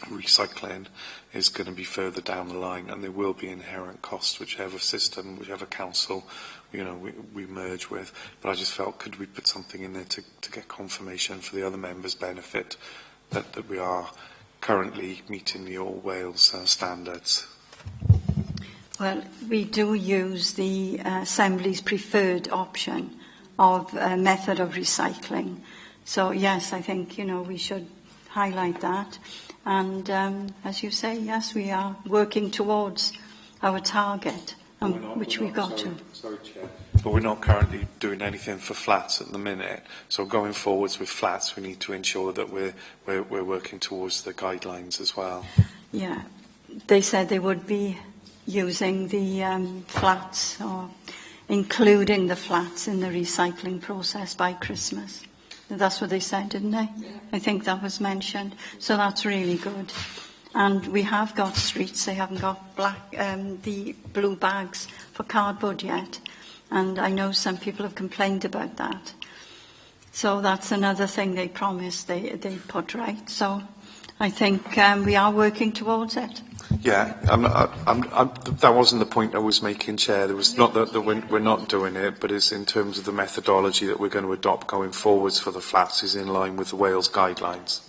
recycling is going to be further down the line, and there will be inherent costs whichever system, whichever council we merge with. But I just felt, could we put something in there to get confirmation for the other members' benefit that we are currently meeting the All Wales standards? Well, we do use the Assembly's preferred option of method of recycling. So, yes, I think, we should highlight that. And, as you say, yes, we are working towards our target, which we've got to. Sorry, Chair. But we're not currently doing anything for flats at the minute. So going forwards with flats, we need to ensure that we're working towards the guidelines as well. Yeah. They said they would be using the flats, or including the flats in the recycling process by Christmas. That's what they said, didn't they? Yeah. I think that was mentioned. So that's really good. And we have got streets, they haven't got the blue bags for cardboard yet. And I know some people have complained about that. So that's another thing they promised they put right. So I think we are working towards it. Yeah, that wasn't the point I was making, Chair. There was not that we're not doing it, but it's in terms of the methodology that we're going to adopt going forwards for the flats is in line with the Wales guidelines.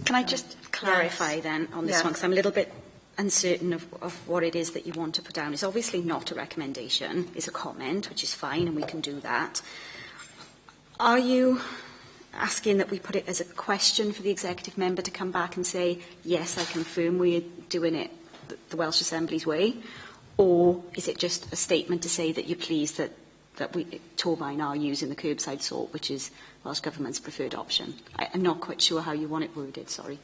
Can I just clarify then on this one, because I'm a little bit uncertain of what it is that you want to put down. It's obviously not a recommendation, it's a comment, which is fine, and we can do that. Are you asking that we put it as a question for the executive member to come back and say, yes, I confirm we're doing it the Welsh Assembly's way? Or is it just a statement to say that you're pleased that Torfaen are using the curbside sort, which is Welsh Government's preferred option? I'm not quite sure how you want it worded, sorry.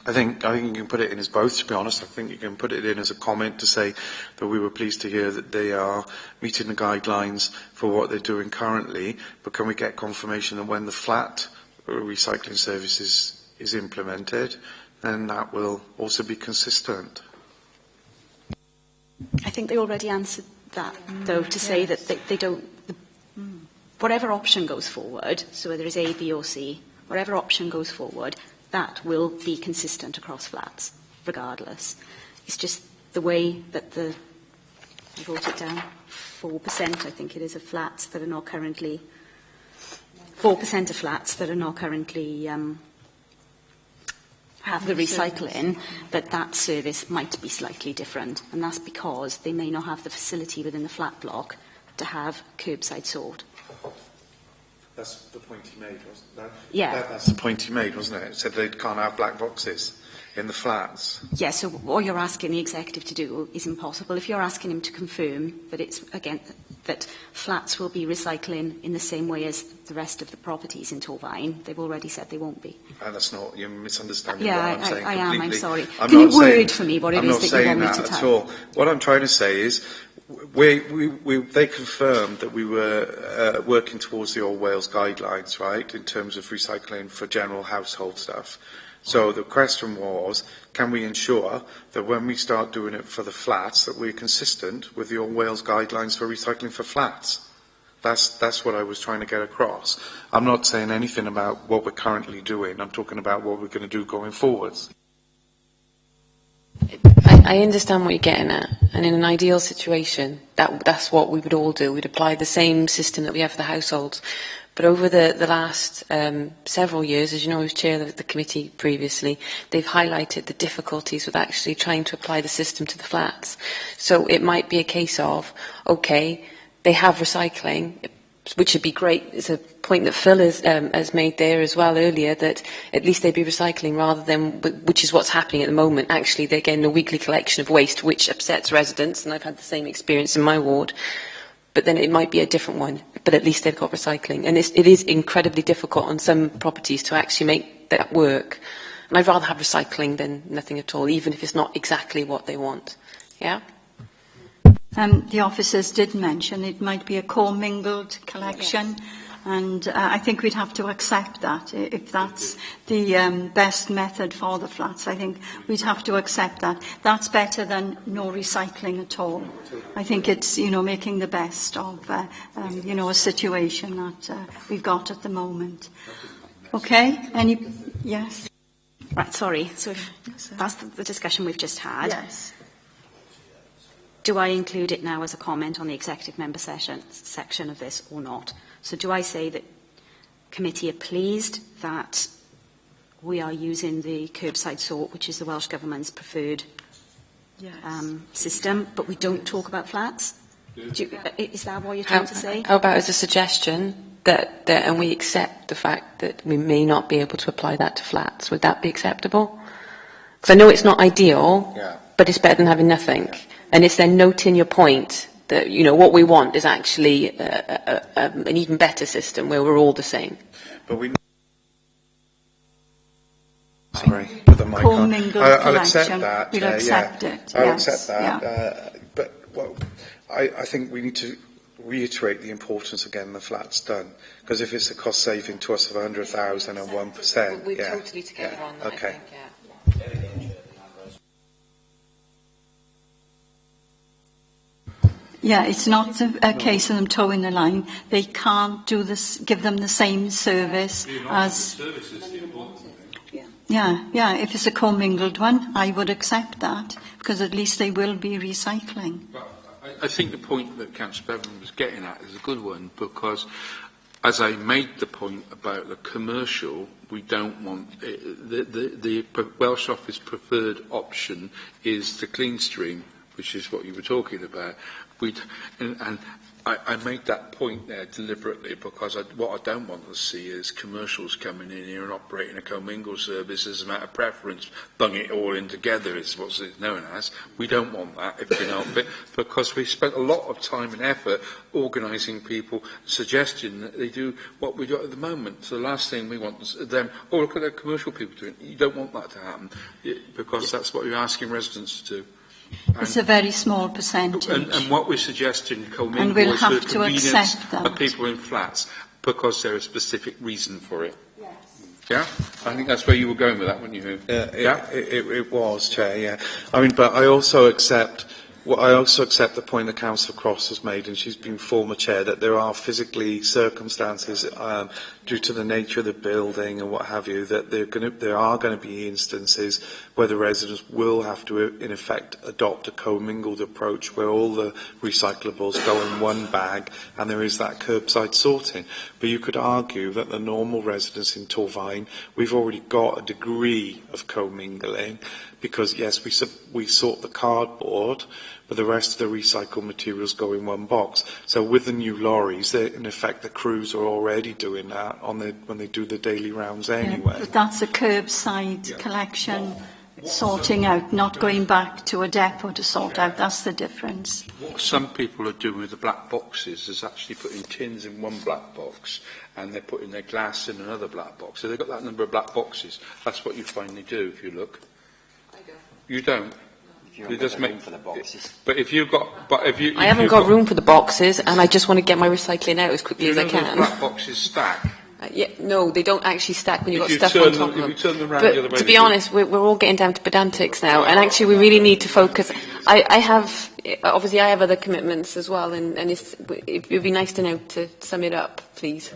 I think you can put it in as both, to be honest. I think you can put it in as a comment to say that we were pleased to hear that they are meeting the guidelines for what they're doing currently, but can we get confirmation that when the flat recycling service is implemented, then that will also be consistent? I think they already answered that, though, to say that they don't... Whatever option goes forward, so whether it's A, B or C, whatever option goes forward, that will be consistent across flats, regardless. It's just the way that I wrote it down, 4%, I think it is, of flats that are not currently... 4% of flats that are not currently have the recycling, that service might be slightly different. And that's because they may not have the facility within the flat block to have curbside sort. That's the point he made, wasn't that? Yeah. That's the point he made, wasn't it? It said they can't have black boxes in the flats. Yeah, so what you're asking the executive to do is impossible. If you're asking him to confirm that that flats will be recycling in the same way as the rest of the properties in Torfaen, they've already said they won't be. And that's not, you're misunderstanding what I'm saying I completely. am, I'm sorry. I'm Can you not saying, word for me what it is that you want me to tell? I'm not saying that at all. What I'm trying to say is they confirmed that we were working towards the All Wales guidelines, right, in terms of recycling for general household stuff. So the question was, can we ensure that when we start doing it for the flats, that we're consistent with the All Wales guidelines for recycling for flats? That's what I was trying to get across. I'm not saying anything about what we're currently doing. I'm talking about what we're going to do going forwards. I understand what you're getting at, and in an ideal situation, that's what we would all do. We'd apply the same system that we have for the households. But over the last several years, as you know, as chair of the committee previously, they've highlighted the difficulties with actually trying to apply the system to the flats. So it might be a case of, okay, they have recycling, which would be great. It's a point that Phil has made there as well earlier, that at least they'd be recycling rather than, which is what's happening at the moment. Actually, they're getting a weekly collection of waste, which upsets residents, and I've had the same experience in my ward. But then it might be a different one, but at least they've got recycling. And it is incredibly difficult on some properties to actually make that work. And I'd rather have recycling than nothing at all, even if it's not exactly what they want. Yeah? The officers did mention it might be a commingled collection, and I think we'd have to accept that. If that's the best method for the flats, I think we'd have to accept that. That's better than no recycling at all. I think it's, making the best of, a situation that we've got at the moment. Okay? Yes? Right, sorry. So if that's the discussion we've just had. Yes. Do I include it now as a comment on the executive member section of this or not? So do I say that committee are pleased that we are using the curbside sort, which is the Welsh Government's preferred system, but we don't talk about flats? Is that what you're trying to say? How about as a suggestion that and we accept the fact that we may not be able to apply that to flats? Would that be acceptable? Because I know it's not ideal, but it's better than having nothing. And it's then noting your point that, what we want is actually an even better system where we're all the same. But we... Sorry, with the mic on. I'll accept that. We'll accept it. I'll accept that. I think we need to reiterate the importance again the flat's done. Because if it's a cost saving to us of 100,000 and 1%... We're totally together on that, okay. I think, Yeah, it's not a case of them towing the line. They can't do this, give them the same service as... Yeah, if it's a commingled one, I would accept that, because at least they will be recycling. Well, I think the point that Councillor Bevan was getting at is a good one, because as I made the point about the commercial, we don't want... The Welsh Office preferred option is the clean stream, which is what you were talking about. I made that point there deliberately because what I don't want to see is commercials coming in here and operating a commingled service as a matter of preference, bung it all in together is what's known as. We don't want that if we can help it, because we spent a lot of time and effort organising people, suggesting that they do what we do at the moment. So the last thing we want is them, look at the commercial people doing it. You don't want that to happen, because that's what you're asking residents to do. It's a very small percentage. And what we're suggesting, and we'll have to accept that. Of people in flats, because there is a specific reason for it. Yes. Yeah? I think that's where you were going with that, weren't you? It was, Chair, yeah. But I also accept the point that Councillor Cross has made, and she's been former chair, that there are physically circumstances due to the nature of the building and what have you, that there are going to be instances where the residents will have to, in effect, adopt a commingled approach where all the recyclables go in one bag and there is that curbside sorting. But you could argue that the normal residents in Torfaen, we've already got a degree of commingling, because yes, we sort the cardboard, but the rest of the recycled materials go in one box. So with the new lorries, in effect, the crews are already doing that when they do the daily rounds anyway. But that's a curbside collection, sorting out, not going back to a depot to sort out. That's the difference. What some people are doing with the black boxes is actually putting tins in one black box, and they're putting their glass in another black box. So they've got that number of black boxes. That's what you find they do if you look. You don't. It does make room for the boxes. But if you've got, I haven't got room for the boxes, and I just want to get my recycling out as quickly as I can. Black boxes stack. No, they don't actually stack when you've got If you stuff on turn top them- of them. if you turn them round the other way, But to they be do. honest, we're all getting down to pedantics now, and actually we really need to focus. I have, obviously I have other commitments as well, and it would be nice to know to sum it up, please.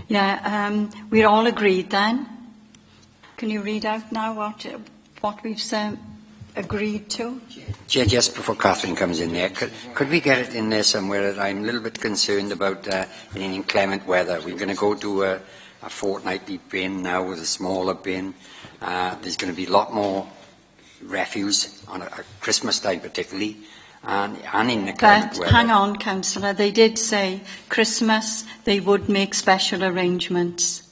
Yeah, we're all agreed then. Can you read out now what we've agreed to? Chair, just before Catherine comes in there, could we get it in there somewhere that I'm a little bit concerned about in inclement weather? We're going to go to a fortnightly bin now with a smaller bin. There's going to be a lot more refuse on a Christmas time particularly, and in inclement But weather. hang on, Councillor, they did say Christmas they would make special arrangements.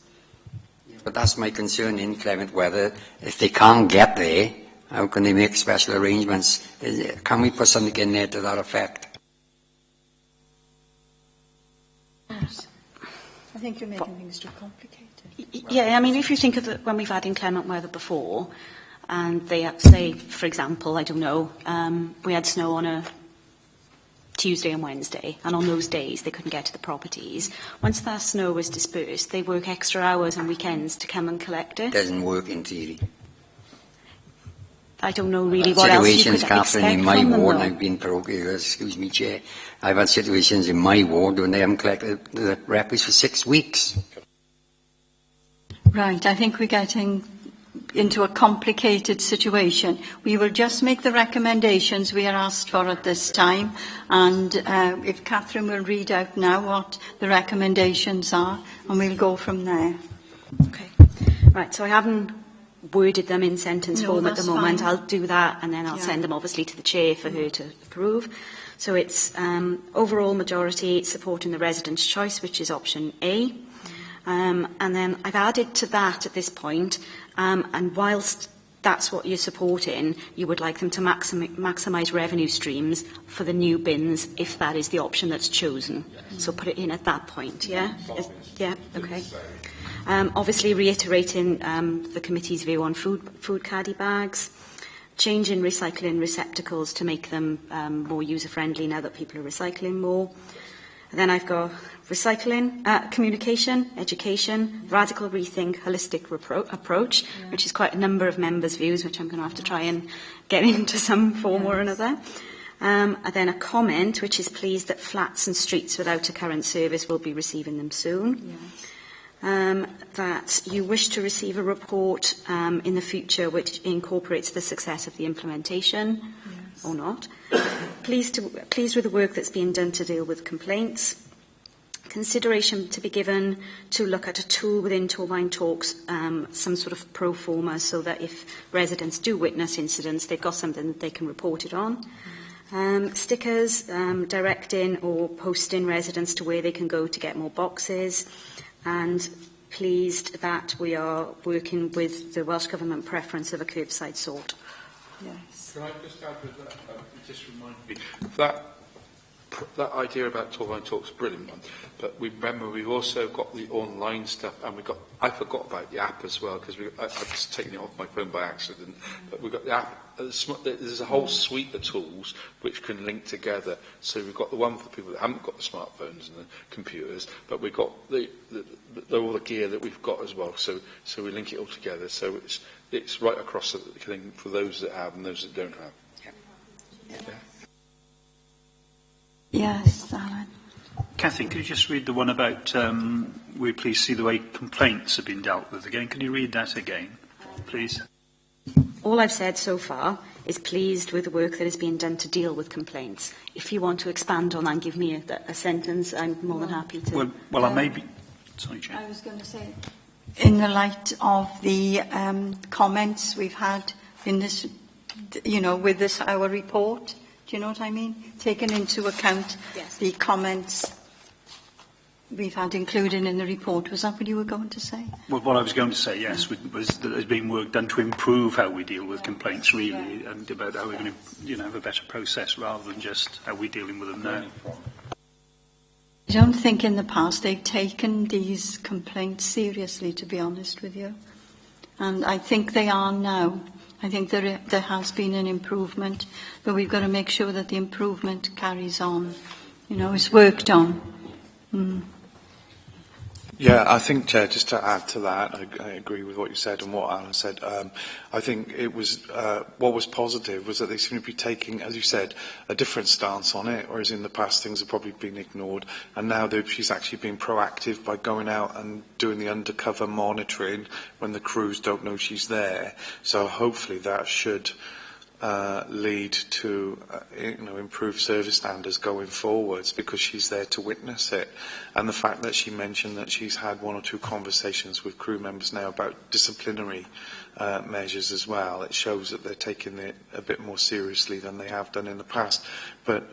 But that's my concern, inclement weather. If they can't get there, how can they make special arrangements? Can we put something in there to that effect? I think you're making things too complicated. Yeah, I mean, if you think of when we've had inclement weather before, and they say, for example, I don't know, we had snow on a Tuesday and Wednesday, and on those days they couldn't get to the properties. Once that snow was dispersed, they work extra hours and weekends to come and collect it. Doesn't work in theory. I don't know really what else you could Situations, Catherine, expect in my from them, ward, though. and I've been parochial, excuse me, Chair, I've had situations in my ward when they haven't collected the refuse for 6 weeks. Right, I think we're getting into a complicated situation. We will just make the recommendations we are asked for at this time, and if Catherine will read out now what the recommendations are, and we'll go from there. Okay. Right, so I haven't worded them in sentence No, form at the that's moment. fine. I'll do that, and then I'll Yeah. send them obviously to the Chair for her to approve. So it's overall majority supporting the resident's choice, which is option A. And then I've added to that at this point, and whilst that's what you're supporting, you would like them to maximise revenue streams for the new bins, if that is the option that's chosen. So put it in at that point, yeah? Yeah, okay. Obviously reiterating the committee's view on food caddy bags, changing recycling receptacles to make them more user-friendly now that people are recycling more. And then I've got recycling, communication, education, radical rethink, holistic approach, which is quite a number of members' views, which I'm going to have to try and get into some form or another. And then a comment, which is pleased that flats and streets without a current service will be receiving them soon. That you wish to receive a report in the future which incorporates the success of the implementation, or not. Pleased with the work that's being done to deal with complaints. Consideration to be given to look at a tool within Torvine Talks, some sort of pro forma, so that if residents do witness incidents, they've got something that they can report it on. Stickers, directing or posting residents to where they can go to get more boxes, and pleased that we are working with the Welsh Government preference of a curbside sort. Yes. Can I just add with that, just remind me, that idea about Torvine Talks is a brilliant one, but we remember we've also got the online stuff, and I forgot about the app as well, because I've just taken it off my phone by accident, but we've got the app, there's a whole suite of tools which can link together, so we've got the one for people that haven't got the smartphones and the computers, but we've got all the gear that we've got as well, so we link it all together, so it's right across the thing for those that have and those that don't have. Yeah. Yes, Alan. Catherine, could you just read the one about we please see the way complaints have been dealt with again? Can you read that again, please? All I've said so far is pleased with the work that is being done to deal with complaints. If you want to expand on that and give me a sentence, I'm more than happy to. Well, I may be... Sorry, Chair. I was going to say, in the light of the comments we've had in this, with this, our report, do you know what I mean? Taken into account the comments we've had included in the report. Was that what you were going to say? Well, what I was going to say, yes, was that there's been work done to improve how we deal with complaints, really, and about how we're going to, have a better process rather than just how we're dealing with them now. I don't think in the past they've taken these complaints seriously, to be honest with you. And I think they are now. I think there has been an improvement, but we've got to make sure that the improvement carries on. It's worked on. Yeah, I think, Chair, just to add to that, I agree with what you said and what Alan said. I think it was, what was positive was that they seem to be taking, as you said, a different stance on it, whereas in the past things have probably been ignored. And now she's actually been proactive by going out and doing the undercover monitoring when the crews don't know she's there. So hopefully that should lead to improved service standards going forwards, because she's there to witness it. And the fact that she mentioned that she's had 1 or 2 conversations with crew members now about disciplinary measures as well, it shows that they're taking it a bit more seriously than they have done in the past. But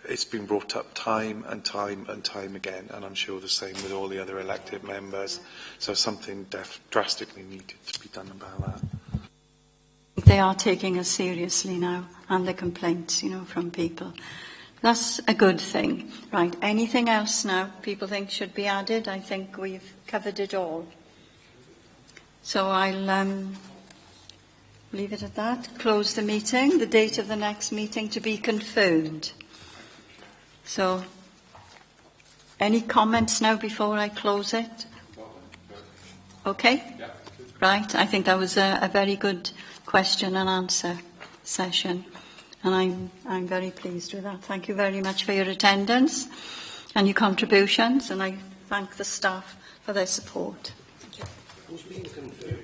it's been brought up time and time and time again, and I'm sure the same with all the other elected members. So something drastically needed to be done about that. They are taking us seriously now, and the complaints, from people. That's a good thing. Right, anything else now people think should be added? I think we've covered it all. So I'll leave it at that. Close the meeting. The date of the next meeting to be confirmed. So, any comments now before I close it? Okay? Right, I think that was a very good question and answer session, and I'm very pleased with that. Thank you very much for your attendance and your contributions, and I thank the staff for their support. Who's being confirmed?